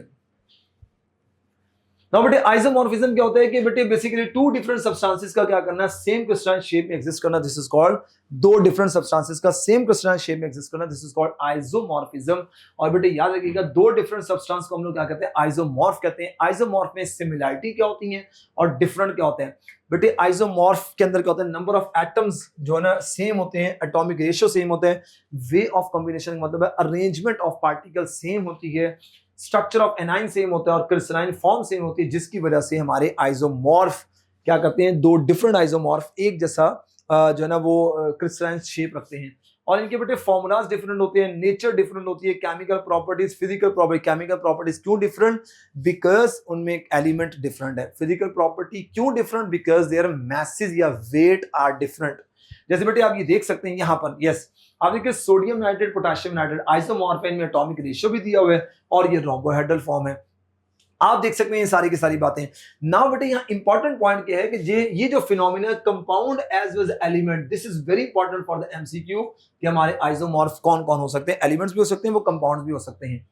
Now बेटे आइसोमॉर्फिज्म क्या होता है कि बेटे बेसिकली टू डिफरेंट सब्सटेंसेस का क्या करना, सेम क्रिस्टलाइन शेप में एग्जिस्ट करना, दिस इज कॉल्ड, दो डिफरेंट सब्सटेंसेस का सेम क्रिस्टलाइन शेप में एग्जिस्ट करना, दिस इज कॉल्ड आइसोमॉर्फिज्म। और बेटे याद रखिएगा दो डिफरेंट सब्सटेंस को हम लोग क्या कहते हैं, आइसोमॉर्फ कहते हैं। आइसोमॉर्फ में सिमिलरिटी क्या होती है और डिफरेंट क्या होते हैं। बेटे आइसोमॉर्फ के अंदर क्या होता है, नंबर ऑफ एटम्स जो है ना सेम होते हैं, एटॉमिक रेशियो सेम होते हैं, वे ऑफ कॉम्बिनेशन मतलब है अरेंजमेंट ऑफ पार्टिकल सेम होती है, स्ट्रक्चर ऑफ एनाइन सेम होता है और क्रिस्टलाइन फॉर्म सेम होती है, जिसकी वजह से हमारे आइसोमॉर्फ क्या करते हैं, दो डिफरेंट आइसोमॉर्फ एक जैसा जो है ना वो क्रिस्टलाइन शेप रखते हैं। और इनके बेटे फॉर्मूलाज डिफरेंट होते हैं, नेचर डिफरेंट होती है, chemical properties, physical property. Chemical properties क्यों डिफरेंट, बिकॉज उनमें एलिमेंट डिफरेंट है। फिजिकल प्रॉपर्टी क्यों डिफरेंट, बिकॉज देयर मैसेज या वेट आर डिफरेंट। जैसे बेटे आप ये देख सकते हैं यहाँ पर, यस आप देखिए सोडियम नाइट्रेट पोटेशियम नाइट्रेट आइसोमॉर्फ है, इनमें एटॉमिक रेशियो भी दिया हुआ है और ये रोम्बोहेड्रल फॉर्म है। आप देख सकते हैं ये सारी की सारी बातें। नाउ बेटे यहाँ इंपॉर्टेंट पॉइंट क्या है कि ये जो phenomena compound as well as element, this is very important for the MCQ कि हमारे आइसोमॉर्फ कौन कौन हो सकते हैं, एलिमेंट्स भी हो सकते हैं, वो कंपाउंड्स भी हो सकते हैं।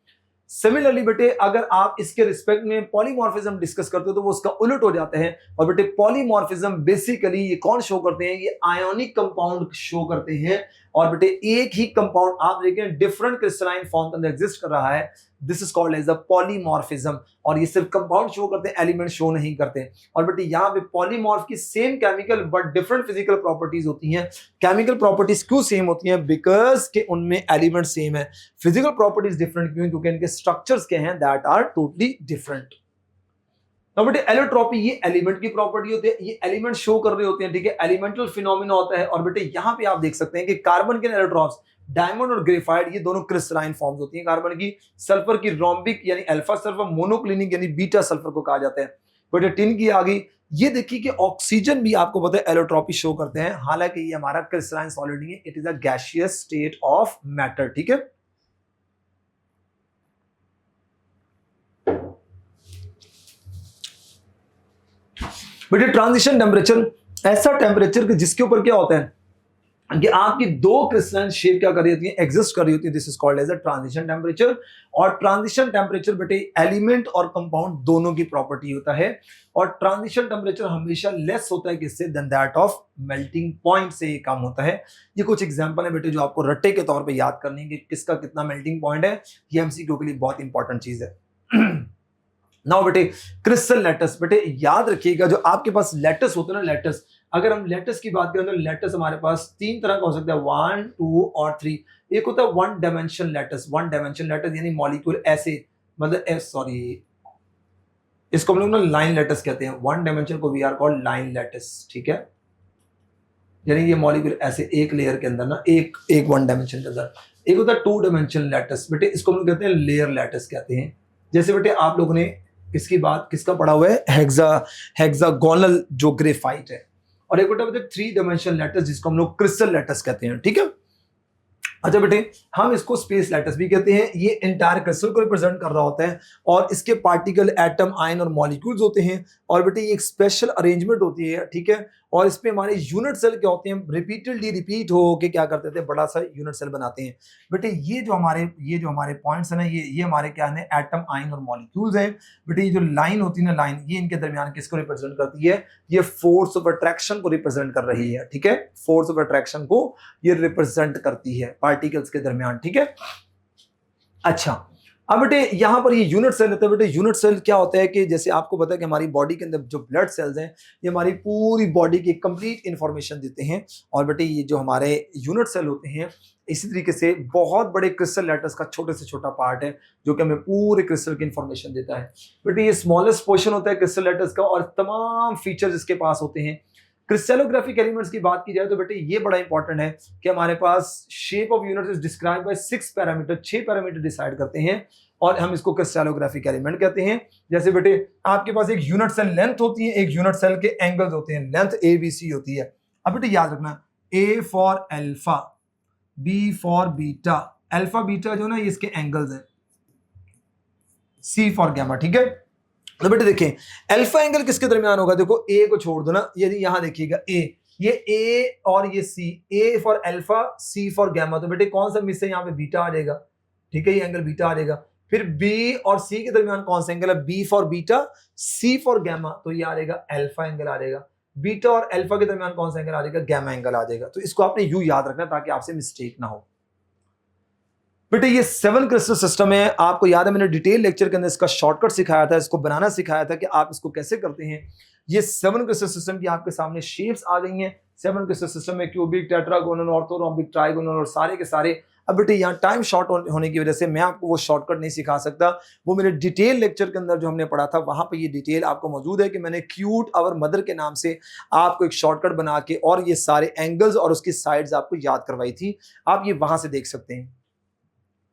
सिमिलरली बेटे अगर आप इसके रिस्पेक्ट में पॉलीमॉर्फिज्म डिस्कस करते हो तो वो उसका उलट हो जाता है। और बेटे पॉलीमॉर्फिज्म बेसिकली ये कौन शो करते हैं, ये आयोनिक कंपाउंड शो करते हैं। और बेटे एक ही कंपाउंड आप देखें डिफरेंट क्रिस्टलाइन फॉर्म के अंदर एग्जिस्ट कर रहा है, this is called as a polymorphism. और ये सिर्फ कंपाउंड शो करते हैं, एलिमेंट शो नहीं करते। और बेटे यहाँ पे पॉलीमॉर्फ की same chemical but different physical properties होती हैं। केमिकल प्रॉपर्टीज क्यों सेम होती हैं, बिकॉज के उनमें एलिमेंट सेम है। फिजिकल प्रॉपर्टीज डिफरेंट क्यों, क्योंकि इनके स्ट्रक्चर्स के हैं दैट आर टोटली डिफरेंट। तो बेटे एलोट्रॉपी ये एलिमेंट की प्रॉपर्टी होती है, ये एलिमेंट शो कर रहे होते हैं, ठीक है, एलिमेंटल फिनोमिना होता है। और बेटे यहां पे आप देख सकते हैं कि कार्बन के एलोट्रॉप्स डायमंड और ग्रेफाइट ये दोनों क्रिस्टलाइन फॉर्म्स होती हैं कार्बन की। सल्फर की रोम्बिक यानी अल्फा सल्फर, मोनोक्लिनिक यानी बीटा सल्फर को कहा जाता है। बेटे टिन की आ गई, ये देखिए कि ऑक्सीजन भी आपको पता है एलोट्रॉपी शो करते हैं, हालांकि ये हमारा क्रिस्टलाइन सॉलिड नहीं है, it is a gaseous state of matter, ठीक है। बेटे ट्रांजिशन टेम्परेचर ऐसा टेम्परेचर कि जिसके ऊपर क्या होता है कि आपकी दो क्रिस्टलाइन शेप क्या कर रही होती है, एग्जिस्ट कर रही होती है, this is called as a transition temperature. और ट्रांजिशन टेम्परेचर बेटे एलिमेंट और कंपाउंड दोनों की प्रॉपर्टी होता है। और ट्रांजिशन टेम्परेचर हमेशा लेस होता है किससे, then that of melting point से ये कम होता है। ये कुछ एग्जांपल है बेटे जो आपको रट्टे के तौर पे याद करनी है कि किसका कितना मेल्टिंग पॉइंट है, ये एमसीक्यू के लिए बहुत इंपॉर्टेंट चीज है। नाउ बेटे क्रिस्टल लैटिस, बेटे याद रखिएगा जो आपके पास लैटिस होता है ना, लैटिस, अगर हम लैटिस की बात करें तो लैटिस हमारे पास तीन तरह का हो सकता है, 1, 2 और 3। एक होता है one dimension lattice, one dimension lattice यानी मॉलिक्यूल ऐसे, मतलब सॉरी इसको हम लोग ना लाइन लैटिस कहते हैं, वन डायमेंशन को we are called line lattice, ठीक है, यानी ये मॉलिक्यूल ऐसे एक लेयर के अंदर ना, एक वन डायमेंशन के अंदर। एक होता है टू डायमेंशन लैटिस, बेटे इसको हम लोग कहते हैं लेयर लैटिस कहते हैं। जैसे बेटे आप लोगों ने इसकी बात किसका पढ़ा हुआ है, हेक्सागोनल जो ग्रेफाइट है। और एक बेटा थ्री डायमेंशन लैटिस जिसको हम लोग क्रिस्टल लैटिस कहते हैं, ठीक है। अच्छा बेटे हम इसको स्पेस लैटिस भी कहते हैं, ये इंटायर क्रिस्टल को रिप्रेजेंट कर रहा होता है और इसके पार्टिकल एटम आयन और मॉलिक्यूल्स होते हैं। और बेटे ये एक स्पेशल अरेंजमेंट होती है, ठीक है। और इसमें हमारे यूनिट सेल क्या होते हैं, रिपीटेडली रिपीट हो के क्या करते थे, बड़ा सा यूनिट सेल बनाते हैं। बेटे ये जो हमारे पॉइंट्स है ना, ये हमारे क्या है, एटम आयन और मॉलिक्यूल्स हैं। बेटे ये जो लाइन होती है ना, लाइन ये इनके दरमियान किसको रिप्रेजेंट करती है, ये फोर्स ऑफ अट्रैक्शन को रिप्रेजेंट कर रही है, ठीक है। फोर्स ऑफ अट्रैक्शन को ये रिप्रेजेंट करती है पार्टिकल्स के दरमियान, ठीक है। अच्छा अब बेटे यहां पर ये यूनिट सेल होता है। बेटे यूनिट सेल क्या होता है कि जैसे आपको पता है कि हमारी बॉडी के अंदर जो ब्लड सेल्स हैं ये हमारी पूरी बॉडी की कंप्लीट इंफॉर्मेशन देते हैं। और बेटे ये जो हमारे यूनिट सेल होते हैं इसी तरीके से बहुत बड़े क्रिस्टल लैटिस का छोटे से छोटा पार्ट है जो कि हमें पूरे क्रिस्टल की इंफॉर्मेशन देता है। बेटे ये स्मॉलेस्ट पोर्शन होता है क्रिस्टल लैटिस का और तमाम फीचर्स इसके पास होते हैं। क्रिस्टलोग्राफिक एलिमेंट्स की बात की जाए तो बेटे ये बड़ा इंपॉर्टेंट है कि हमारे पास shape of unit is describe by 6 parameter, 6 parameter decide करते हैं और हम इसको क्रिस्टलोग्राफिक एलिमेंट कहते हैं। जैसे बेटे आपके पास एक यूनिट सेल लेंथ होती है, एक यूनिट सेल के एंगल्स होते हैं, लेंथ ABC होती है। अब बेटे याद रखना A for alpha, B for beta, alpha beta जो ना ये इसके एंगल्स हैं, C फॉर गामा, ठीक है। तो बेटे देखें अल्फा एंगल किसके दरमियान होगा, देखो ए को छोड़ दो ना, यदि यहां देखिएगा ए, ये ए और ये C, A for alpha C for gamma, तो बेटे कौन सा मिस है, यहाँ पे बीटा आ जाएगा, ठीक है, ये एंगल बीटा आ जाएगा। फिर बी और सी के दरमियान कौन सा एंगल है, B for beta C for gamma, तो ये आ जाएगा अल्फा एंगल आ जाएगा। बीटा और अल्फा के दरमियान कौन सा एंगल आ जाएगा, गामा एंगल आ जाएगा। तो इसको आपने यू याद रखना ताकि आपसे मिस्टेक ना हो। बेटे ये 7 क्रिस्टल सिस्टम है, आपको याद है मैंने डिटेल लेक्चर के अंदर इसका शॉर्टकट सिखाया था, इसको बनाना सिखाया था कि आप इसको कैसे करते हैं। ये 7 क्रिस्टल सिस्टम की आपके सामने शेप्स आ गई हैं। 7 क्रिस्टल सिस्टम में क्यूबिक, टेट्रागोनल, ऑर्थोरोम्बिक, ट्राइगोनल और सारे के सारे। अब बेटे यहाँ टाइम शॉर्ट होने की वजह से मैं आपको वो शॉर्टकट नहीं सिखा सकता, वो मेरे डिटेल लेक्चर के अंदर जो हमने पढ़ा था वहां पे ये डिटेल आपको मौजूद है कि मैंने क्यूट आवर मदर के नाम से आपको एक शॉर्टकट बना के और ये सारे एंगल्स और उसकी साइड्स आपको याद करवाई थी, आप ये वहां से देख सकते हैं।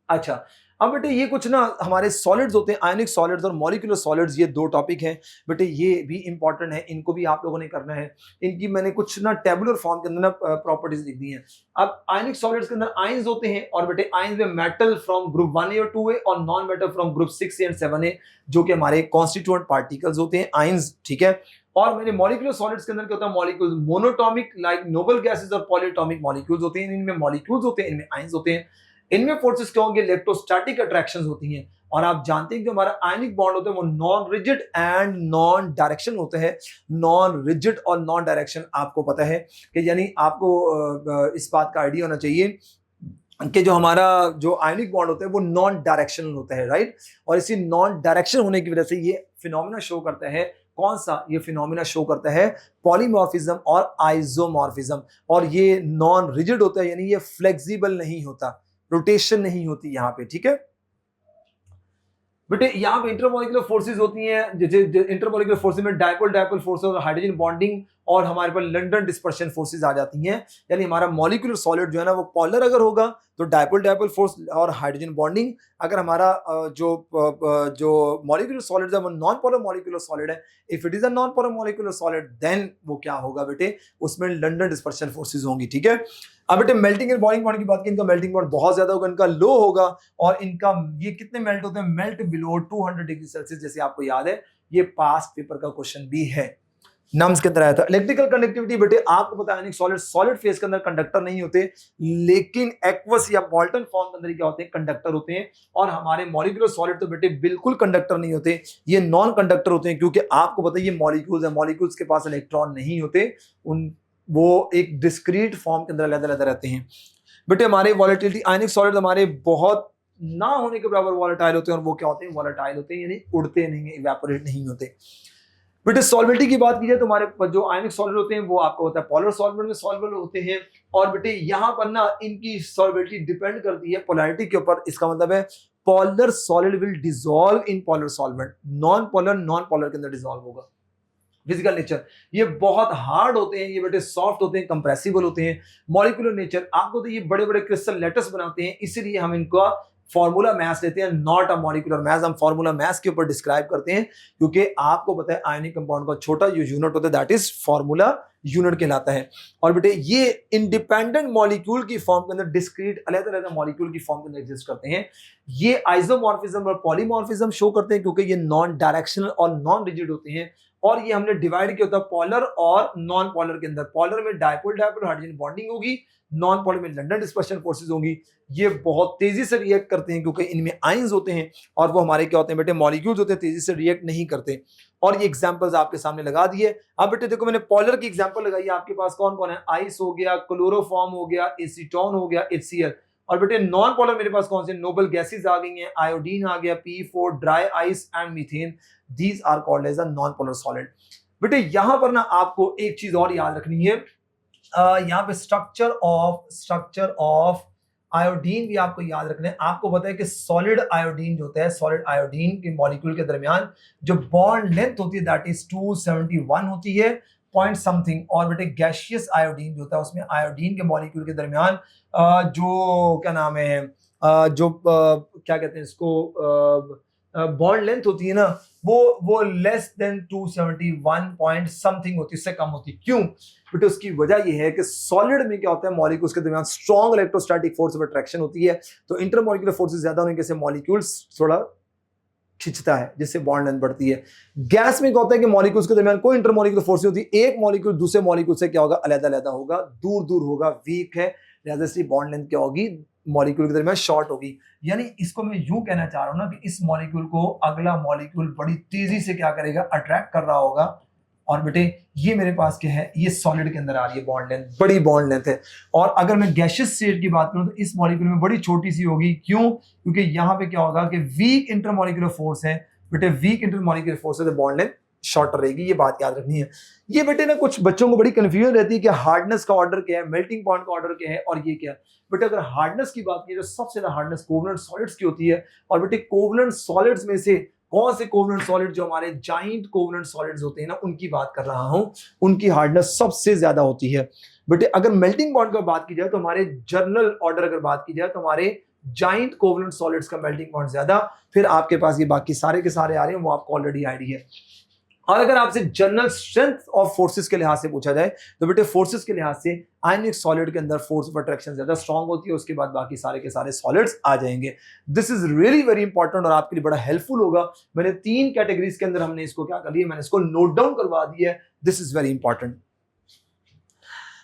अच्छा अब बेटे ये कुछ ना हमारे सॉलिड्स होते हैं, आयनिक सॉलिड्स और मॉलिक्यूलर सॉलिड्स, ये 2 टॉपिक हैं बेटे, ये भी इंपॉर्टेंट है, इनको भी आप लोगों ने करना है। इनकी मैंने कुछ ना टेबुलर फॉर्म के अंदर ना प्रॉपर्टीज लिख दी हैं। अब आयनिक सॉलिड्स के अंदर आयंस होते हैं और बेटे आयंस में मेटल फ्रॉम ग्रुप 1A और 2A और non metal from group 6A and 7A जो कि हमारे कॉन्स्टिट्यूएंट पार्टिकल्स होते हैं, आयंस, ठीक है। और मेरे मॉलिक्यूलर सॉलिड्स के अंदर क्या होता है, molecules monoatomic like noble gases और पॉलीएटॉमिक मॉलिक्यूल्स होते हैं, इनमें मॉलिक्यूल्स होते हैं, इनमें आयंस होते हैं। इनमें फोर्सेस क्या होंगे, इलेक्ट्रोस्टैटिक अट्रैक्शंस होती हैं। और आप जानते हैं कि जो हमारा आयनिक बॉन्ड होता है वो non rigid and non direction होते हैं। नॉन रिजिड और नॉन डायरेक्शन आपको पता है कि यानी आपको इस बात का आइडिया होना चाहिए कि जो हमारा जो आयनिक बॉन्ड होता है वो नॉन डायरेक्शनल होता है, राइट। और इसी नॉन डायरेक्शन होने की वजह से ये फिनोमिना शो करता है, कौन सा, ये फिनोमिना शो करता है पॉलीमॉर्फिज्म और आइसोमॉर्फिज्म। और ये नॉन रिजिड होता है, यानी ये फ्लेक्सिबल नहीं होता, रोटेशन नहीं होती यहाँ पे, ठीक है बेटे। यहाँ पे इंटरमॉलिक्यूलर फोर्सेस होती हैं, जैसे इंटरमॉलिक्यूलर फोर्सेस में डायपोल डायपोल फोर्सेस और हाइड्रोजन बॉन्डिंग, और हमारे पास लंडन डिस्पर्शन फोर्सेस आ जाती हैं। यानी हमारा मॉलिक्यूलर सॉलिड जो है ना वो पोलर अगर होगा तो डायपोल डायपोल फोर्स और हाइड्रोजन बॉन्डिंग। अगर हमारा जो मॉलिक्यूलर सॉलिड है वो नॉन पोलर मॉलिक्यूलर सॉलिड है, if it is a non polar molecular solid then वो क्या होगा बेटे, उसमें लंडन डिस्पर्शन फोर्सेस होंगी, ठीक है। अब बेटे मेल्टिंग एंड बॉइलिंग पॉइंट की बात की, इनका मेल्टिंग पॉइंट बहुत ज्यादा होगा, इनका लो होगा। और इनका ये कितने मेल्ट होते हैं, मेल्ट बिलो 200 डिग्री सेल्सियस, जैसे आपको याद है ये पास्ट पेपर का क्वेश्चन भी है, नम्स के अंदर आया था। इलेक्ट्रिकल कंडक्टिविटी बेटे आपको पता है सॉलिड फेज के अंदर कंडक्टर नहीं होते, लेकिन एक्वस या मॉल्टन फॉर्म के अंदर क्या होते हैं, कंडक्टर होते हैं। और हमारे मॉलिक्यूलर सॉलिड तो बेटे बिल्कुल कंडक्टर नहीं होते, ये नॉन कंडक्टर होते हैं, क्योंकि आपको पता है ये मॉलिक्यूल्स है, मॉलिक्यूल्स के पास इलेक्ट्रॉन नहीं होते, वो एक डिस्क्रीट फॉर्म के अंदर अलग-अलग रहते हैं। बेटे हमारे वॉलेटिलिटी आयनिक सॉलिड हमारे बहुत ना होने के बराबर वॉलेटाइल होते हैं, और वो क्या होते हैं, वॉलेटाइल होते हैं, यानी उड़ते नहीं है, इवेपोरेट नहीं होते। बेटे सॉल्वेबिलिटी की बात की जाए तो हमारे जो आयनिक सॉलिड होते हैं वो आपको होता है पॉलर सॉल्वेंट में सॉल्वेबल होते हैं। और बेटे यहाँ पर ना इनकी सॉल्वेबिलिटी डिपेंड करती है पोलैरिटी के ऊपर। इसका मतलब है polar solid will dissolve in polar solvent, non polar के अंदर डिसॉल्व होगा। फिजिकल नेचर ये बहुत हार्ड होते हैं, ये बेटे सॉफ्ट होते हैं, कंप्रेसिबल होते हैं। मॉलिक्यूलर नेचर आपको तो ये बड़े बड़े क्रिस्टल लेटर्स बनाते हैं, इसीलिए हम इनका फॉर्मूला मैस लेते हैं, नॉट अ मॉलिक्यूलर मैस। हम फॉर्मूला मैस के ऊपर डिस्क्राइब करते हैं, क्योंकि आपको पता है आयनिक कंपाउंड का छोटा जो यूनिट होता है दैट इज फॉर्मूला यूनिट कहलाता है। और बेटे ये इंडिपेंडेंट मॉलिक्यूल की फॉर्म के अंदर, डिस्क्रीट अलग अलग मॉलिक्यूल की फॉर्म के अंदर एग्जिस्ट करते हैं। ये आइसोमॉर्फिज्म और पॉलीमॉर्फिज्म शो करते हैं, क्योंकि ये नॉन डायरेक्शनल और नॉन रिजिड होते हैं। और ये हमने डिवाइड किया होता है पॉलर और नॉन पॉलर के अंदर। पॉलर में डायपोल डायपोल हाइड्रोजन बॉन्डिंग होगी, नॉन पॉलर में लंडन डिस्पर्शन फोर्सेस होंगी। ये बहुत तेजी से रिएक्ट करते हैं, क्योंकि इनमें आयंस होते हैं, और वो हमारे क्या होते हैं बेटे, मॉलिक्यूल्स होते हैं, तेजी से रिएक्ट नहीं करते। और ये एग्जांपल्स आपके सामने लगा दिए। अब बेटे देखो मैंने पॉलर की एग्जांपल लगाई है, आपके पास कौन कौन है, आइस हो गया, क्लोरोफॉर्म हो गया, एसीटोन हो गया, HCl। और बेटे नॉन पॉलर मेरे पास कौन से, नोबल गैसेस आ गई हैं, आयोडीन आ गया, P4, dry ice and methane. These are called as a non polar solid. बेटे यहां पर ना आपको एक चीज और याद रखनी है, यहाँ पे स्ट्रक्चर ऑफ आयोडीन भी आपको याद रखना है। आपको पता है कि सॉलिड आयोडीन जो होता है, सॉलिड आयोडीन के मॉलिक्यूल के दरमियान जो बॉन्ड लेंथ होती है दैट इज 271 होती है पॉइंट समथिंग। और बेटे गैसियस आयोडीन जो होता है उसमें आयोडीन के मॉलिक्यूल के दरमियान जो क्या नाम है, क्या कहते हैं इसको, बॉन्ड लेंथ होती है ना, वो लेस देन 271 पॉइंट समथिंग होती है, इससे कम होती है। क्यों बेटे, उसकी वजह यह है कि सॉलिड में क्या होता है, मॉलिक्यूल्स के दरमियान strong electrostatic force of attraction होती है, तो इंटरमॉलिक्यूलर फोर्सेस ज्यादा होने से मॉलिक्यूल्स थोड़ा खिंचता है, जिससे बॉन्ड लेंथ बढ़ती है। गैस में क्या होता है कि मॉलिक्यूल्स के दरमियान कोई इंटरमॉलिक्यूलर फोर्स नहीं होती, एक मॉलिक्यूल दूसरे मॉलिक्यूल से क्या होगा, अलग-अलग होगा, दूर होगा, वीक है, लिहाजा से बॉन्ड लेंथ क्या होगी, मॉलिक्यूल के दरमियान शॉर्ट होगी। यानी इसको मैं यूं कहना चाह रहा हूं ना कि इस मॉलिक्यूल को अगला मॉलिक्यूल बड़ी तेजी से क्या करेगा, अट्रैक्ट कर रहा होगा। और बेटे ये मेरे पास क्या है, ये सॉलिड के अंदर आ रही है बॉन्ड लेंथ, बड़ी बॉन्ड लेंथ है। और अगर मैं गैसियस स्टेट की बात करूं तो इस मॉलिक्यूल में बड़ी छोटी सी होगी। क्यों, क्योंकि यहां पे क्या होगा कि वीक इंटरमॉलिक्यूलर फोर्स है बेटे, वीक इंटरमॉलिक्यूलर फोर्स है तो बॉन्ड लेंथ शॉर्टर रहेगी, ये बात याद रखनी है। ये बेटे ना कुछ बच्चों को बड़ी कंफ्यूजन रहती है कि हार्डनेस का ऑर्डर क्या है, मेल्टिंग पॉइंट का ऑर्डर क्या है, और ये क्या है। बेटे अगर हार्डनेस की बात की तो सबसे ज्यादा हार्डनेस कोवलेंट सॉलिड्स की होती है। और बेटे कोवलेंट सॉलिड्स में से कौन से कोवलेंट सॉलिड, जो हमारे जाइंट कोवलेंट सॉलिड्स होते हैं ना, उनकी बात कर रहा हूं, उनकी हार्डनेस सबसे ज्यादा होती है। बेटे अगर मेल्टिंग पॉइंट की बात की जाए तो हमारे जर्नल ऑर्डर अगर बात की जाए तो हमारे जाइंट कोवलेंट सॉलिड्स का मेल्टिंग पॉइंट ज्यादा, फिर आपके पास ये बाकी सारे के सारे आ रहे हैं, वो आपको ऑलरेडी आईडी है। और अगर आपसे जनरल स्ट्रेंथ ऑफ फोर्सेस के लिहाज से पूछा जाए तो बेटे फोर्सेस के लिहाज से आयनिक सॉलिड के अंदर फोर्स ऑफ अट्रैक्शन ज्यादा स्ट्रांग होती है, उसके बाद बाकी सारे के सारे सॉलिड्स आ जाएंगे। This is really very important और आपके लिए बड़ा हेल्पफुल होगा। मैंने 3 कैटेगरीज के अंदर हमने इसको क्या कर लिया, मैंने इसको नोट डाउन करवा दिया है। This is very important.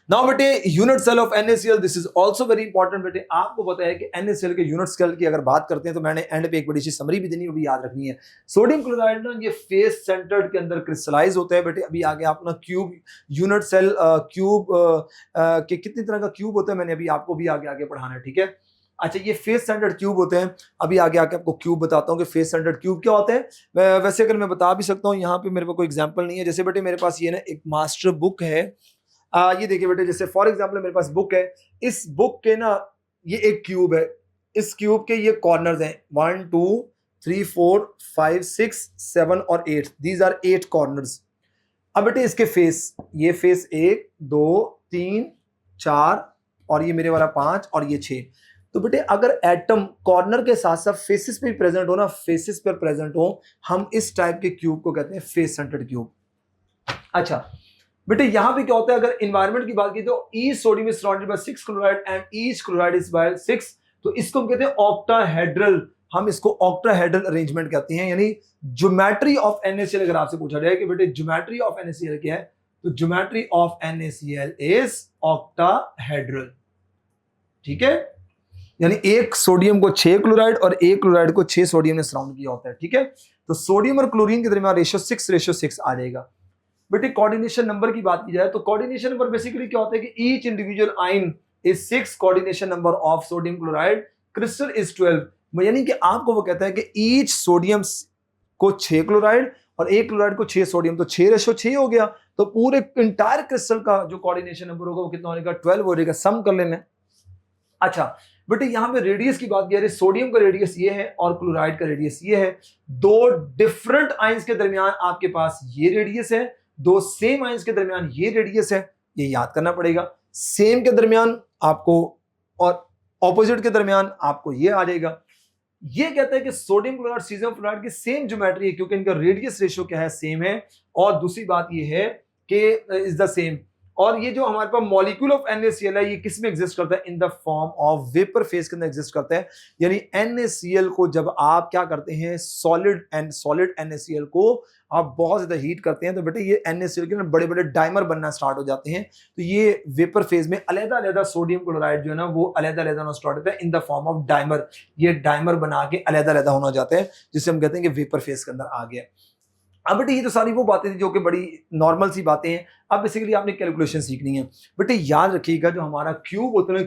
Now बेटे unit cell of NaCl, this is also very important. बेटे आपको पता है कि NaCl के यूनिट सेल की अगर बात करते हैं तो मैंने एंड पे एक बड़ी सी समरी भी देनी, वो भी याद रखनी है। सोडियम क्लोराइड ना ये फेस सेंटर्ड के अंदर क्रिस्टलाइज होते हैं। बेटे अभी आगे आप ना क्यूब यूनिट सेल क्यूब के कितनी तरह का क्यूब होता है मैंने अभी आपको भी आगे आगे पढ़ाना है, ठीक है। अच्छा, ये फेस सेंटर्ड क्यूब होते हैं, अभी आगे आके आपको क्यूब बताता हूँ कि फेस सेंटर्ड क्यूब क्या होते हैं। वैसे अगर मैं बता भी सकता हूँ, यहाँ पे मेरे पास कोई एग्जांपल नहीं है। जैसे बेटे मेरे पास ये ना एक मास्टर बुक है, ये देखिए बेटे, जैसे फॉर एग्जांपल मेरे पास बुक है, इस बुक के ना ये एक क्यूब है, इस क्यूब के ये कॉर्नर्स हैं 1 2 3 4 5 6 7 और 8, दीज आर 8 कॉर्नर्स। अब बेटे इसके फेस, ये फेस 1 2 3 4 और ये मेरे वाला 5 और ये 6। तो बेटे अगर एटम कॉर्नर के साथ साथ फेसिस पे भी प्रेजेंट हो ना, फेसिस पर प्रेजेंट हो, हम इस टाइप के क्यूब को कहते हैं फेस सेंटर्ड क्यूब। अच्छा बेटे यहां पे क्या होता है, अगर एनवायरनमेंट की बात की तो each sodium is surrounded by 6 chloride and each chloride is by 6, तो इसको हम कहते हैं ऑक्टाहेड्रल, हम इसको ऑक्टाहेड्रल अरेंजमेंट कहते हैं। यानी ज्योमेट्री ऑफ NaCl अगर आपसे पूछा जाए कि बेटे ज्योमेट्री ऑफ NaCl क्या है, तो geometry of NaCl is octahedral, ठीक है। यानी एक सोडियम को 6 क्लोराइड और एक क्लोराइड को 6 सोडियम ने सराउंड किया होता है, ठीक है। तो सोडियम और क्लोरीन के दरमियान रेशियो 6:6 आ जाएगा। बेटे कोऑर्डिनेशन नंबर की बात की जाए तो कोऑर्डिनेशन नंबर बेसिकली क्या होता है कि each individual ion is 6, coordination number of sodium chloride crystal is 12। यानी कि आपको वो कहता है कि ईच सोडियम को 6 क्लोराइड और एक क्लोराइड को 6 सोडियम, तो 6:6 हो गया। तो पूरे इंटायर क्रिस्टल का जो कोऑर्डिनेशन नंबर होगा वो कितना होगा, 12 हो जाएगा। सम कर लेना। अच्छा बेटे यहां पे रेडियस की बात की, सोडियम का रेडियस ये है और क्लोराइड का रेडियस ये है। दो डिफरेंट आयंस के दरमियान आपके पास ये रेडियस है, दो सेम आयंस के दरमियान ये रेडियस है, ये याद करना पड़ेगा। सेम के दरमियान आपको और ऑपोजिट के दरमियान आपको ये आ जाएगा। ये कहता है कि सोडियम क्लोराइड सीजियम क्लोराइड की सेम ज्योमेट्री है क्योंकि इनका रेडियस रेशियो क्या है, सेम है। और दूसरी बात ये है कि इज द सेम। और ये जो हमारे पास मॉलिक्यूल ऑफ NaCl है, ये किस में एग्जिस्ट करता है, in the form of vapour phase के अंदर एग्जिस्ट करता है। यानी NaCl को जब आप क्या करते हैं, सॉलिड NaCl को आप बहुत ज्यादा हीट करते हैं तो बेटे ये NaCl के ना बड़े बड़े डायमर बनना स्टार्ट हो जाते हैं। तो ये वेपर फेज में अलग-अलग सोडियम क्लोराइड जो है ना वो अलग-अलग होना स्टार्ट होता है in the form of dimer. ये डायमर बना के अलग-अलग होना जाते हैं जिसे हम कहते हैं कि वेपर फेज के अंदर आ गया। अब बेटे ये तो सारी वो बातें थी जो कि बड़ी नॉर्मल सी बातें हैं। अब बेसिकली आपने कैलकुलेशन सीखनी है। बेटे याद रखिएगा जो हमारा क्यूब होता है ना,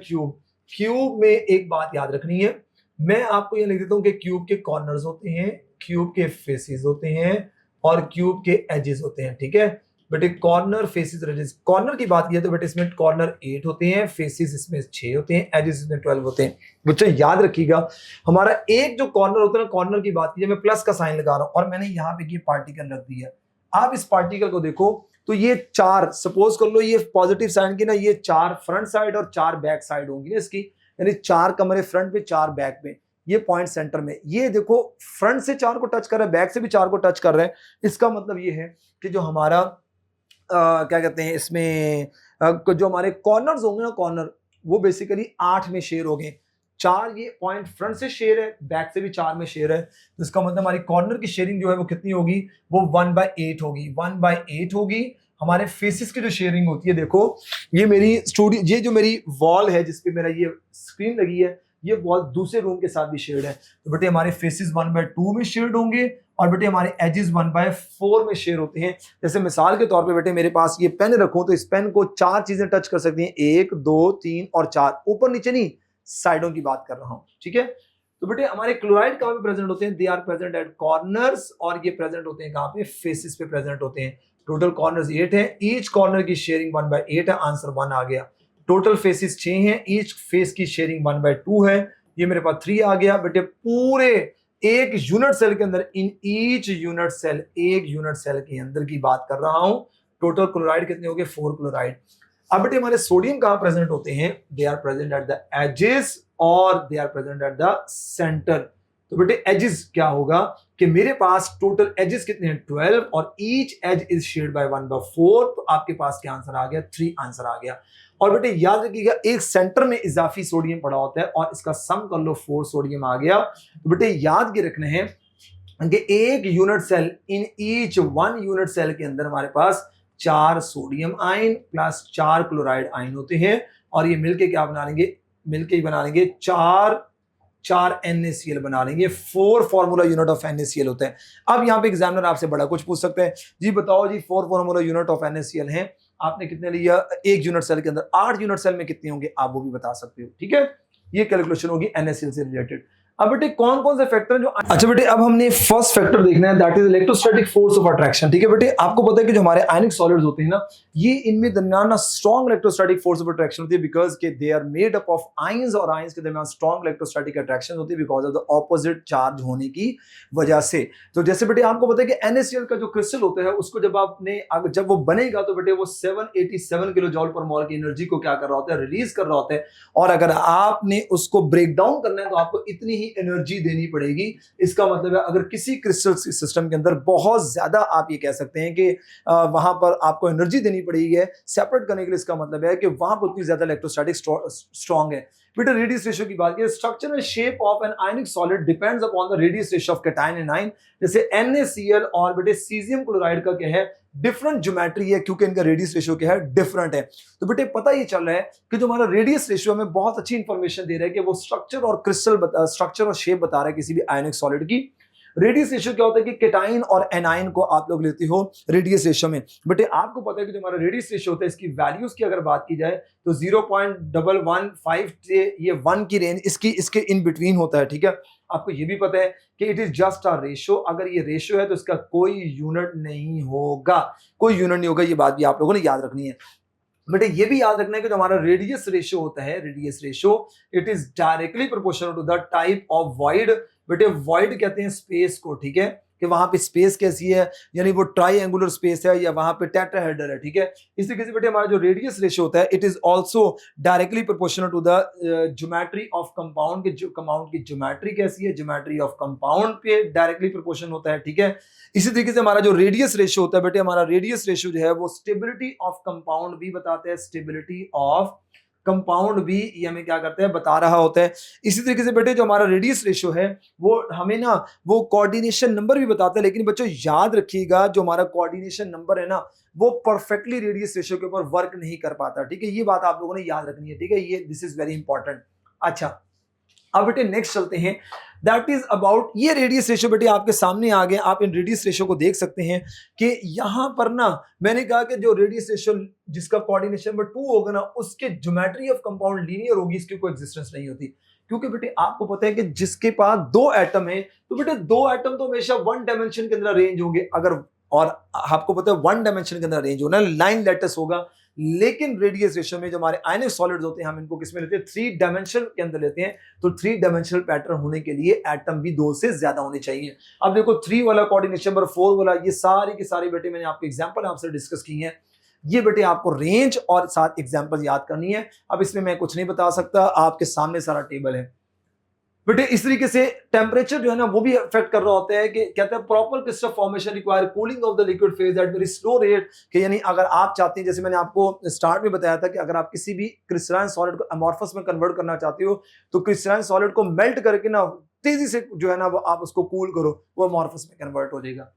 क्यूब में एक बात याद रखनी है। मैं आपको ये लिख देता हूँ कि क्यूब के कॉर्नर्स होते हैं, क्यूब के फेसेस होते हैं और क्यूब के एजेस होते हैं, ठीक है बेटे। Corner, faces, edges. कॉर्नर की बात की तो बेटे इसमें कॉर्नर 8 होते हैं, फेसेस इसमें 6 होते हैं, एजेस इसमें 12 होते हैं। बच्चों याद रखिएगा हमारा एक जो कॉर्नर होता है ना, कॉर्नर की बात की मैं प्लस का साइन लगा रहा हूं और मैंने यहाँ पे ये पार्टिकल रख दिया। आप इस पार्टिकल को देखो तो ये 4, सपोज कर लो ये पॉजिटिव साइन की ना, ये 4 फ्रंट साइड और 4 बैक साइड होंगी ना इसकी, यानी 4 कमरे फ्रंट पे 4 बैक पे। ये पॉइंट सेंटर में, ये देखो फ्रंट से 4 को टच कर रहा है, बैक से भी 4 को टच कर रहे हैं। इसका मतलब ये है कि जो हमारा क्या कहते हैं इसमें जो हमारे कॉर्नर्स होंगे ना, कॉर्नर वो बेसिकली 8 में शेयर हो गए। 4 ये पॉइंट फ्रंट से शेयर है, बैक से भी 4 में शेयर है। तो इसका मतलब हमारी कॉर्नर की शेयरिंग जो है वो कितनी होगी, वो 1/8 होगी। 1/8 होगी। हमारे फेसिस की जो शेयरिंग होती है, देखो ये मेरी स्टूडियो, ये जो मेरी वॉल है जिसपे मेरा ये स्क्रीन लगी है, ये वॉल दूसरे रूम के साथ भी शेयर्ड है। तो बेटे हमारे फेसिस 1/2 में शेयर्ड होंगे और बेटे हमारे एजेस 1/4 में शेयर होते हैं। जैसे मिसाल के तौर पे बेटे मेरे पास ये पेन रखूं तो इस पेन को 4 चीजें टच कर सकती हैं, 1 2 3 और 4, ऊपर नीचे नहीं, साइडों की बात कर रहा हूं, ठीक है। तो बेटे हमारे क्लोराइड कहां पे प्रेजेंट होते हैं, they are present at corners, और ये प्रेजेंट होते हैं कहां पे, फेसिस पे प्रेजेंट होते हैं। टोटल कॉर्नर्स 8 है, ईच कॉर्नर की शेयरिंग 1/8 है, आंसर 1 आ गया। टोटल फेसिस 6 हैं, ईच फेस की शेयरिंग 1/2 है, ये मेरे पास 3 आ गया। बेटे पूरे एक यूनिट सेल के अंदर, इन ईच यूनिट सेल, एक यूनिट सेल के अंदर की बात कर रहा हूं। टोटल क्लोराइड कितने हो गए, 4 क्लोराइड। अब बेटे हमारे सोडियम कहां प्रेजेंट होते हैं, they are present at the edges और they are present at the centre. तो बेटे एजेस क्या होगा कि मेरे पास टोटल एजेस कितने हैं, 12, और each edge is shared by 1/4। तो आपके पास क्या आंसर आ गया, 3 आंसर आ गया। और बेटे याद रखिएगा एक सेंटर में इजाफी सोडियम पड़ा होता है और इसका सम कर लो, 4 सोडियम आ गया। तो बेटे याद के रखने हैं कि एक unit cell, in each 1 unit cell के अंदर हमारे पास 4 sodium ion plus 4 chloride ion होते हैं, और ये मिलके क्या बना लेंगे, मिलके ही बना लेंगे 4 NaCl बना लेंगे। 4 फॉर्मूला यूनिट ऑफ NaCl होता है। अब यहाँ पे एग्जामिनर आपसे बड़ा कुछ पूछ सकते हैं, जी बताओ जी 4 फॉर्मूला यूनिट ऑफ NaCl है, आपने कितने लिया, एक यूनिट सेल के अंदर 8 यूनिट सेल में कितने होंगे, आप वो भी बता सकते हो। ठीक है, ये कैलकुलेशन होगी NaCl से रिलेटेड। अब बेटे कौन कौन से फैक्टर हैं जो, अच्छा बेटे अब हमने फर्स्ट फैक्टर देखना है, that is electrostatic force of attraction. ठीक है बेटे, आपको पता है कि जो हमारे आयनिक सॉलिड्स होते हैं ना, ये इनमें दरमियान ना strong electrostatic force of attraction होती है, बिकॉज के they are made up of ions, और आयंस के दरमियान स्ट्रॉन्ग इलेक्ट्रोस्टैटिक अट्रैक्शन होती है because of the opposite charge होने की वजह से। तो जैसे बेटे आपको पता है कि NaCl का जो क्रिस्टल होता है उसको जब वो बनेगा तो बेटे वो 787 किलो जॉल पर मोल की एनर्जी को क्या कर रहा होता है, रिलीज कर रहा होता है, और अगर आपने उसको ब्रेक डाउन करना है तो आपको इतनी ही एनर्जी देनी पड़ेगी। इसका मतलब है अगर किसी क्रिस्टल सिस्टम के अंदर बहुत ज्यादा, आप ये कह सकते हैं कि वहां पर आपको एनर्जी देनी पड़ेगी है सेपरेट करने के लिए, इसका मतलब है कि वहां पर उतनी ज्यादा इलेक्ट्रोस्टैटिक स्ट्रॉन्ग है। बेटा रेडियस रेशियो की बात करें, structure and shape of an ionic solid depends upon the radius ratio of cation and ion. जैसे NaCl और बेटे सीजियम क्लोराइड का क्या है, डिफरेंट ज्योमेट्री है, क्योंकि इनका रेडियस रेशियो क्या है, डिफरेंट है। तो बेटे पता ये चल रहा है कि जो हमारा रेडियस रेशियो हमें बहुत अच्छी इंफॉर्मेशन दे रहा है कि वो स्ट्रक्चर और स्ट्रक्चर और शेप बता रहा है किसी भी आयनिक सॉलिड की। रेडियस रेशियो क्या होता है कि कैटाइन और एनाइन को आप लोग लेते हो रेडियस रेशियो में। बेटे आपको पता है कि जो हमारा रेडियस रेशियो होता है, इसकी वैल्यूज की अगर बात की जाए तो 0.115 से ये 1 की रेंज इसके इन बिटवीन होता है। ठीक है, आपको ये भी पता है कि it is just a ratio, अगर ये रेशियो है तो इसका कोई यूनिट नहीं होगा, कोई यूनिट नहीं होगा, ये बात भी आप लोगों ने याद रखनी है। बेटे ये भी याद रखना है कि जो हमारा रेडियस रेशियो होता है, radius ratio it is directly proportional to the type of void. बेटे वॉइड कहते हैं स्पेस को, ठीक है, कि वहां पे स्पेस कैसी है, यानी वो ट्राइंगुलर स्पेस है या वहां पे टेट्राहेड्रल है। ठीक है, इस तरीके से बेटे हमारा जो रेडियस रेशियो होता है it is also directly proportional to the geometry of compound की, जो कंपाउंड की ज्योमेट्री कैसी है, ज्योमेट्री ऑफ कंपाउंड पे डायरेक्टली प्रोपोर्शनल होता है। ठीक है, इसी तरीके से हमारा जो रेडियस रेशियो होता है बेटे, हमारा रेडियस रेशियो जो है वो स्टेबिलिटी ऑफ कंपाउंड भी बताते हैं, स्टेबिलिटी ऑफ कंपाउंड भी ये हमें क्या करते हैं, बता रहा होता है। इसी तरीके से बेटे जो हमारा रेडियस रेशियो है वो हमें ना वो कोऑर्डिनेशन नंबर भी बताता है, लेकिन बच्चों याद रखिएगा जो हमारा कोऑर्डिनेशन नंबर है ना वो परफेक्टली रेडियस रेशियो के ऊपर वर्क नहीं कर पाता। ठीक है, ये बात आप लोगों ने याद रखनी है। ठीक है, ये दिस इज वेरी इंपॉर्टेंट। अच्छा अब बेटे नेक्स्ट चलते हैं, दैट इज अबाउट ये रेडियस रेशियो। बेटे आपके सामने आ गए, आप इन रेडियस रेशियो को देख सकते हैं कि यहां पर ना मैंने कहा कि जो रेडियस रेशियो जिसका कोऑर्डिनेशन नंबर 2 होगा ना, उसके ज्योमेट्री ऑफ कंपाउंड लीनियर होगी, इसकी कोई एग्जिस्टेंस नहीं होती। क्योंकि बेटे आपको पता है कि जिसके पास 2 एटम है तो बेटे 2 एटम तो हमेशा 1 डायमेंशन के अंदर रेंज होंगे, अगर, और आपको पता है 1 डायमेंशन के अंदर रेंज होना लाइन लैटिस होगा। लेकिन रेडियस रेशियो में जो हमारे आयनिक सॉलिड्स होते हैं हम इनको किसमें लेते हैं, 3 डायमेंशन के अंदर लेते हैं। तो 3 डायमेंशनल पैटर्न होने के लिए एटम भी 2 से ज्यादा होने चाहिए। अब देखो 3 वाला कोऑर्डिनेशन नंबर 4 वाला, ये सारी की सारी बेटे मैंने आपको एग्जांपल आपसे डिस्कस की है। ये बेटे आपको रेंज और साथ एग्जांपल याद करनी है। अब इसमें मैं कुछ नहीं बता सकता, आपके सामने सारा टेबल है बेटे। इस तरीके से टेम्परेचर जो है ना वो भी अफेक्ट कर रहा होता है कि कहते हैं proper crystal formation require cooling of the liquid phase at very slow rate, कि यानी अगर आप चाहते हैं, जैसे मैंने आपको स्टार्ट में बताया था कि अगर आप किसी भी क्रिस्टलाइन सॉलिड को अमॉर्फस में कन्वर्ट करना चाहते हो तो क्रिस्टलाइन सॉलिड को मेल्ट करके ना तेजी से जो है ना वो आप उसको कूल करो, वो अमॉर्फस में कन्वर्ट हो जाएगा।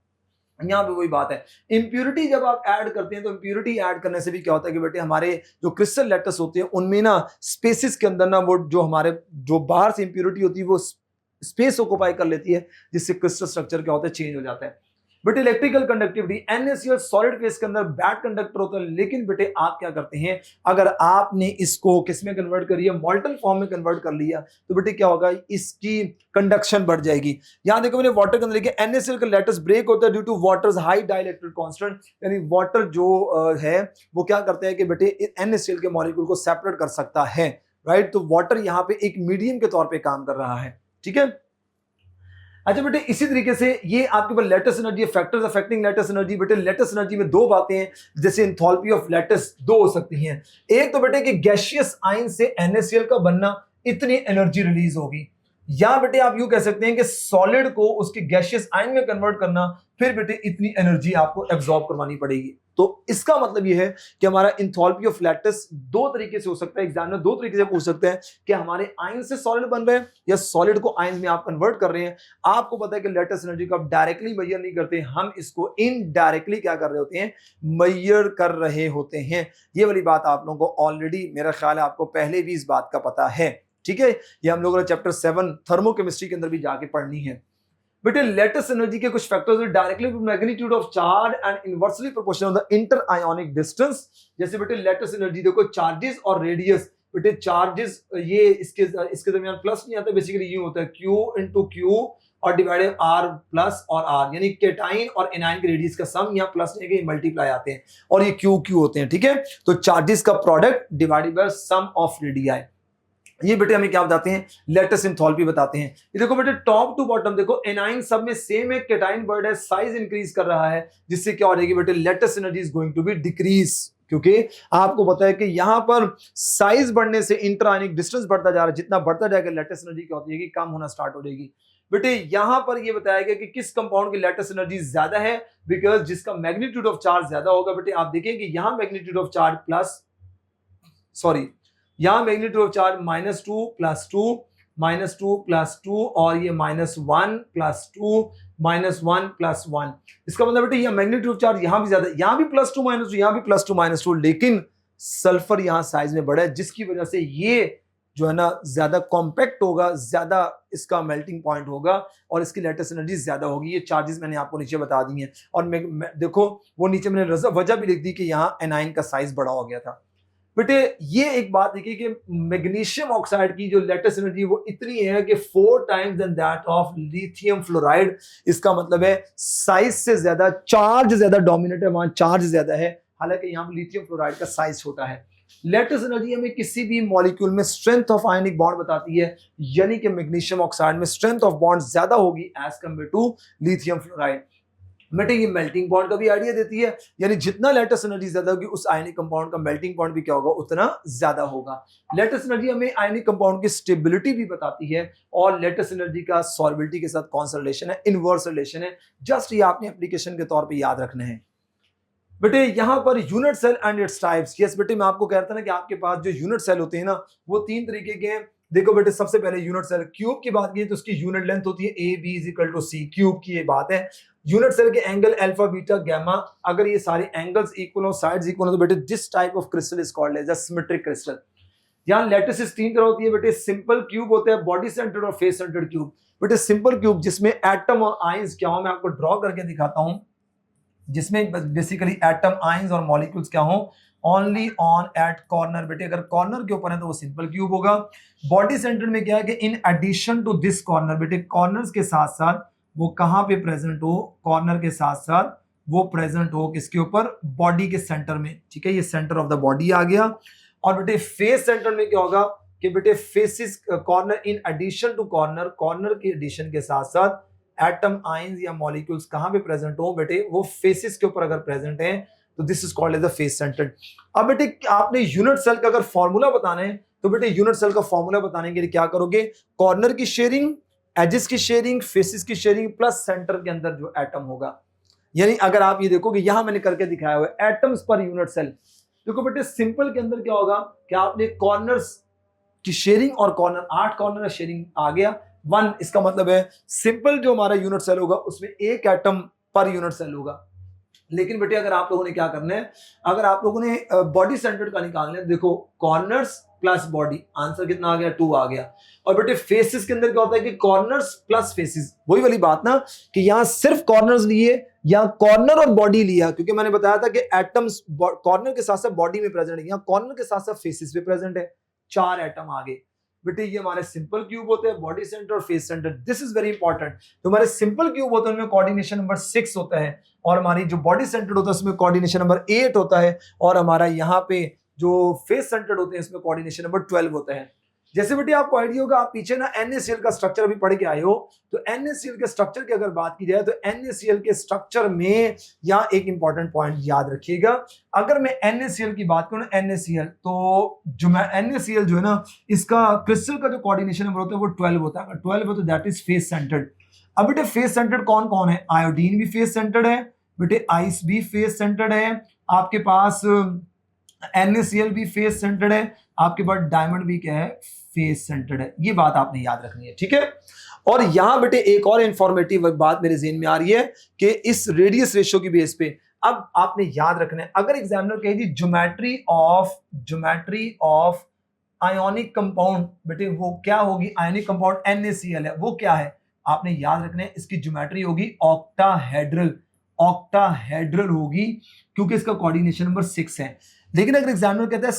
यहाँ पे वही बात है, इंप्योरिटी जब आप ऐड करते हैं तो इंप्योरिटी ऐड करने से भी क्या होता है कि बेटे हमारे जो क्रिस्टल लैटिस होते हैं उनमें ना स्पेसिस के अंदर ना वो जो हमारे जो बाहर से इंप्योरिटी होती है वो स्पेस ऑक्युपाई कर लेती है, जिससे क्रिस्टल स्ट्रक्चर क्या होता है, चेंज हो जाता है। But electrical conductivity NaCl solid phase के अंदर बैड कंडक्टर होता है, लेकिन बेटे आप क्या करते हैं, अगर आपने इसको किस में कन्वर्ट कर लिया, मॉल्टन फॉर्म में कन्वर्ट कर लिया तो बेटे क्या होगा, इसकी कंडक्शन बढ़ जाएगी। यहां देखो मैंने वाटर के अंदर देखिए NaCl का लैटिस ब्रेक होता है due to water's high dielectric constant, यानी वाटर जो है वो क्या करता है कि बेटे NaCl के मॉलिक्यूल को सेपरेट कर सकता है, राइट। तो वाटर यहाँ पे एक मीडियम के तौर पर काम कर रहा है, ठीक है। अच्छा बेटे इसी तरीके से ये आपके पास lattice energy, factors affecting lattice energy. बेटे लैटिस एनर्जी में 2 बातें हैं, जैसे एंथैल्पी ऑफ लैटिस 2 हो सकती हैं। एक तो बेटे कि गैसियस आयन से NaCl का बनना, इतनी एनर्जी रिलीज होगी। या बेटे आप यूं कह सकते हैं कि सॉलिड को उसके गैसियस आयन में कन्वर्ट करना, फिर बेटे इतनी एनर्जी आपको एब्जॉर्ब करवानी पड़ेगी। तो इसका मतलब यह है कि हमारा इंथैल्पी ऑफ लैटिस दो तरीके से हो सकता है, एग्जाम में दो तरीके से पूछ सकते हैं कि हमारे आयन से सॉलिड बन रहे हैं या सॉलिड को आयन में आप कन्वर्ट कर रहे हैं। आपको पता है कि लैटिस एनर्जी को आप डायरेक्टली मेजर नहीं करते, हम इसको इनडायरेक्टली क्या कर रहे होते हैं, मेजर कर रहे होते हैं। ये वाली बात आप लोगों को ऑलरेडी मेरा ख्याल है आपको पहले भी इस बात का पता है, ठीक है। ये हम लोगों ने चैप्टर 7 थर्मोकेमिस्ट्री के अंदर भी जाके पढ़नी है। बेटे लैटिस एनर्जी के कुछ फैक्टर्स है, directly magnitude of charge and inversely proportional the inter ionic distance. जैसे बेटे लैटिस एनर्जी देखो, चार्जेस और रेडियस, बेटे चार्जेस ये इसके दरमियान प्लस नहीं आता, बेसिकली ये होता है Q इंटू Q और डिवाइडेड R प्लस और R, यानी केटाइन और एनाइन के रेडियस का सम, यहाँ प्लस नहीं है, मल्टीप्लाई आते हैं और ये Q होते हैं, ठीक है। तो चार्जेस का product divided by sum of radii, ये बेटे हमें क्या बताते हैं, लैटिस एंथैल्पी बताते हैं। ये देखो बेटे टॉप टू बॉटम देखो, एनाइन सब में सेम है, केटाइन बढ़ है, साइज इंक्रीज कर रहा है, जिससे क्या हो जाएगी बेटे, lattice energy is going to be decrease, क्योंकि आपको पता है कि यहां पर साइज बढ़ने से इंटरआयनिक डिस्टेंस बढ़ता जा रहा है, जितना बढ़ता जाएगा लैटिस एनर्जी क्या होती है कि कम होना स्टार्ट हो जाएगी। बेटे यहां पर ये बताया गया कि किस कंपाउंड की लैटिस एनर्जी ज्यादा है, बिकॉज जिसका मैग्नीट्यूड ऑफ चार्ज ज्यादा होगा। बेटे आप देखेंगे यहां magnitude of charge plus, sorry यहां मैग्नीट्यूड ऑफ चार्ज -2 + 2 -2 + 2 और ये -1 + 2 -1 + 1। इसका मतलब बेटे ये मैग्नीट्यूड ऑफ चार्ज यहां भी ज्यादा, यहां भी +2 -2, यहां भी +2 -2, लेकिन सल्फर यहां साइज में बड़ा है, जिसकी वजह से ये जो है ना ज्यादा कॉम्पैक्ट होगा, ज्यादा इसका मेल्टिंग पॉइंट होगा और इसकी लैटिस एनर्जी ज्यादा होगी। ये चार्जेस मैंने आपको नीचे बता दी हैं और देखो वो नीचे मैंने वजह भी लिख दी कि यहाँ एनाइन का साइज बड़ा हो गया था। बेटे ये एक बात देखिए कि मैग्नीशियम ऑक्साइड की जो लैटिस एनर्जी वो इतनी है कि 4 times then that of lithium fluoride. इसका मतलब है साइज से ज्यादा चार्ज ज्यादा डोमिनेट है, वहां चार्ज ज्यादा है, हालांकि यहाँ पर लिथियम फ्लोराइड का साइज छोटा है। लैटिस एनर्जी हमें किसी भी मॉलिक्यूल में स्ट्रेंथ ऑफ आयनिक बॉन्ड बताती है, यानी कि मैग्नीशियम ऑक्साइड में स्ट्रेंथ ऑफ बॉन्ड ज्यादा होगी as compare to lithium fluoride. बेटे ये मेल्टिंग पॉइंट का भी आइडिया देती है, यानी जितना लैटिस एनर्जी ज्यादा होगी उस आयनिक कंपाउंड का मेल्टिंग पॉइंट भी क्या होगा, उतना ज्यादा होगा। लैटिस एनर्जी हमें आयनिक कंपाउंड की स्टेबिलिटी भी बताती है और लैटिस एनर्जी का सॉल्बिलिटी के साथ कौन सा रिलेशन है, इनवर्स रिलेशन है। जस्ट ये आपने एप्लीकेशन के तौर पर याद रखना है। बेटे यहां पर unit cell and its types, yes बेटे मैं आपको कहता ना कि आपके पास जो यूनिट सेल होते हैं ना वो 3 तरीके के हैं। देखो बेटे सबसे पहले यूनिट सेल क्यूब की बात की तो उसकी यूनिट लेंथ होती है AB = C, क्यूब की ये बात है। यूनिट सेल के एंगल अल्फा बीटा गामा, अगर ये सारे एंगल्स इक्वल हो, साइड्स इक्वल हो, तो बेटे this type of crystal is called as a symmetric crystal. यहाँ लैटिस 3 तरह होती है बेटे, सिंपल क्यूब होता है, बॉडी सेंटर्ड और फेस सेंटर्ड क्यूब। बेटे सिंपल क्यूब जिसमें एटम और आयंस क्या हो, मैं आपको ड्रॉ करके दिखाता हूं, जिसमें बेसिकली एटम आयंस और मॉलिक्यूल्स क्या हो, ओनली ऑन एट कॉर्नर। बेटे अगर कॉर्नर के ऊपर है तो वो सिंपल क्यूब होगा। बॉडी सेंटर में क्या है कि in addition to this corner, बेटे कॉर्नर्स के साथ साथ वो कहां पे प्रेजेंट हो, कॉर्नर के साथ साथ वो प्रेजेंट हो किसके ऊपर, बॉडी के सेंटर में, ठीक है। ये सेंटर ऑफ द बॉडी आ गया। और बेटे फेस सेंटर में क्या होगा कि बेटे faces corner in addition to corner, corner की एडिशन के साथ साथ एटम आयंस या मॉलिक्यूल्स कहां पे प्रेजेंट हो, बेटे वो फेसिस के ऊपर अगर प्रेजेंट है तो this is called as the face centred. अब बेटे आपने यूनिट सेल का अगर फॉर्मूला बताना है तो बेटे यूनिट सेल का फॉर्मूला बताने के लिए क्या करोगे, कॉर्नर की शेयरिंग, एजेस की शेयरिंग, फेसिस की शेयरिंग प्लस सेंटर के अंदर जो एटम होगा। यानी अगर आप ये देखोगे यहां मैंने करके दिखाया हुआ है एटम्स पर यूनिट सेल। देखो बेटे सिंपल के अंदर क्या होगा कि आपने कॉर्नर्स की शेयरिंग और कॉर्नर 8 कॉर्नर शेयरिंग आ गया 1, इसका मतलब है सिंपल जो हमारा यूनिट सेल होगा उसमें 1 एटम पर यूनिट सेल होगा। लेकिन बेटे अगर आप लोगों ने क्या करना है, अगर आप लोगों ने बॉडी सेंटर्ड का निकालना है, देखो कॉर्नर्स प्लस बॉडी, आंसर कितना आ गया, 2 आ गया। और बेटे फेसिस के अंदर क्या होता है कि कॉर्नर्स प्लस फेसिस, वही वाली बात ना कि यहां सिर्फ कॉर्नर्स लिए या कॉर्नर और बॉडी लिया, क्योंकि मैंने बताया था कि एटम्स कॉर्नर के साथ साथ बॉडी में प्रेजेंट है, यहाँ कॉर्नर के साथ साथ फेसिस पे प्रेजेंट है, 4 एटम आ गए। बेटे ये हमारे सिंपल क्यूब होते हैं, बॉडी सेंटर और face centre, this is very important. तो हमारे सिंपल क्यूब होते हैं उनमें कोऑर्डिनेशन नंबर 6 होता है और हमारी जो बॉडी सेंटर होता है उसमें कोऑर्डिनेशन नंबर 8 होता है और हमारा यहाँ पे जो फेस सेंटर्ड होते हैं इसमें कोऑर्डिनेशन नंबर 12 होता है। जैसे बेटे आपको आइडिया होगा, आप पीछे ना NaCl का स्ट्रक्चर अभी पढ़ के आए हो, तो NaCl के स्ट्रक्चर की अगर बात की जाए तो NaCl के स्ट्रक्चर में यहाँ एक इंपॉर्टेंट पॉइंट याद रखिएगा। अगर मैं NaCl की बात करूं, NaCl तो जो मैं NaCl जो है ना, इसका क्रिस्टल का जो कोऑर्डिनेशन नंबर होता है वो 12 होता है। 12 हो तो दैट इज फेस सेंटर्ड। अब बेटे फेस सेंटर्ड कौन कौन है? आयोडीन भी फेस सेंटर्ड है बेटे, आइस भी फेस सेंटर्ड है, आपके पास NaCl भी फेस सेंटर्ड है, आपके पास डायमंड भी क्या है, फेस सेंटर्ड है। ये बात आपने याद रखनी है, ठीक है। और यहां बेटे एक और इंफॉर्मेटिव बात मेरे ज़हन में आ रही है कि इस रेडियस रेशियो की बेस पे अब आपने याद रखना है, अगर एग्जामिनर कहे जी ज्योमेट्री ऑफ आयोनिक कंपाउंड, बेटे वो क्या होगी? आयोनिक कंपाउंड NaCl है, वो क्या है? आपने याद रखना है, इसकी ज्योमेट्री होगी ऑक्टाहेड्रल होगी, क्योंकि इसका कोऑर्डिनेशन नंबर 6 है। लेकिन अगर एग्जामिनर कहता है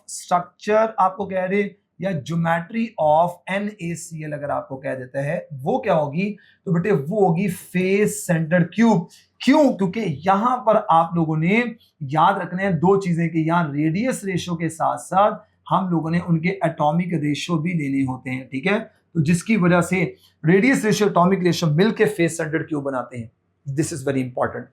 स्ट्रक्चर आपको कह दे, या ज्योमेट्री ऑफ NaCl अगर आपको कह देता है, वो क्या होगी? तो बेटे वो होगी फेस सेंटर्ड क्यूब। क्यों? क्योंकि यहां पर आप लोगों ने याद रखना है दो चीजें, कि यहां रेडियस रेशियो के साथ साथ हम लोगों ने उनके एटॉमिक रेशियो भी लेने होते हैं, ठीक है। तो जिसकी वजह से रेडियस रेशियो एटॉमिक रेशियो मिलकर फेस सेंटर्ड क्यूब बनाते हैं। This is very important.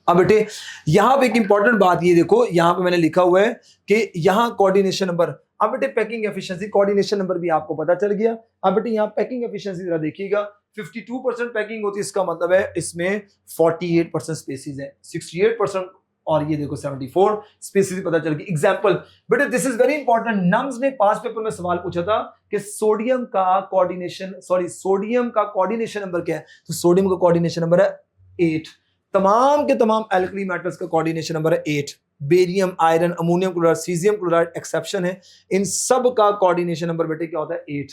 अब बेटे यहां पे एक इंपॉर्टेंट बात ये देखो, यहां पे मैंने लिखा हुआ है कि यहां कोऑर्डिनेशन नंबर। अब बेटे पैकिंग एफिशिएंसी, कोऑर्डिनेशन नंबर भी आपको पता चल गया। अब बेटे यहां पैकिंग एफिशिएंसी जरा देखिएगा, 52% पैकिंग होती है, इसका मतलब है इसमें 48% स्पेसीज है, 68% और ये देखो 74 स्पेसीज पता चल गई। एग्जांपल बेटे this is very important, nums ने पास पेपर में सवाल पूछा था कि सोडियम का कोऑर्डिनेशन नंबर क्या है? तो सोडियम का कोऑर्डिनेशन नंबर है 8। तमाम के तमाम एल्कली मेटल्स का कोऑर्डिनेशन नंबर है 8। Barium, iron, ammonium chloride, caesium chloride exception है, इन सब का कोऑर्डिनेशन नंबर बेटे क्या होता है? 8।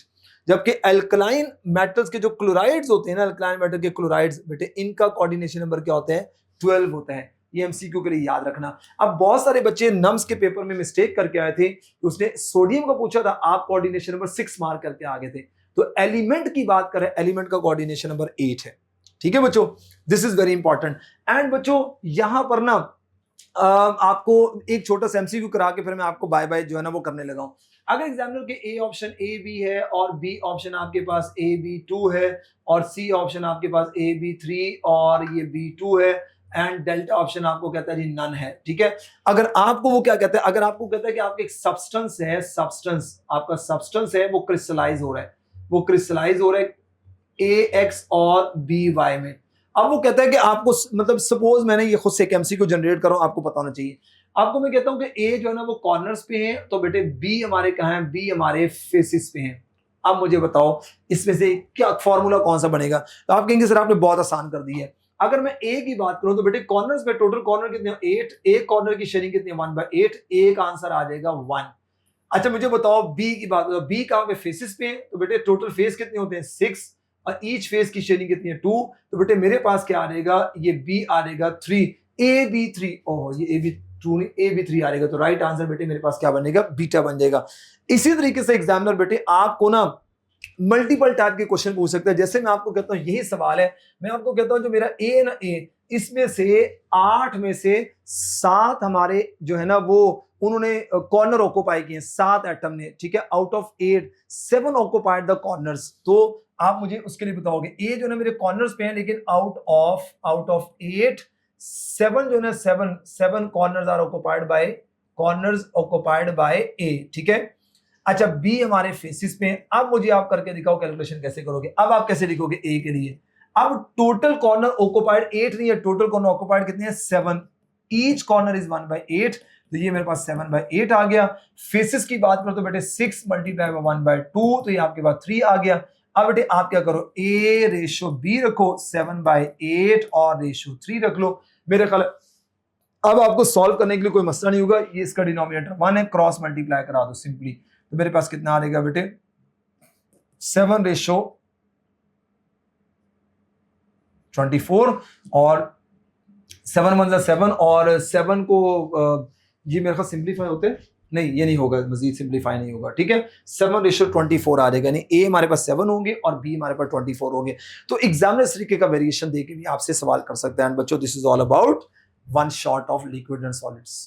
जबकि एल्कलाइन मेटल्स के जो क्लोराइड्स होते हैं ना, एल्कलाइन मेटल के क्लोराइड्स बेटे, इनका कोऑर्डिनेशन नंबर क्या होता है? 12 होता है। ये एमसीक्यू के लिए याद रखना। अब बहुत सारे बच्चे नम्स के पेपर में मिस्टेक करके आए थे, उसने सोडियम का पूछा था, आप कोऑर्डिनेशन नंबर 6 मार्क करके आ गए थे। तो एलिमेंट की बात करें, एलिमेंट का कोऑर्डिनेशन नंबर 8 है, ठीक है बच्चों। This is very important. And बच्चों यहां पर ना आपको एक छोटा सा एमसीक्यू करा के फिर मैं आपको बाय बाय जो है ना वो करने लगा हूं। अगर एग्जामिनर के ए ऑप्शन ए बी है और बी ऑप्शन आपके पास ए बी 2 है और सी ऑप्शन आपके पास ए बी 3 और ये बी 2 है एंड डेल्टा ऑप्शन आपको कहता है जी नन है, ठीक है। अगर आपको वो क्या कहता है, अगर आपको कहता है कि आपका एक सब्सटेंस है, आपका सब्सटेंस है वो क्रिस्टलाइज हो रहा है, AX और BY में। अब वो कहता है कि आपको मतलब सपोज मैंने ये खुद से एक एमसीक्यू जनरेट करो, आपको पता होना चाहिए। आपको मैं कहता हूं कि A जो है ना वो कॉर्नर्स पे है, तो बेटे B हमारे कहां है? B हमारे फेसिस पे हैं। अब मुझे बताओ इसमें से क्या फॉर्मूला कौन सा बनेगा? तो आप कहेंगे सर आपने बहुत आसान कर दी है। अगर मैं A की बात करूं तो बेटे कॉर्नर्स पे टोटल कॉर्नर कितने? 8। एक कॉर्नर की शेयरिंग कितनी? 1/8। एक आंसर आ जाएगा 1। अच्छा मुझे बताओ B की बात करो, B कहां पे? फेसिस पे है, तो बेटे टोटल फेस कितने होते हैं? 6 और ईच फेस की शेयरिंग कितनी है? 2। तो बेटे मेरे पास क्या आ जाएगा? ये B आ जाएगा 3, AB3। ओह ये AB2 नहीं, AB3 आ जाएगा। तो राइट आंसर बेटे मेरे पास क्या बनेगा? बीटा बन जाएगा। इसी तरीके से एग्जामिनर बेटे आपको ना मल्टीपल टाइप के क्वेश्चन पूछ सकता है। जैसे मैं आपको कहता हूं यही सवाल है, मैं आपको कहता हूं जो मेरा A है ना, A इसमें से 8 में से 7 हमारे जो है ना वो उन्होंने कॉर्नर ऑक्युपाई किए, 7 एटम ने, ठीक है। Out of 8 7 occupied the corners. तो आप मुझे उसके लिए बताओगे ए जो ना मेरे कॉर्नर्स पे हैं, लेकिन आउट ऑफ 8 7 जो ना 7 कॉर्नर्स आर ऑक्युपाइड बाय ए, ठीक है। अच्छा बी हमारे फेसिस पे हैं। अब मुझे आप करके दिखाओ कैलकुलेशन कैसे करोगे। अब आप कैसे लिखोगे ए के लिए? अब टोटल कॉर्नर ऑक्युपाइड 8 नहीं है, टोटल कॉर्नर ऑक्युपाइड कितने हैं? 7। ईच कॉर्नर इज 1/8, तो ये मेरे पास 7/8 आ गया। फेसिस की बात करो तो बेटे 6 मल्टीप्लाई बाय 1/2, तो ये आपके पास 3 आ गया। अब बेटे आप क्या करो, A रेशो B रखो, 7/8 और रेशो 3 रख लो। मेरे ख्याल अब आपको सॉल्व करने के लिए कोई मसला नहीं होगा। ये इसका डिनोमिनेटर 1 है, क्रॉस मल्टीप्लाई करा दो सिंपली, तो मेरे पास कितना आ जाएगा बेटे? 7/24 और 7 1 जा 7 और 7 को ये मेरे ख्याल सिंप्लीफाई होते हैं नहीं, ये नहीं होगा, मजीद सिंप्लीफाई नहीं होगा, ठीक है। 7/24 आ जाएगा, यानी ए हमारे पास 7 होंगे और बी हमारे पास 24 होंगे। तो एग्जामिनर इस तरीके का वेरिएशन देके भी आपसे सवाल कर सकते हैं। बच्चों this is all about one shot of liquid and solids.